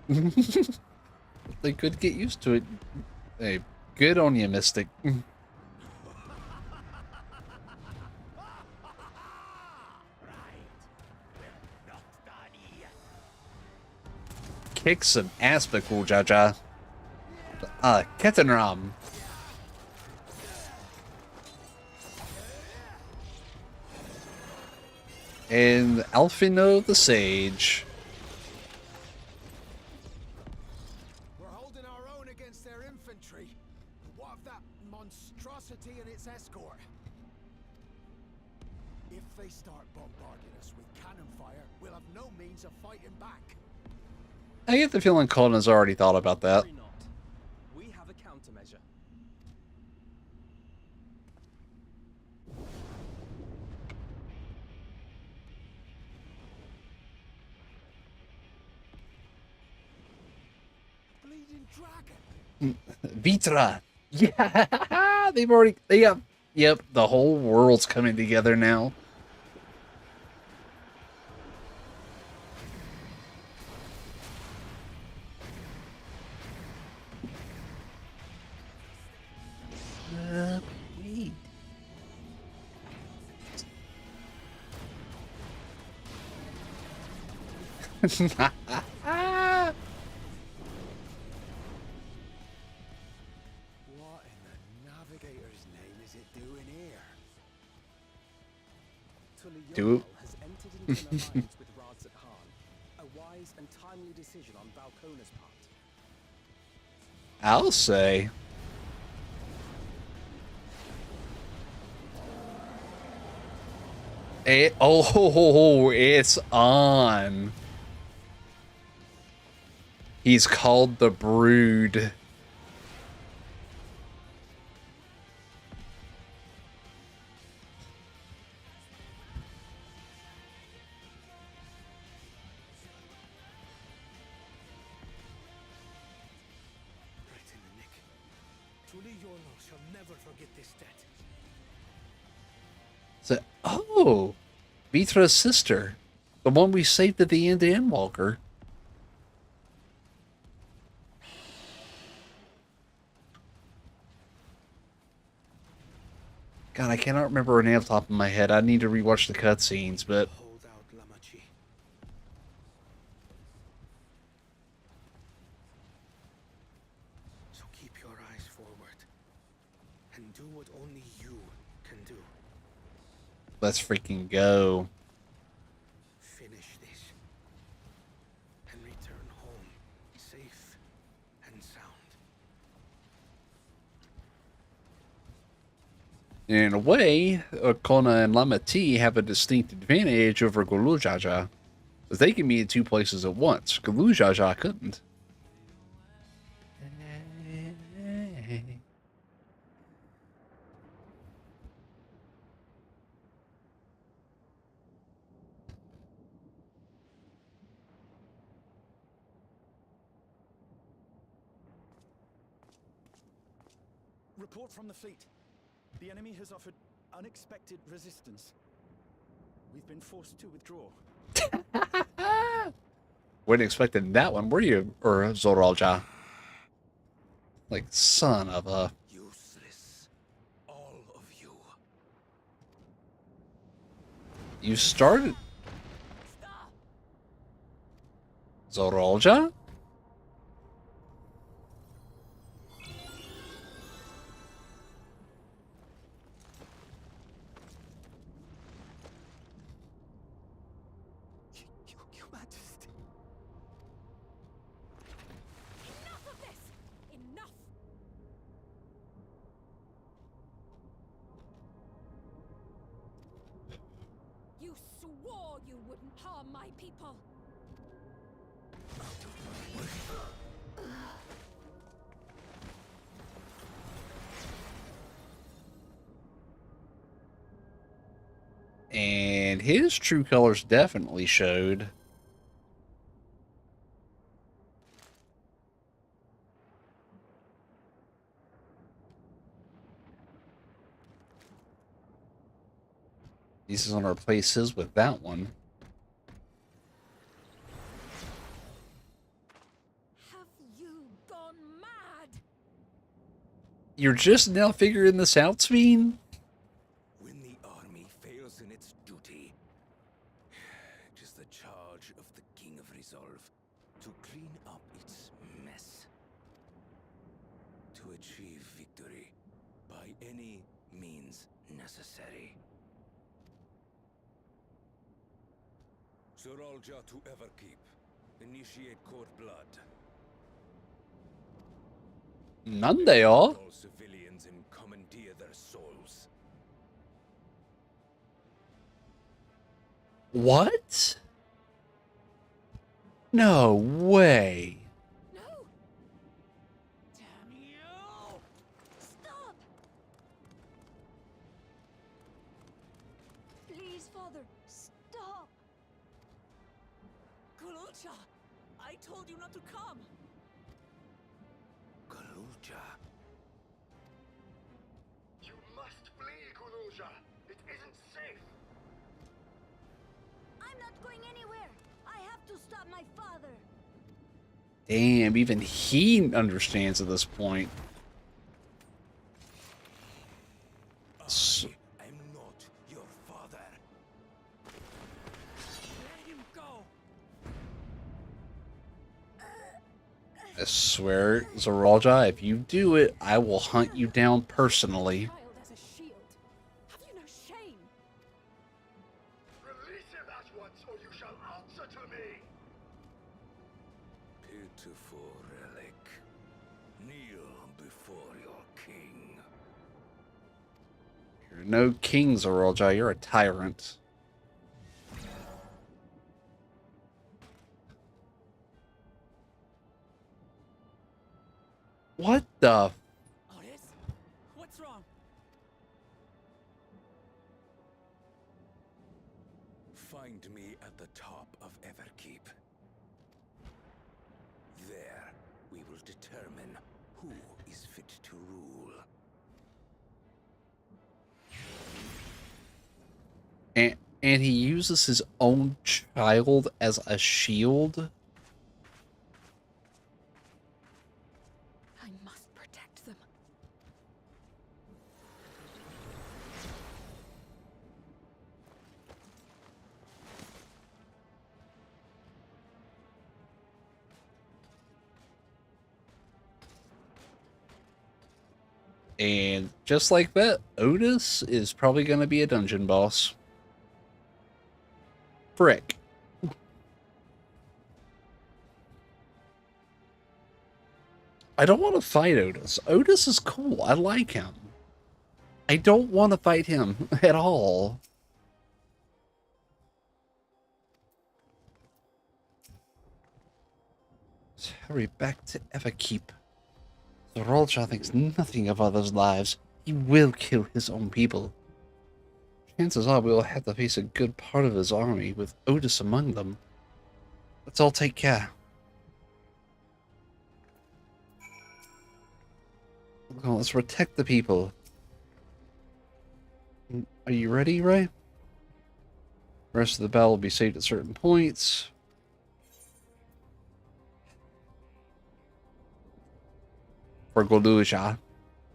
Speaker 10: I could get used to it.
Speaker 1: They could get used to it. Hey, good on you, Mystic.
Speaker 9: Not
Speaker 1: kick some ass, but cool, Jaja. Kettenram. And Alfino the Sage.
Speaker 12: We're holding our own against their infantry. What of that monstrosity and its escort? If they start bombarding us with cannon fire, we'll have no means of fighting back.
Speaker 1: I get the feeling Colin has already thought about that.
Speaker 10: We have a countermeasure.
Speaker 12: Bleeding dragon.
Speaker 1: Vitra. Yeah, they got, yep, the whole world's coming together now. Wait.
Speaker 12: What in the navigator's name is it doing here?
Speaker 1: Do
Speaker 10: has entered into an alliance with Rads at Han. A wise and timely decision on Valkona's part.
Speaker 1: I'll say. It's on. He's called the Brood.
Speaker 12: Right in the nick. Truly Yorlo shall never forget this debt.
Speaker 1: So, oh, Vitra's sister, the one we saved at the end of Endwalker. God, I cannot remember her name off the top of my head. I need to rewatch the cutscenes, but
Speaker 12: Hold out, Lamachi. So keep your eyes forward and do what only you can do.
Speaker 1: let's freaking go.
Speaker 12: Finish this and return home safe and sound.
Speaker 1: In a way, Kona and Lama T have a distinct advantage over Gulujaja, because they can be in two places at once. Gulujaja couldn't.
Speaker 10: Report from the fleet. The enemy has offered unexpected resistance. We've been forced to withdraw.
Speaker 1: Wasn't expecting that one, were you? Or Zoralja? Like, son of a...
Speaker 9: Useless. All of you.
Speaker 1: You started... Zoralja?
Speaker 10: Your Majesty.
Speaker 8: Enough of this! Enough! You swore you wouldn't harm my people.
Speaker 1: And his true colors definitely showed. This is on our places with that one.
Speaker 8: Have you gone mad?
Speaker 1: You're just now figuring this out, Sveen?
Speaker 9: When the army fails in its duty, it is the charge of the King of Resolve to clean up its mess. To achieve victory by any means necessary. Zeralja to Everkeep. Initiate Court Blood.
Speaker 1: None they are.
Speaker 9: All civilians and commandeer their souls.
Speaker 1: What? No way.
Speaker 8: No! Damn you! Stop! Please, Father, stop!
Speaker 4: Kululcha! I told you not to come!
Speaker 9: Galulja.
Speaker 7: You must flee, Kululja. It isn't safe.
Speaker 8: I'm not going anywhere! I have to stop my father!
Speaker 1: Damn, even he understands at this point.
Speaker 9: I am not your father.
Speaker 4: Let him go!
Speaker 1: I swear, Zeralja, if you do it, I will hunt you down personally.
Speaker 8: Child as a shield. Have you no shame?
Speaker 7: Release him at once, or you shall answer to me.
Speaker 9: Pitiful relic. Kneel before your king.
Speaker 1: You're no king, Zeralja. You're a tyrant. What the?
Speaker 4: Otis? What's wrong?
Speaker 9: Find me at the top of Everkeep. There, we will determine who is fit to rule.
Speaker 1: And he uses his own child as a shield?
Speaker 8: I must protect them.
Speaker 1: And just like that, Otis is probably going to be a dungeon boss. Frick. I don't want to fight Otis. Otis is cool. I like him. I don't want to fight him at all. Let's hurry back to Everkeep. Zeralja thinks nothing of others' lives. He will kill his own people. Chances are we will have to face a good part of his army, with Otis among them. Let's all take care. Oh, let's protect the people. Are you ready, Ray? The rest of the battle will be saved at certain points. For Goluja.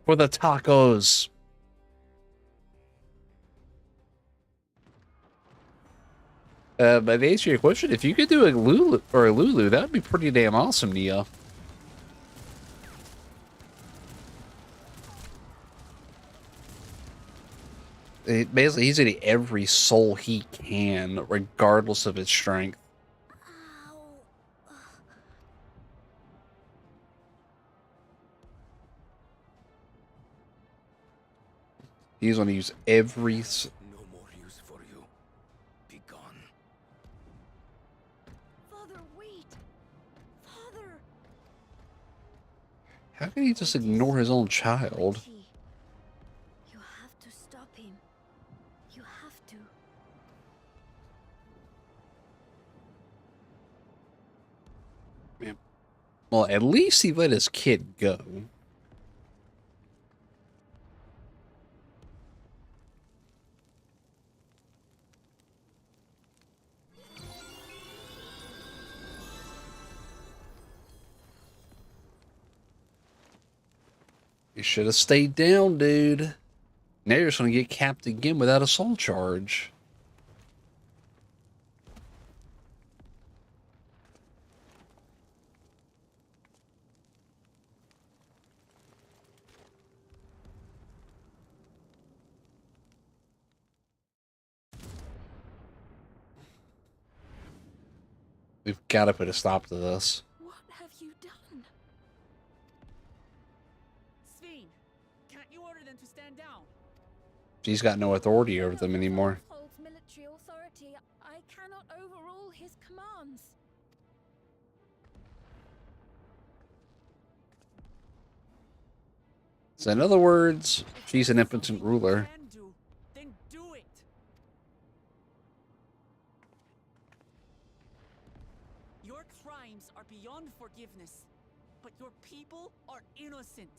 Speaker 1: For the tacos. But to answer your question, if you could do a Lulu, that would be pretty damn awesome, Neo. Basically, he's getting every soul he can, regardless of his strength. He's going to use every...
Speaker 9: No more use for you. Be gone.
Speaker 8: Father, wait! Father!
Speaker 1: How can he just ignore his own child?
Speaker 8: You have to stop him. You have to.
Speaker 1: Man. Well, at least he let his kid go. You should have stayed down, dude. Now you're just going to get capped again without a soul charge. We've got to put a stop to this.
Speaker 8: What have you done?
Speaker 4: Sveen, can't you order them to stand down?
Speaker 1: She's got no authority over them anymore.
Speaker 8: Holds military authority. I cannot overrule his commands.
Speaker 1: So in other words, she's an impotent ruler.
Speaker 4: Then do it. Your crimes are beyond forgiveness, but your people are innocent.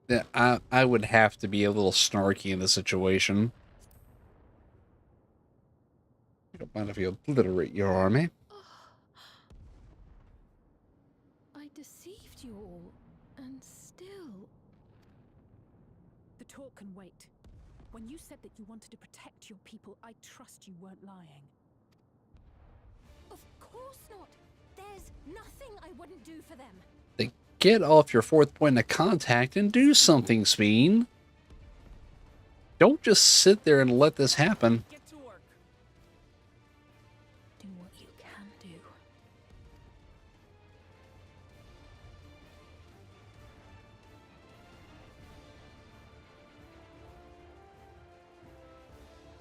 Speaker 1: Yeah, I would have to be a little snarky in the situation. I don't mind if you obliterate your army.
Speaker 8: I deceived you all, and still...
Speaker 13: The talk can wait. When you said that you wanted to protect your people, I trust you weren't lying.
Speaker 8: Of course not. There's nothing I wouldn't do for them.
Speaker 1: Get off your fourth point of contact and do something, Sveen. Don't just sit there and let this happen.
Speaker 4: Get to work.
Speaker 13: Do what you can do.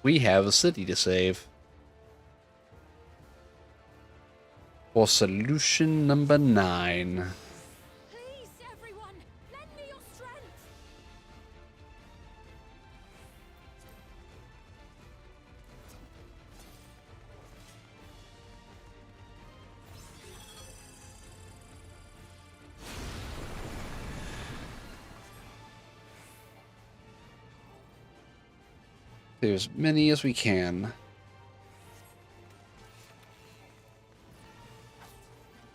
Speaker 1: We have a city to save. For solution number 9.
Speaker 8: Please, everyone, lend me your strength.
Speaker 1: Do as many as we can.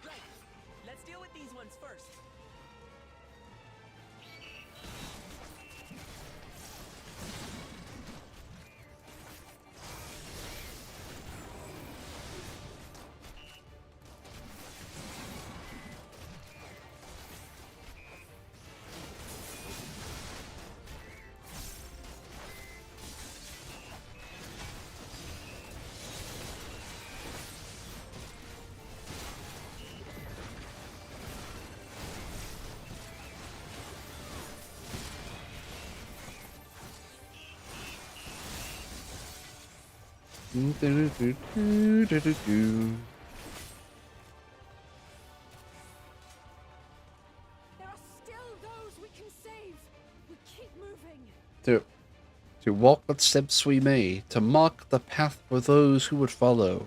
Speaker 4: Right. Let's deal with these ones first.
Speaker 8: There are still those we can save. We keep moving.
Speaker 1: To walk what steps we may, to mark the path for those who would follow,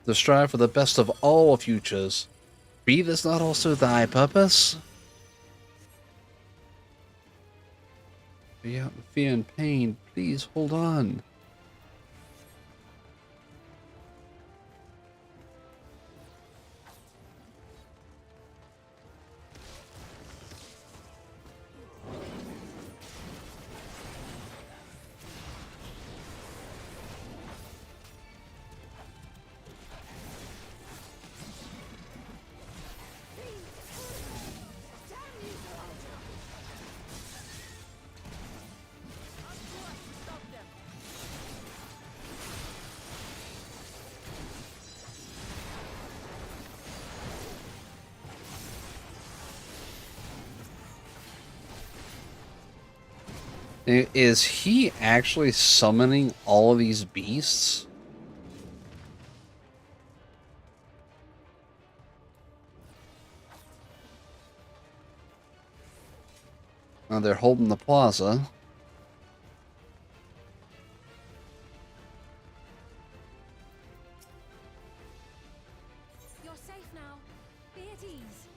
Speaker 1: to strive for the best of all futures. Be this not also thy purpose? Be out in fear and pain, please hold on.
Speaker 4: Stop them.
Speaker 1: Is he actually summoning all of these beasts? Now they're holding the plaza.
Speaker 8: You're safe now. Be at ease.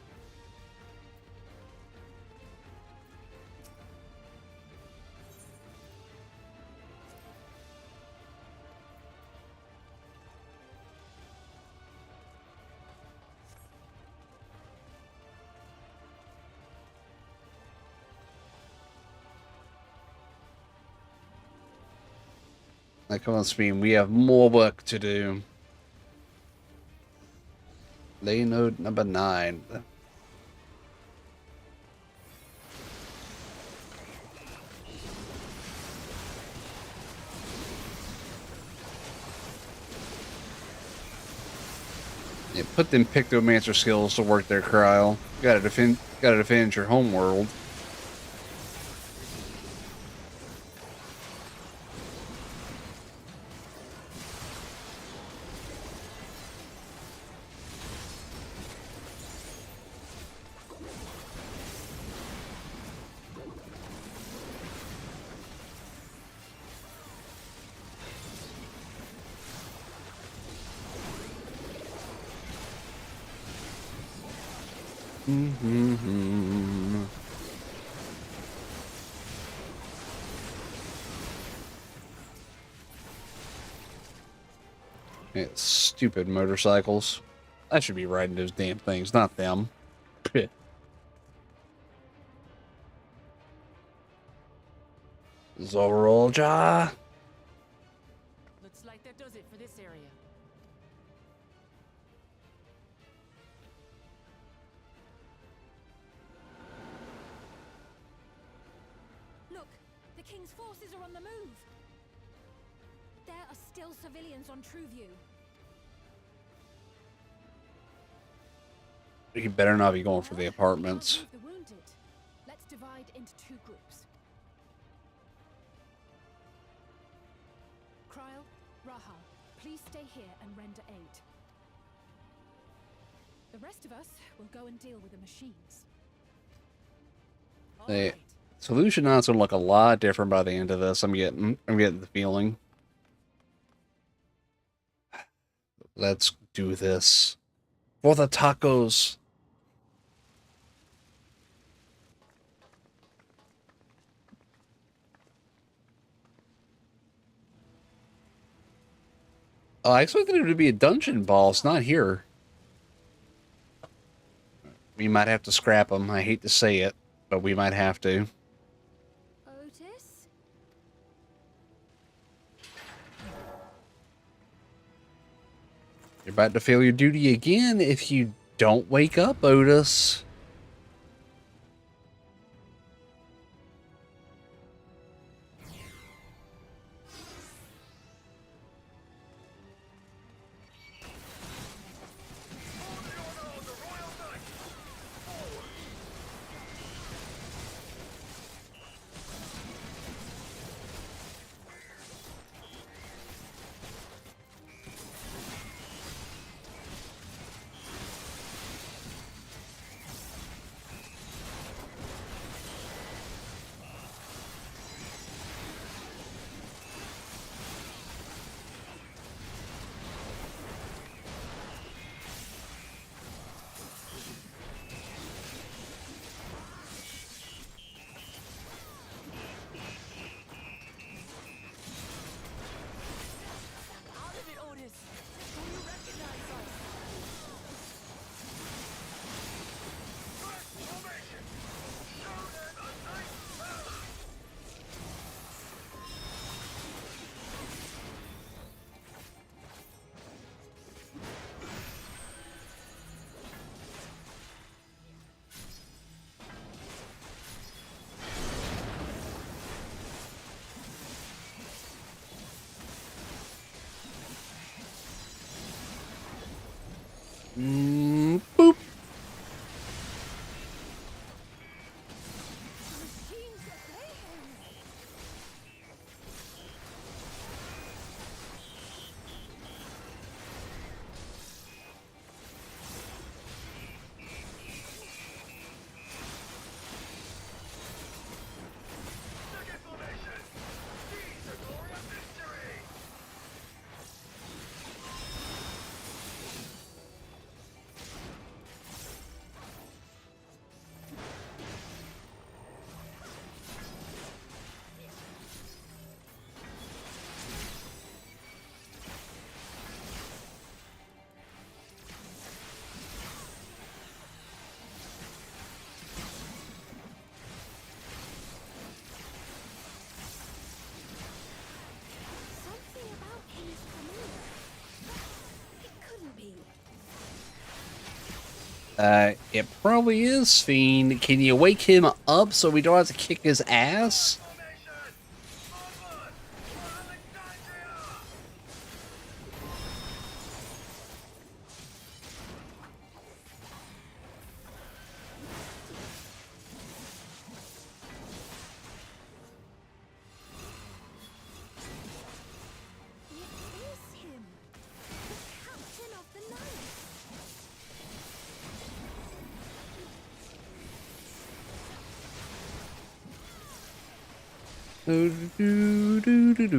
Speaker 1: Like, come on, Speed. We have more work to do. Lay node number 9. Yeah, put them Pictomancer skills to work there, Cryle. Gotta defend your home world. Yeah, stupid motorcycles. I should be riding those damn things, not them. Zorolja.
Speaker 4: Looks like that does it for this area.
Speaker 8: Look, the King's forces are on the move. There are still civilians on Trueview.
Speaker 1: You better not be going for the apartments.
Speaker 13: The wounded. Let's divide into 2 groups. Kryl, Rahal, please stay here and render aid. The rest of us will go and deal with the machines.
Speaker 1: The solution now is gonna look a lot different by the end of this. I'm getting the feeling. Let's do this for the tacos. Oh, I expected it to be a dungeon boss, not here. We might have to scrap them. I hate to say it, but we might have to.
Speaker 8: Otis?
Speaker 1: You're about to fail your duty again if you don't wake up, Otis.
Speaker 4: Out of it, Otis! Do you recognize us?
Speaker 1: Boop. It probably is Fiend. Can you wake him up so we don't have to kick his ass? Do, do, do, do, do.
Speaker 4: Don't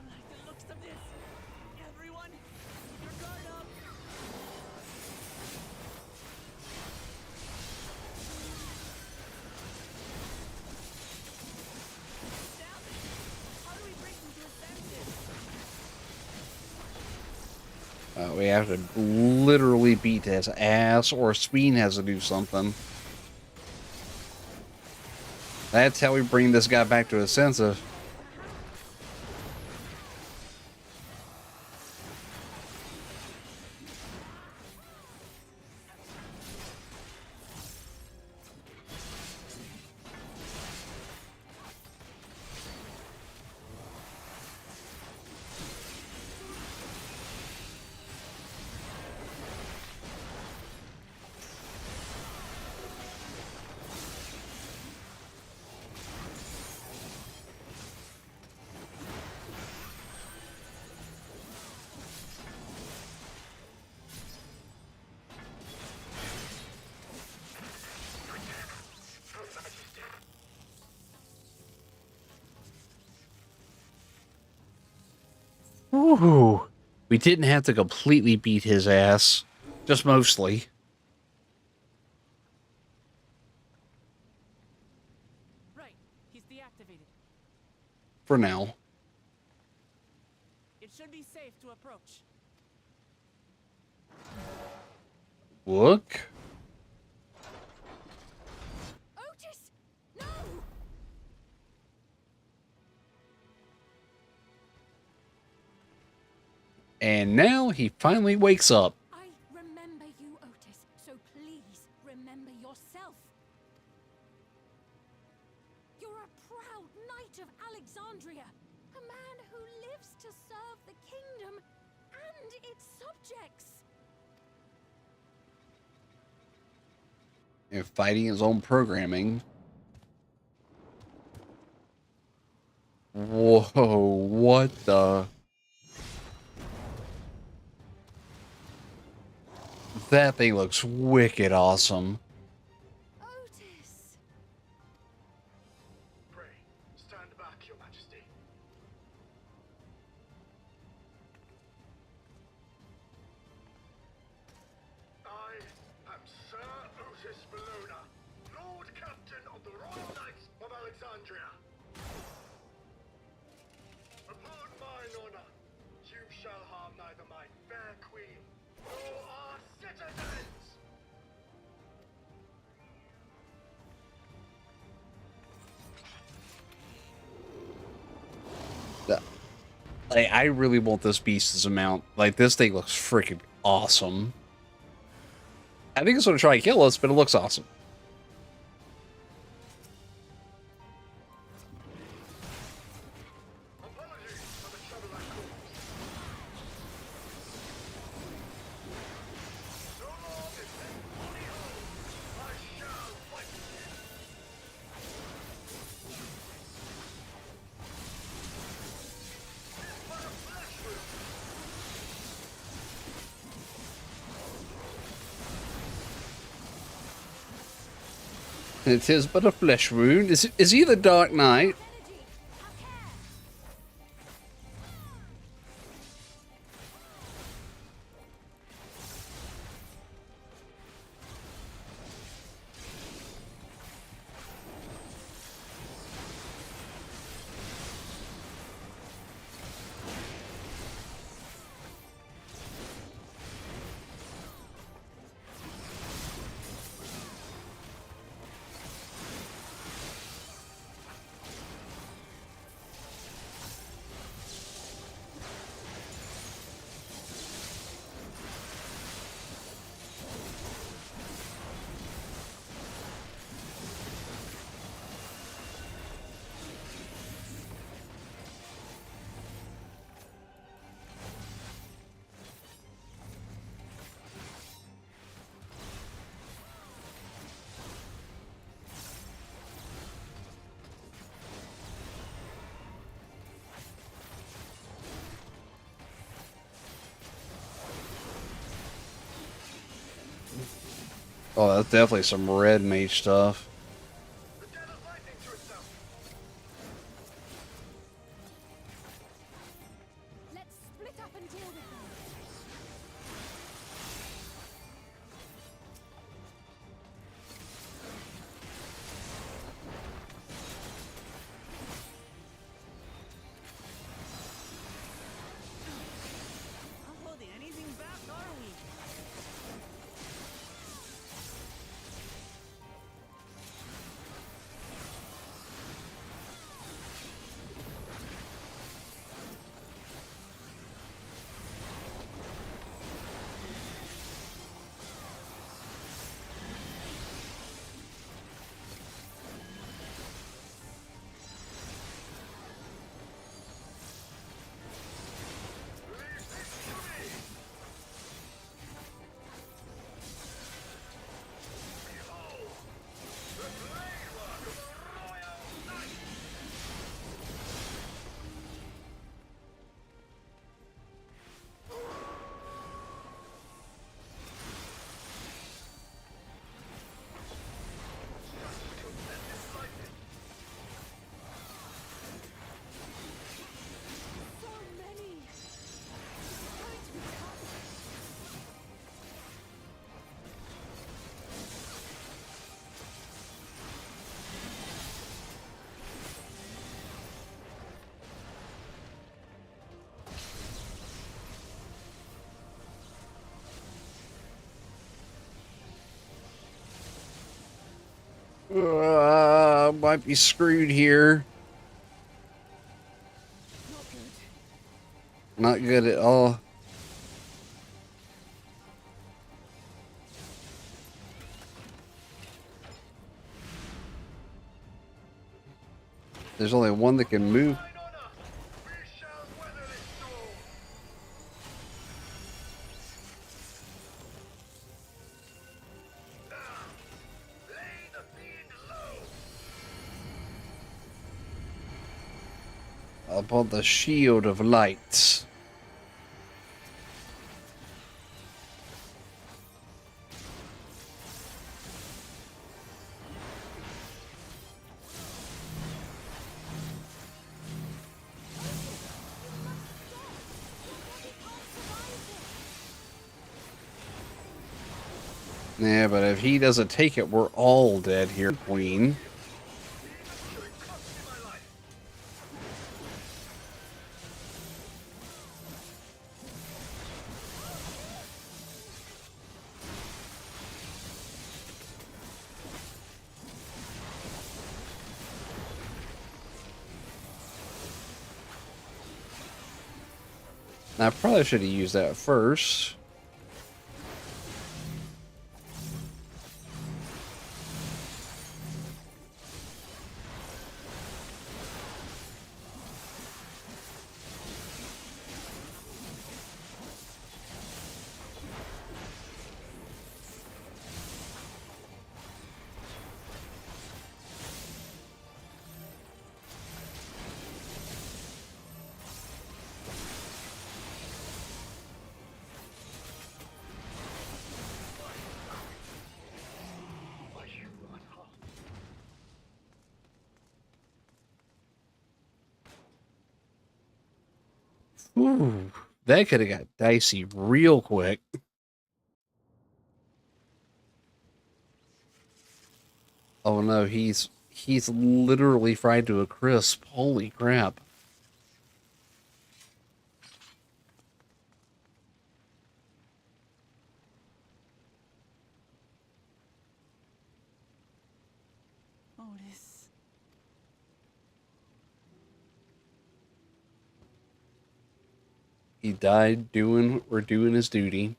Speaker 4: like the looks of this. Everyone, keep your guard up. Damn it! How do we bring them to his senses?
Speaker 1: We have to literally beat his ass, or Speen has to do something. That's how we bring this guy back to his senses. Ooh, we didn't have to completely beat his ass, just mostly.
Speaker 4: Right, he's deactivated.
Speaker 1: For now.
Speaker 4: It should be safe to approach.
Speaker 1: Look.
Speaker 8: Otis! No!
Speaker 1: And now he finally wakes up.
Speaker 8: I remember you, Otis, so please remember yourself. You're a proud knight of Alexandria, a man who lives to serve the kingdom and its subjects.
Speaker 1: And fighting his own programming. Whoa, what the... That thing looks wicked awesome.
Speaker 8: Otis!
Speaker 7: Pray, stand back, Your Majesty. I am Sir Otis Bologna, Lord Captain of the Royal Knights of Alexandria. Upon mine honor, you shall harm neither my fair queen nor our citizens.
Speaker 1: I really want this beast as a mount. Like, this thing looks freaking awesome. I think it's going to try and kill us, but it looks awesome.
Speaker 7: Apologies for the trouble I caused. So long as this body holds, I shall fight. But a flesh wound.
Speaker 1: It is but a flesh wound. Is he the Dark Knight? Oh, that's definitely some red mage stuff.
Speaker 8: Let's split up and deal with them.
Speaker 4: Not holding anything back, are we?
Speaker 8: So many. It's going to be tough.
Speaker 1: Might be screwed here.
Speaker 8: Not good.
Speaker 1: Not good at all. There's only one that can move. Upon the shield of lights. Yeah, but if he doesn't take it, we're all dead here, Queen. I probably should have used that first. Ooh, that could have got dicey real quick. Oh no, he's literally fried to a crisp. Holy crap.
Speaker 4: Otis.
Speaker 1: He died doing his duty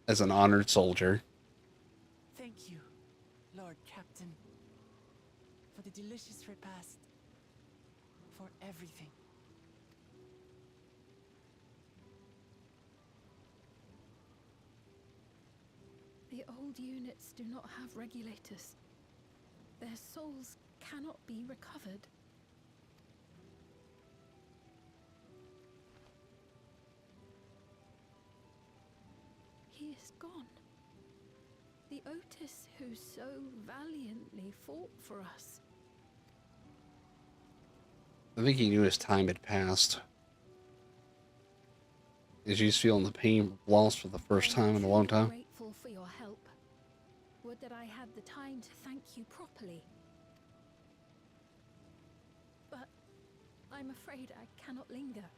Speaker 1: as an honored soldier.
Speaker 4: Thank you, Lord Captain, for the delicious repast, for everything.
Speaker 8: The old units do not have regulators. Their souls cannot be recovered. He is gone. The Otis who so valiantly fought for us.
Speaker 1: I think he knew his time had passed. He's feeling the pain of loss for the first time in a long time.
Speaker 8: Grateful for your help. Would that I had the time to thank you properly. But I'm afraid I cannot linger.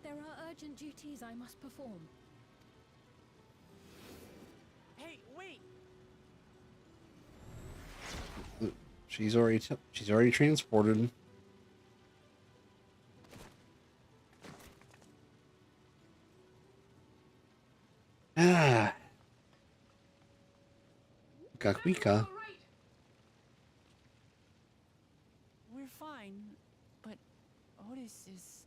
Speaker 8: There are urgent duties I must perform.
Speaker 4: Hey, wait!
Speaker 1: She's already transported. Ah. Kakwika.
Speaker 4: We're fine, but Otis is...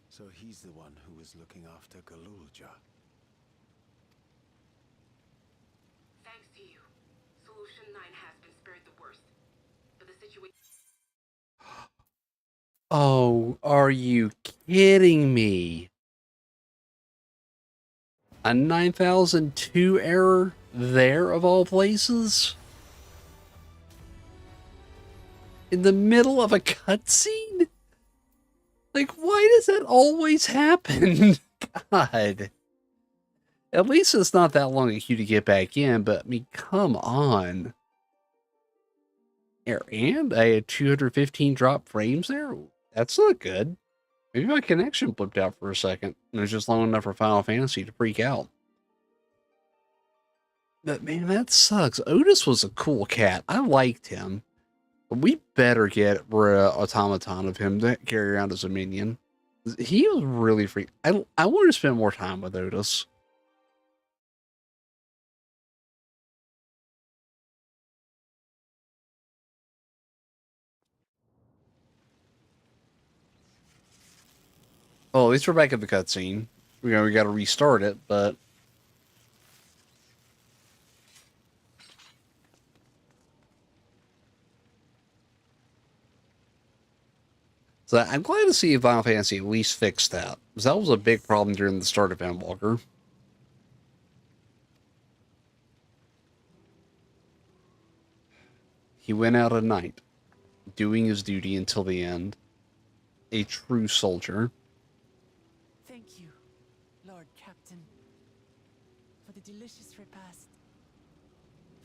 Speaker 9: So he's the one who was looking after Galulja.
Speaker 11: Thanks to you, Solution 9 has been spared the worst. But the situation...
Speaker 1: Oh, are you kidding me? A 9002 error there, of all places? In the middle of a cutscene? Like, why does that always happen? God. At least it's not that long a queue to get back in, but I mean, come on. And I had 215 drop frames there? That's not good. Maybe my connection blipped out for a second. And it was just long enough for Final Fantasy to freak out. But man, that sucks. Otis was a cool cat. I liked him. But we better get automaton of him to carry around as a minion. He was really free. I want to spend more time with Otis. Well, at least we're back at the cutscene. We got to restart it, but so I'm glad to see Final Fantasy at least fixed that, because that was a big problem during the start of Endwalker. He went out at night, doing his duty until the end. A true soldier.
Speaker 4: Thank you, Lord Captain, for the delicious repast,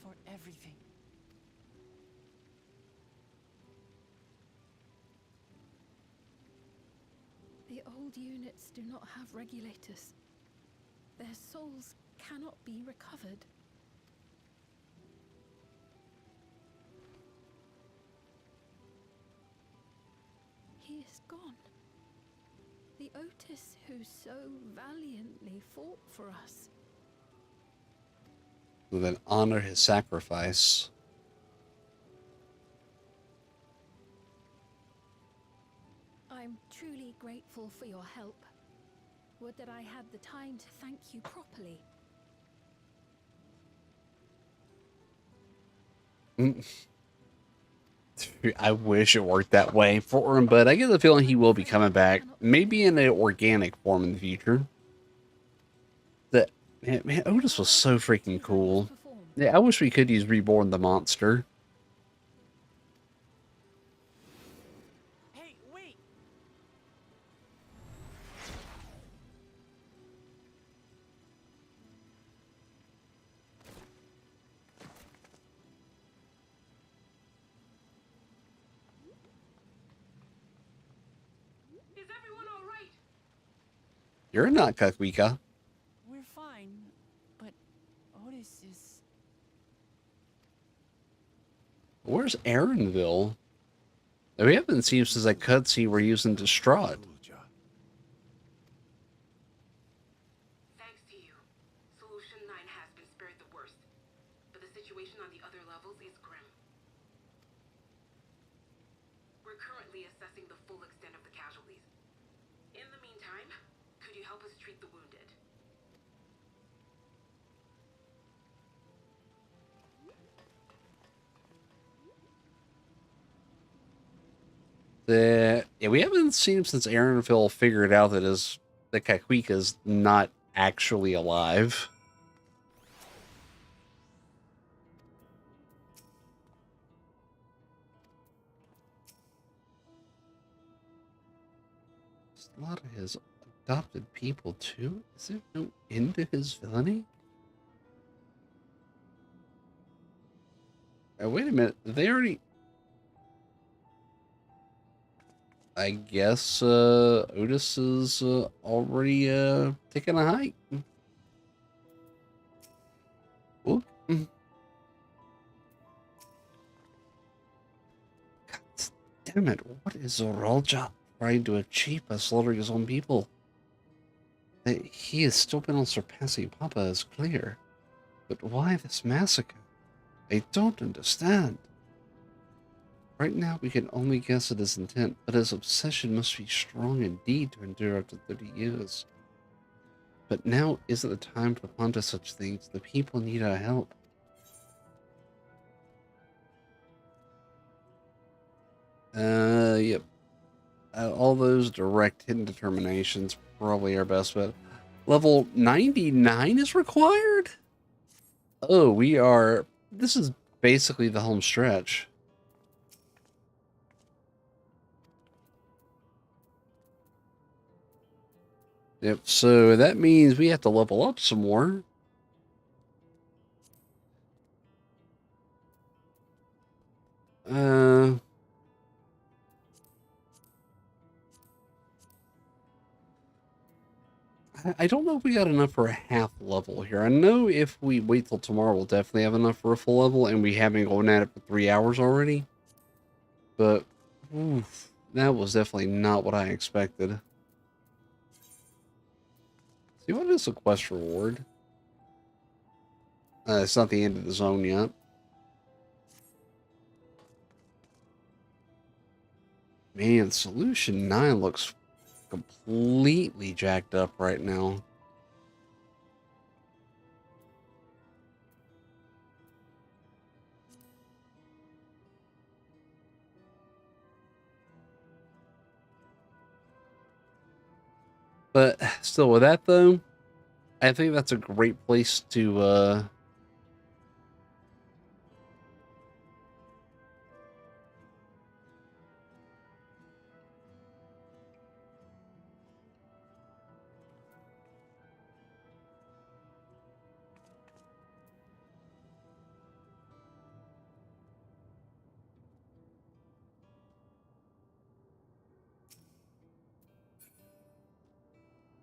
Speaker 4: for everything.
Speaker 8: The old units do not have regulators. Their souls cannot be recovered. He is gone. The Otis who so valiantly fought for us.
Speaker 1: Who then honor his sacrifice.
Speaker 8: I'm truly grateful for your help. Would that I had the time to thank you properly.
Speaker 1: I wish it worked that way for him, but I get the feeling he will be coming back, maybe in an organic form in the future. That man, Otis was so freaking cool. Yeah, I wish we could use Reborn the Monster.
Speaker 4: Hey, wait!
Speaker 11: Is everyone all right?
Speaker 1: You're not Kakwika.
Speaker 4: We're fine, but Otis is...
Speaker 1: Where's Aaronville? We haven't seen him since that cutscene where he was in Distraught.
Speaker 11: Thanks to you, Solution 9 has been spared the worst. But the situation on the other levels is grim. We're currently assessing the full extent of the casualties. In the meantime, could you help us treat the wounded?
Speaker 1: Yeah, we haven't seen him since Aaronville figured out that the Kakwika's not actually alive. There's a lot of his adopted people too. Is there no end to his villainy? Wait a minute. They already... I guess Otis is already taking a hike. Oop. God damn it. What is Zoralja trying to achieve by slaughtering his own people? That he is still bent on surpassing Papa is clear. But why this massacre? I don't understand. Right now, we can only guess at his intent, but his obsession must be strong indeed to endure up to 30 years. But now isn't the time to ponder such things. The people need our help. Yep. All those direct hidden determinations probably our best bet. Level 99 is required? Oh, we are... This is basically the home stretch. Yep, so that means we have to level up some more. I don't know if we got enough for a half level here. I know if we wait till tomorrow, we'll definitely have enough for a full level, and we have been going at it for 3 hours already. But, oof, that was definitely not what I expected. See, what is a quest reward? It's not the end of the zone yet. Man, Solution 9 looks completely jacked up right now. But still, with that though, I think that's a great place to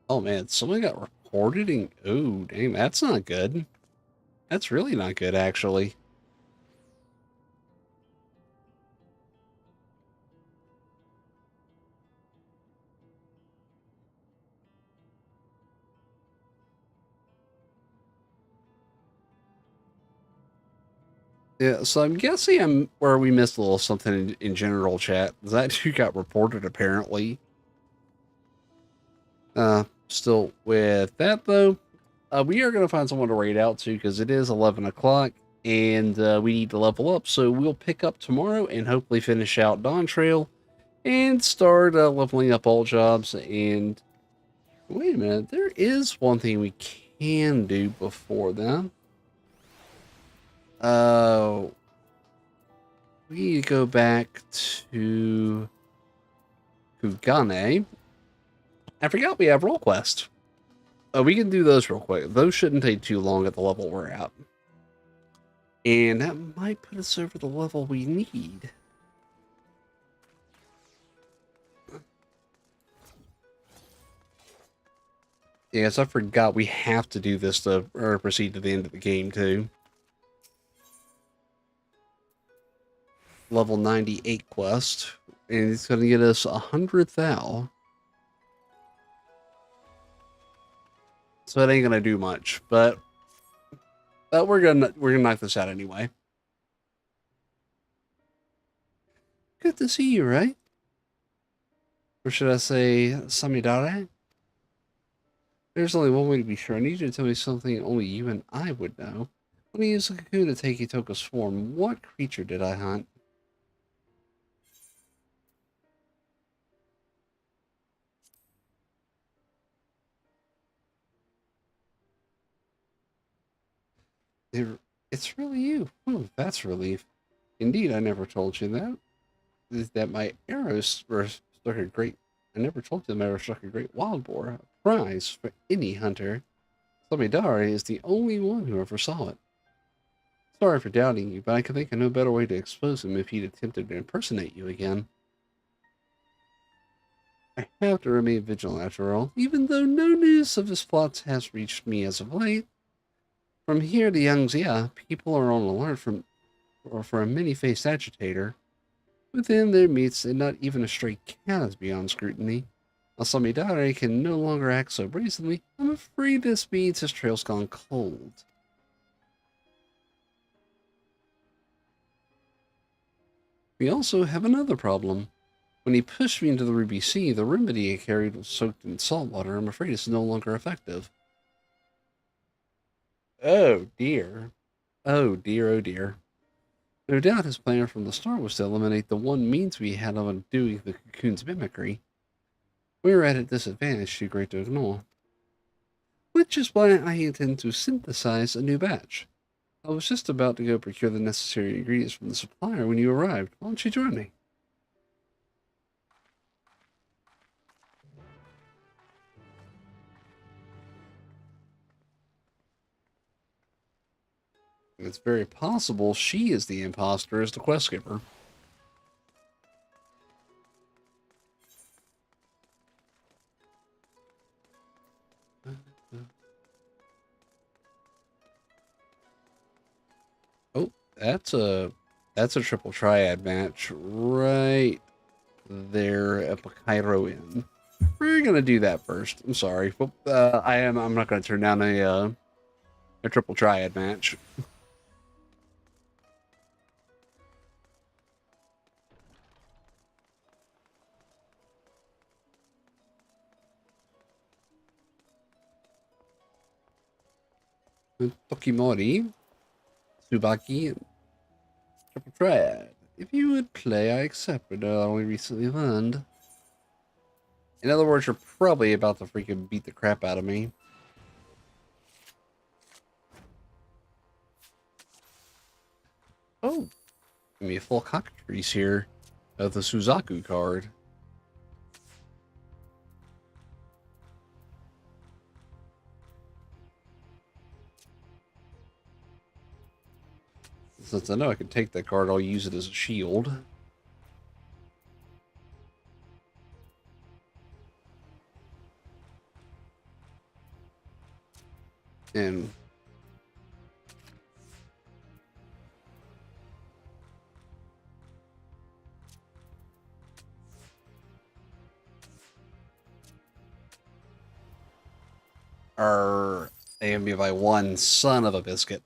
Speaker 1: oh man, someone got reported and oh dang, that's not good. That's really not good actually. Yeah, so I'm guessing I'm where we missed a little something in general chat. That dude got reported apparently. Still with that though, we are gonna find someone to raid out to because it is 11 o'clock and we need to level up. So we'll pick up tomorrow and hopefully finish out Dawntrail and start leveling up all jobs. And wait a minute, there is one thing we can do before then. We need to go back to Kugane. I forgot we have role quest. We can do those real quick. Those shouldn't take too long at the level we're at. And that might put us over the level we need. Yes, I forgot we have to do this to proceed to the end of the game, too. Level 98 quest. And it's going to get us 100 thou. So it ain't going to do much, but we're gonna knock this out anyway. Good to see you, right? Or should I say Samidare? There's only one way to be sure. I need you to tell me something only you and I would know. When I used the cocoon to take Itoka's form, what creature did I hunt? It's really you. Oh, that's relief. Indeed, I never told you that. Is that my arrows were struck a great. I never told you that my arrows struck a great wild boar, a prize for any hunter. Samidare is the only one who ever saw it. Sorry for doubting you, but I can think of no better way to expose him if he'd attempted to impersonate you again. I have to remain vigilant after all, even though no news of his plots has reached me as of late. From here to Yangzia, people are on alert for a many-faced agitator. Within their meets, and not even a stray cat is beyond scrutiny. While Samidare can no longer act so brazenly, I'm afraid this means his trail's gone cold. We also have another problem. When he pushed me into the Ruby Sea, the remedy I carried was soaked in salt water. I'm afraid it's no longer effective. Oh dear. Oh dear, oh dear. No doubt his plan from the start was to eliminate the one means we had of undoing the cocoon's mimicry. We were at a disadvantage too great to ignore. Which is why I intend to synthesize a new batch. I was just about to go procure the necessary ingredients from the supplier when you arrived. Why don't you join me? It's very possible she is the imposter as the quest giver. Oh, that's a triple triad match right there at the Cairo Inn. We're gonna do that first. I'm sorry, but I'm not gonna turn down a triple triad match. Tokimori, Tsubaki, and triple triad. If you would play, I accept, but I only recently learned. In other words, you're probably about to freaking beat the crap out of me. Oh, give me a full cockatrice here of the Suzaku card. Since I know I can take that card, I'll use it as a shield. And AMB by one son of a biscuit.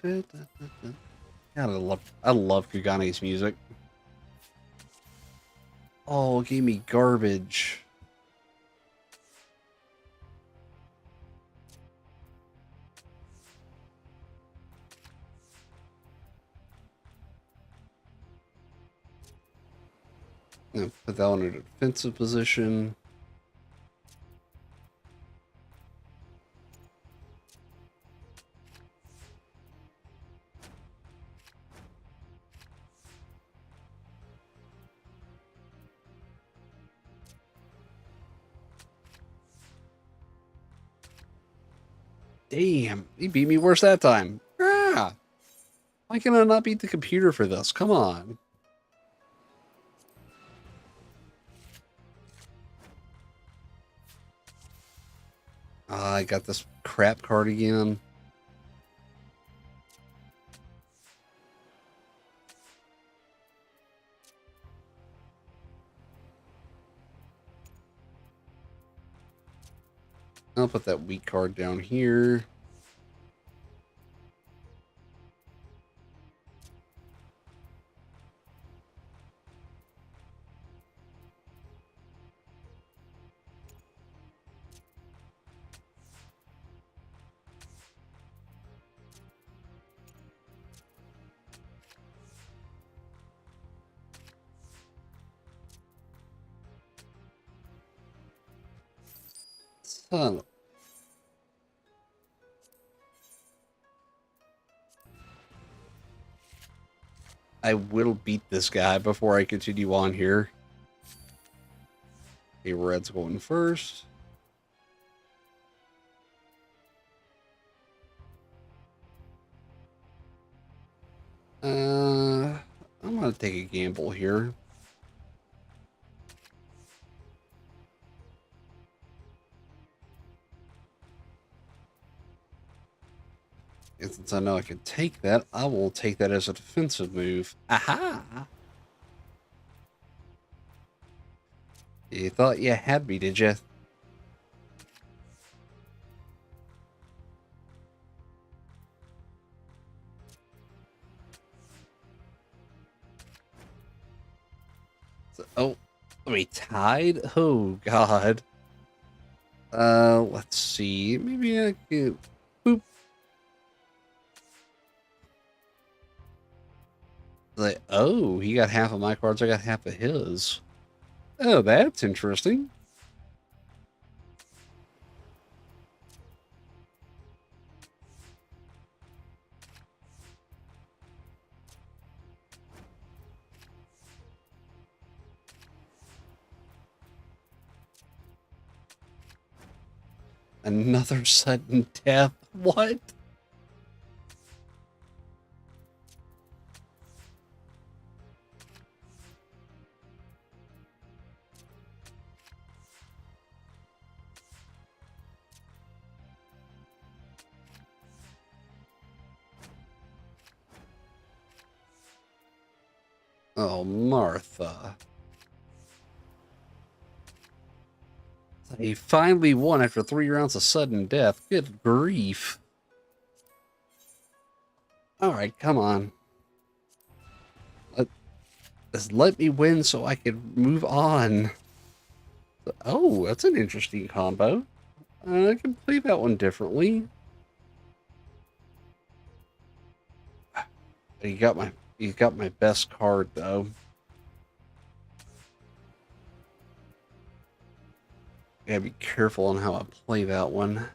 Speaker 1: God, I love Kugani's music. Oh, it gave me garbage. Put that one in a defensive position. Damn, he beat me worse that time. Ah, why can I not beat the computer for this? Come on. I got this crap card again. I'll put that weak card down here. Son. I will beat this guy before I continue on here. Okay, red's going first. I'm gonna take a gamble here. And since I know I can take that, I will take that as a defensive move. Aha! You thought you had me, did you? So, oh, we tied? Oh, God. Let's see. Maybe I could... Boop. Like, oh, he got half of my cards, I got half of his. Oh, that's interesting. Another sudden death. What? Oh, Martha. He finally won after 3 rounds of sudden death. Good grief. Alright, come on. Just let me win so I can move on. Oh, that's an interesting combo. I can play that one differently. You got my best card though. Gotta be careful on how I play that one.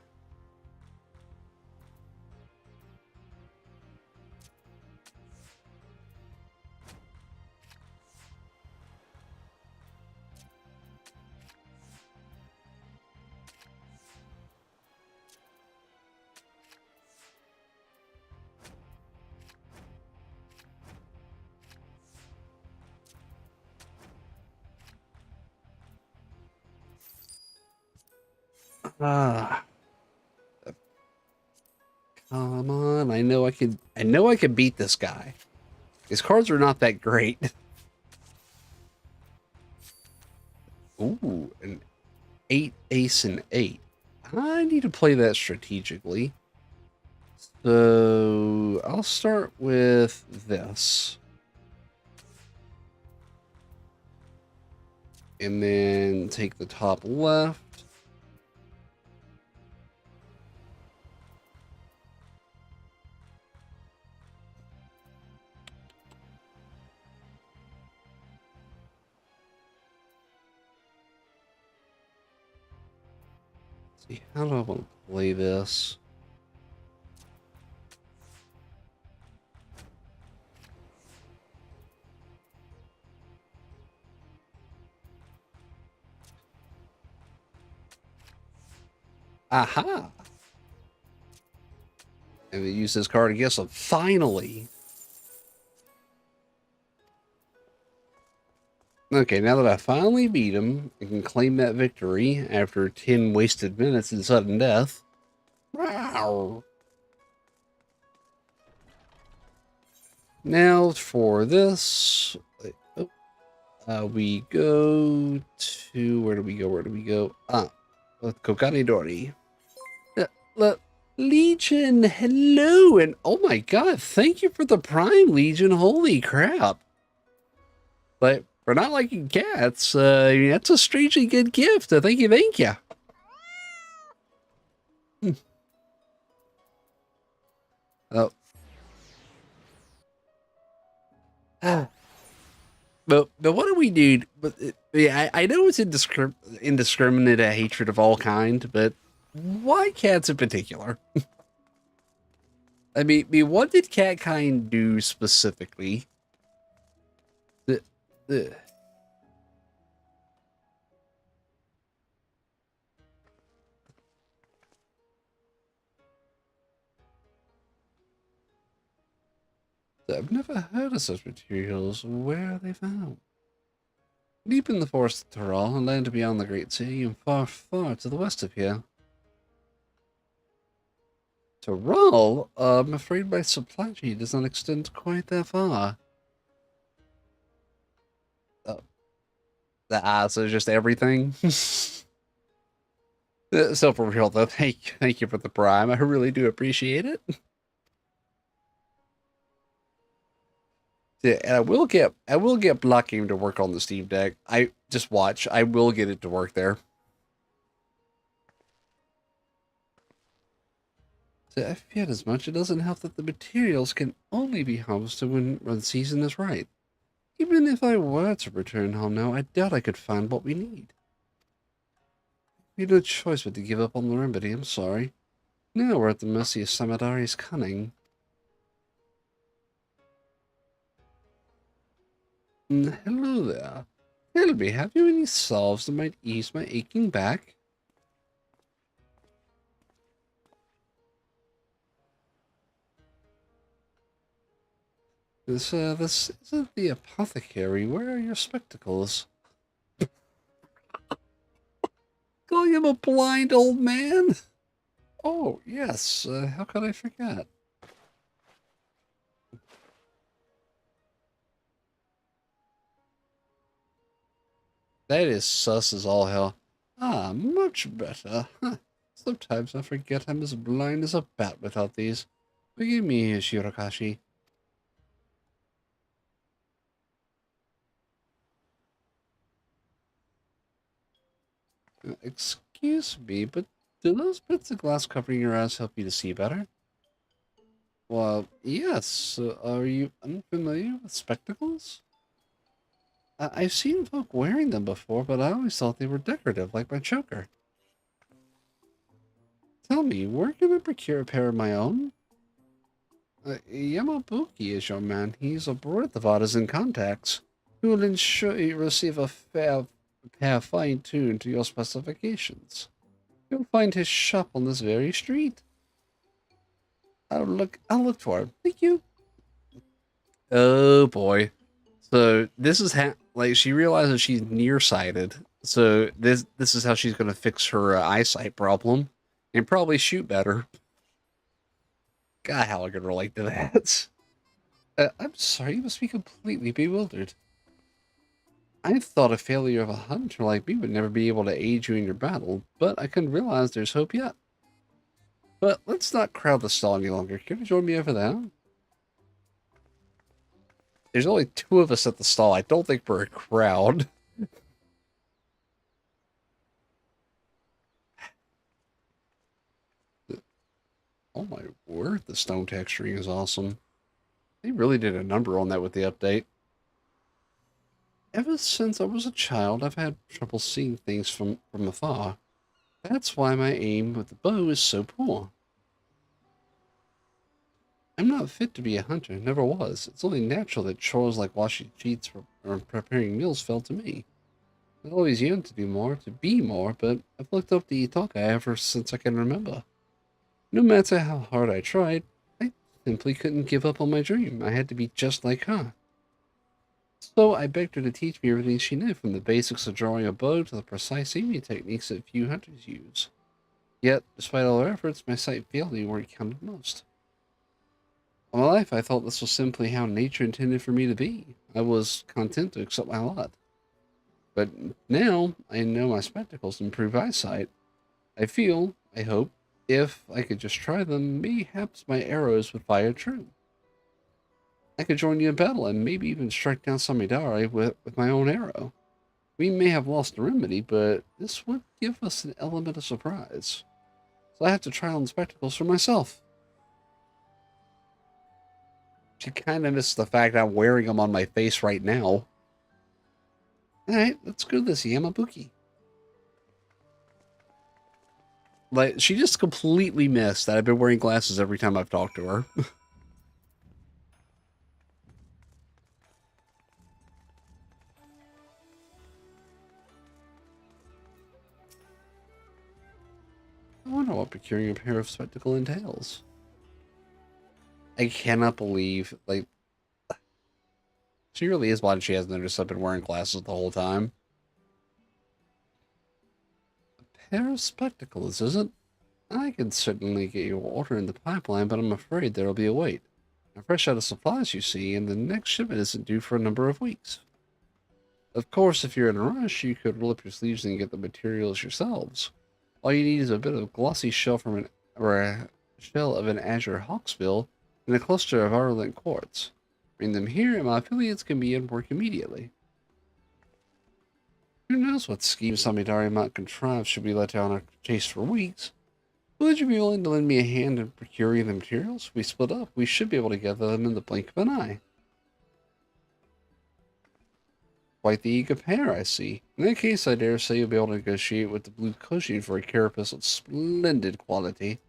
Speaker 1: Ah. Come on, I know I can beat this guy. His cards are not that great. Ooh, an 8 ace and 8. I need to play that strategically. So I'll start with this. And then take the top left. See, how do I want to play this? Aha! And we use this card against him. Finally! Okay, now that I finally beat him, I can claim that victory after 10 wasted minutes in sudden death. Wow! Now for this, we go to, where do we go? Kokanidori. Legion, hello, and oh my god, thank you for the Prime, Legion, holy crap. But for not liking cats, that's a strangely good gift, thank you, thank you. Oh. But what do we do? But yeah, I know it's indiscriminate hatred of all kind, but why cats in particular? I mean, what did cat kind do specifically? Ugh. I've never heard of such materials. Where are they found? Deep in the forest of Tural, a land beyond the Great Sea, and far, far to the west of here. Tural? I'm afraid my supply chain does not extend quite that far. Oh. So just everything? So for real though, thank you for the prime. I really do appreciate it. Yeah, and I will get Block Game to work on the Steam Deck. I just watch. I will get it to work there. So I feared as much. It doesn't help that the materials can only be harvested when the season is right. Even if I were to return home now, I doubt I could find what we need. We had no choice but to give up on the remedy. I'm sorry. Now we're at the mercy of Samadari's cunning. Hello there. Tell me, have you any salves that might ease my aching back? This isn't the apothecary. Where are your spectacles? Calling him a blind old man? Oh, yes. How could I forget? That is sus as all hell. Ah, much better. Huh. Sometimes I forget I'm as blind as a bat without these. Forgive me, Shirakashi. Excuse me, but do those bits of glass covering your eyes help you to see better? Well, yes. Are you unfamiliar with spectacles? I've seen folk wearing them before, but I always thought they were decorative, like my choker. Tell me, where can I procure a pair of my own? Yamabuki is your man. He's abroad at the Vadas in contacts. He will ensure you receive a fair pair fine-tuned to your specifications. You'll find his shop on this very street. I'll look for him. Thank you. Oh boy. So this is like she realizes she's nearsighted. So this is how she's gonna fix her eyesight problem, and probably shoot better. God, how I could relate to that. I'm sorry, you must be completely bewildered. I thought a failure of a hunter like me would never be able to aid you in your battle, but I couldn't realize there's hope yet. But let's not crowd the stall any longer. Can you join me over there? There's only 2 of us at the stall. I don't think we're a crowd. Oh my word, the stone texturing is awesome. They really did a number on that with the update. Ever since I was a child, I've had trouble seeing things from afar. That's why my aim with the bow is so poor. I'm not fit to be a hunter, never was. It's only natural that chores like washing sheets or preparing meals fell to me. I've always yearned to do more, to be more, but I've looked up to Itoka ever since I can remember. No matter how hard I tried, I simply couldn't give up on my dream. I had to be just like her. So I begged her to teach me everything she knew, from the basics of drawing a bow to the precise aiming techniques that few hunters use. Yet, despite all her efforts, my sight failed me where it counted most. All my life, I thought this was simply how nature intended for me to be. I was content to accept my lot. But now, I know my spectacles improve eyesight. I hope, if I could just try them, mayhaps my arrows would fire true. I could join you in battle and maybe even strike down Samidare with my own arrow. We may have lost the remedy, but this would give us an element of surprise. So I have to try on the spectacles for myself. She kind of missed the fact I'm wearing them on my face right now. Alright, let's go to this Yamabuki. Like, she just completely missed that I've been wearing glasses every time I've talked to her. I wonder what procuring a pair of spectacle entails. I cannot believe, like, she really is blind. She hasn't noticed I've been wearing glasses the whole time. A pair of spectacles, is it? I can certainly get your order in the pipeline, but I'm afraid there'll be a wait. I'm fresh out of supplies, you see, and the next shipment isn't due for a number of weeks. Of course, if you're in a rush, you could roll up your sleeves and get the materials yourselves. All you need is a bit of glossy shell or a shell of an azure hawksbill and a cluster of Ireland quartz. Bring them here, and my affiliates can be in work immediately. Who knows what scheme Samidari might contrive should we let down our chase for weeks? Would you be willing to lend me a hand in procuring the materials? If we split up, we should be able to gather them in the blink of an eye. Quite the eager pair, I see. In that case, I dare say you'll be able to negotiate with the blue cushion for a carapace of splendid quality.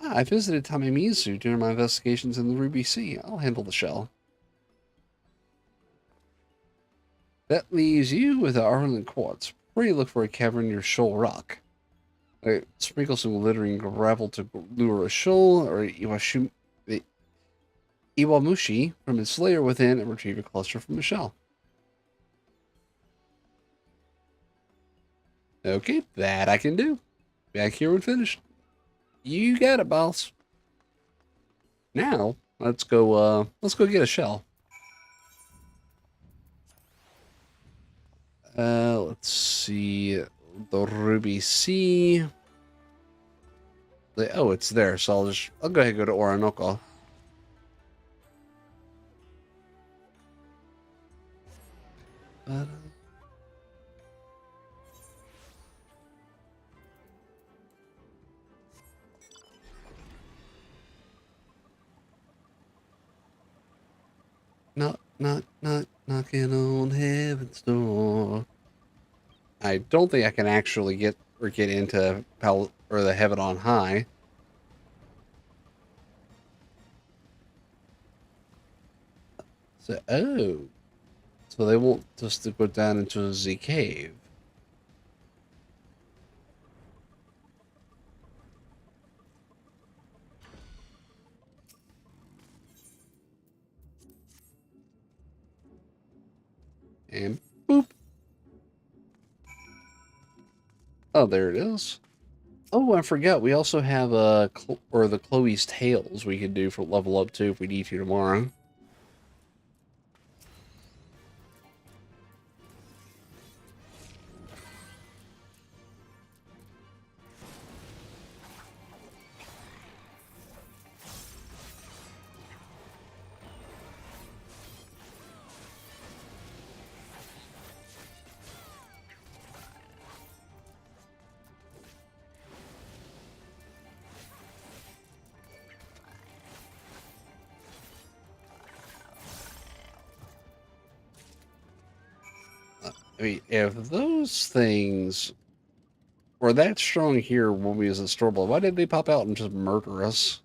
Speaker 1: I visited Tamimizu during my investigations in the Ruby Sea. I'll handle the shell. That leaves you with the Ireland quartz. Pray look for a cavern near Shoal Rock. Sprinkle some glittering gravel to lure a shoal or Iwamushi from its lair within and retrieve a cluster from the shell. Okay, that I can do. Back here when finished. You got it, boss. Now, let's go get a shell. Let's see. The Ruby Sea. Oh, it's there, so I'll go ahead and go to Orinoco. Knock, knock, knock, knocking on heaven's door. I don't think I can actually get into the heaven on high. So, so they want us to go down into the cave. And boop. Oh, there it is. Oh, I forgot. We also have the Chloe's Tales we could do for level up too if we need to tomorrow. I mean, if those things were that strong here when we was at Storble, why did they pop out and just murder us?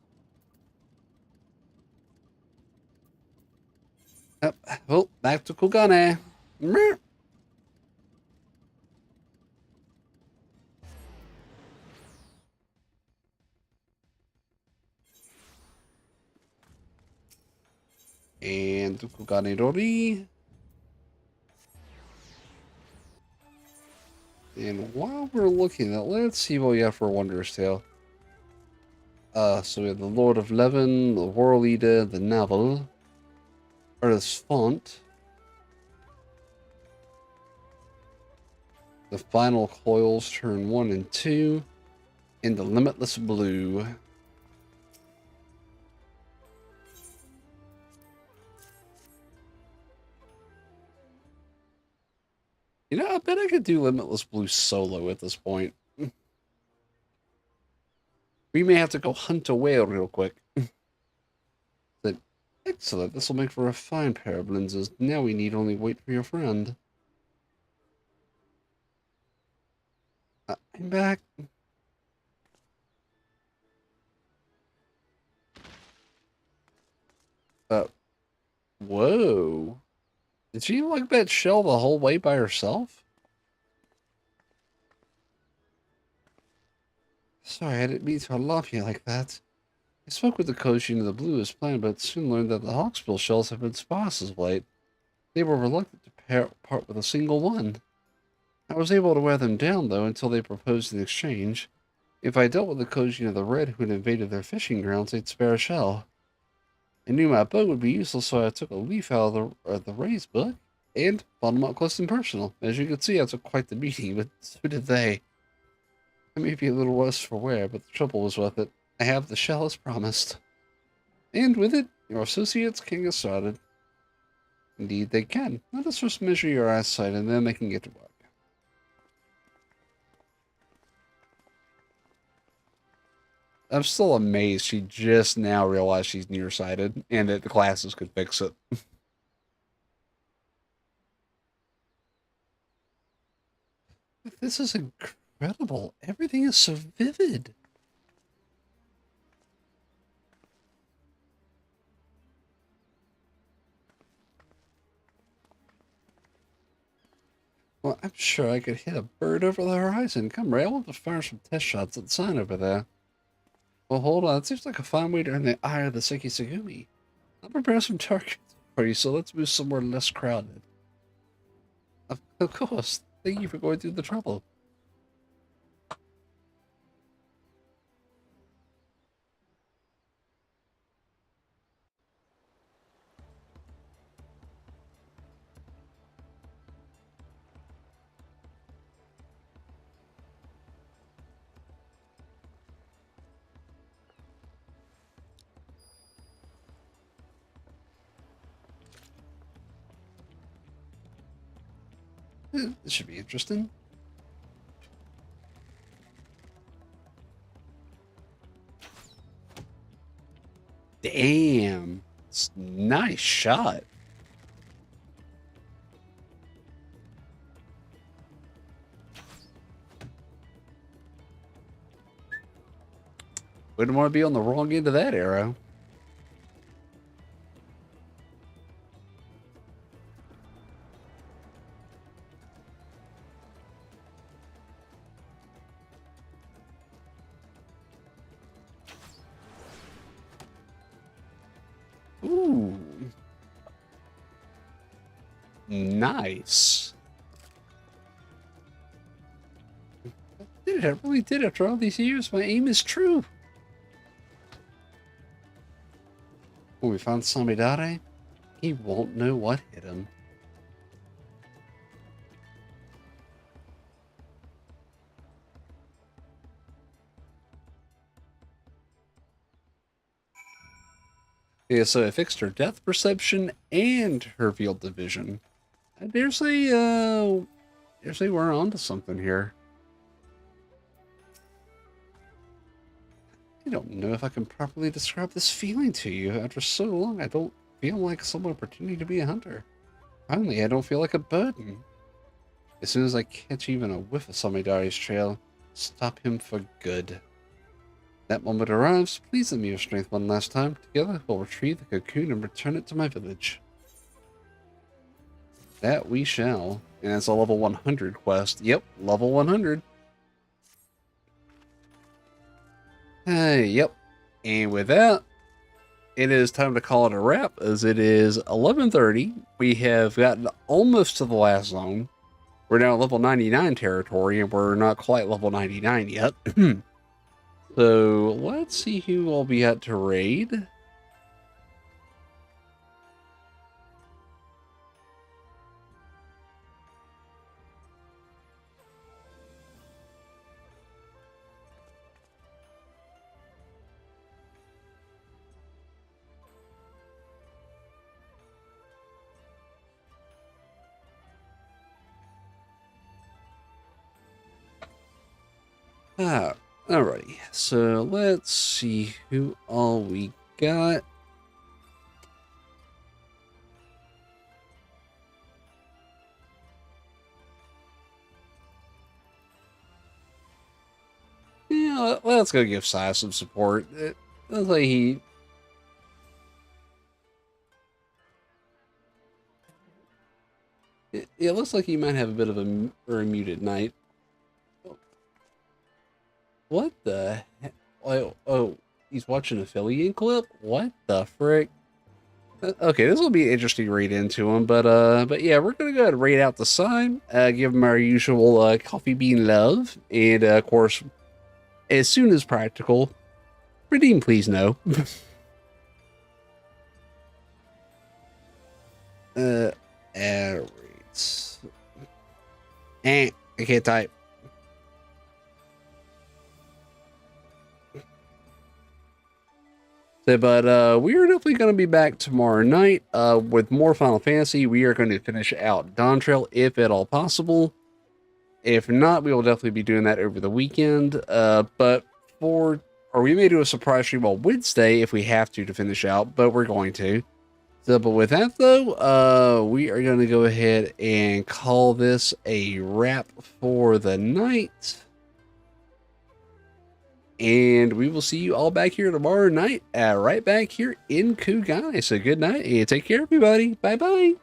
Speaker 1: Oh, back to Kugane. And Kugane Dori. And while we're looking at, let's see what we got for Wondrous Tale. So we have the Lord of Leven, the World Eater, the Navel, Artist's Font, the Final Coils, turn 1 and 2, and the Limitless Blue. You know, I bet I could do Limitless Blue solo at this point. We may have to go hunt a whale real quick. But excellent. This will make for a fine pair of lenses. Now we need only wait for your friend. I'm back. Whoa. Did she lug that shell the whole way by herself? Sorry, I didn't mean to alarm you like that. I spoke with the coach of the Blue as planned, but soon learned that the Hawksbill shells have been sparse of late. They were reluctant to part with a single one. I was able to wear them down, though, until they proposed an exchange. If I dealt with the Koji of the Red who had invaded their fishing grounds, they'd spare a shell. I knew my bow would be useless, so I took a leaf out of the Ray's book and found them up close and personal. As you can see, I took quite the beating, but so did they. I may be a little worse for wear, but the trouble was worth it. I have the shell as promised. And with it, your associates can get started. Indeed, they can. Let us first measure your eyesight, and then they can get to work. I'm still amazed she just now realized she's nearsighted, and that the glasses could fix it. This is incredible. Everything is so vivid. Well, I'm sure I could hit a bird over the horizon. Come, Ray, I want to fire some test shots at the sign over there. Well, hold on. It seems like a fine way to earn the eye of the Sekisagumi. I'll prepare some targets for you, so let's move somewhere less crowded. Of course. Thank you for going through the trouble. This should be interesting. Damn. It's a nice shot. Wouldn't want to be on the wrong end of that arrow. Ooh. Nice. I really did after all these years. My aim is true. When we found Samidare, he won't know what hit him. Yeah, so it fixed her depth perception and her field of vision. I dare say we're onto something here. I don't know if I can properly describe this feeling to you. After so long, I don't feel like someone pretending to be a hunter. Finally, I don't feel like a burden. As soon as I catch even a whiff of Samidare's trail, stop him for good. That moment arrives, please let me your strength one last time. Together, we'll retrieve the cocoon and return it to my village. That we shall. And it's a level 100 quest. Yep, level 100. Yep. And with that, it is time to call it a wrap, as it is 11:30. We have gotten almost to the last zone. We're now level 99 territory, and we're not quite level 99 yet. So let's see who will be at to raid. Alrighty, so let's see who all we got. Yeah, let's go give Sai some support. It looks like it looks like he might have a bit of a muted night. What the heck? Oh, he's watching a Philly clip? What the frick? Okay, this will be an interesting read into him, but yeah, we're gonna go ahead and rate out the sign, give him our usual coffee bean love, and of course, as soon as practical, redeem please no. Alright. I can't type. So, but we are definitely going to be back tomorrow night with more Final Fantasy. We are going to finish out Dawntrail if at all possible. If not, we will definitely be doing that over the weekend. Or we may do a surprise stream on Wednesday if we have to finish out, but we're going to. So, but with that though, we are going to go ahead and call this a wrap for the night. And we will see you all back here tomorrow night, right back here in Kugai. So good night and take care, everybody. Bye-bye.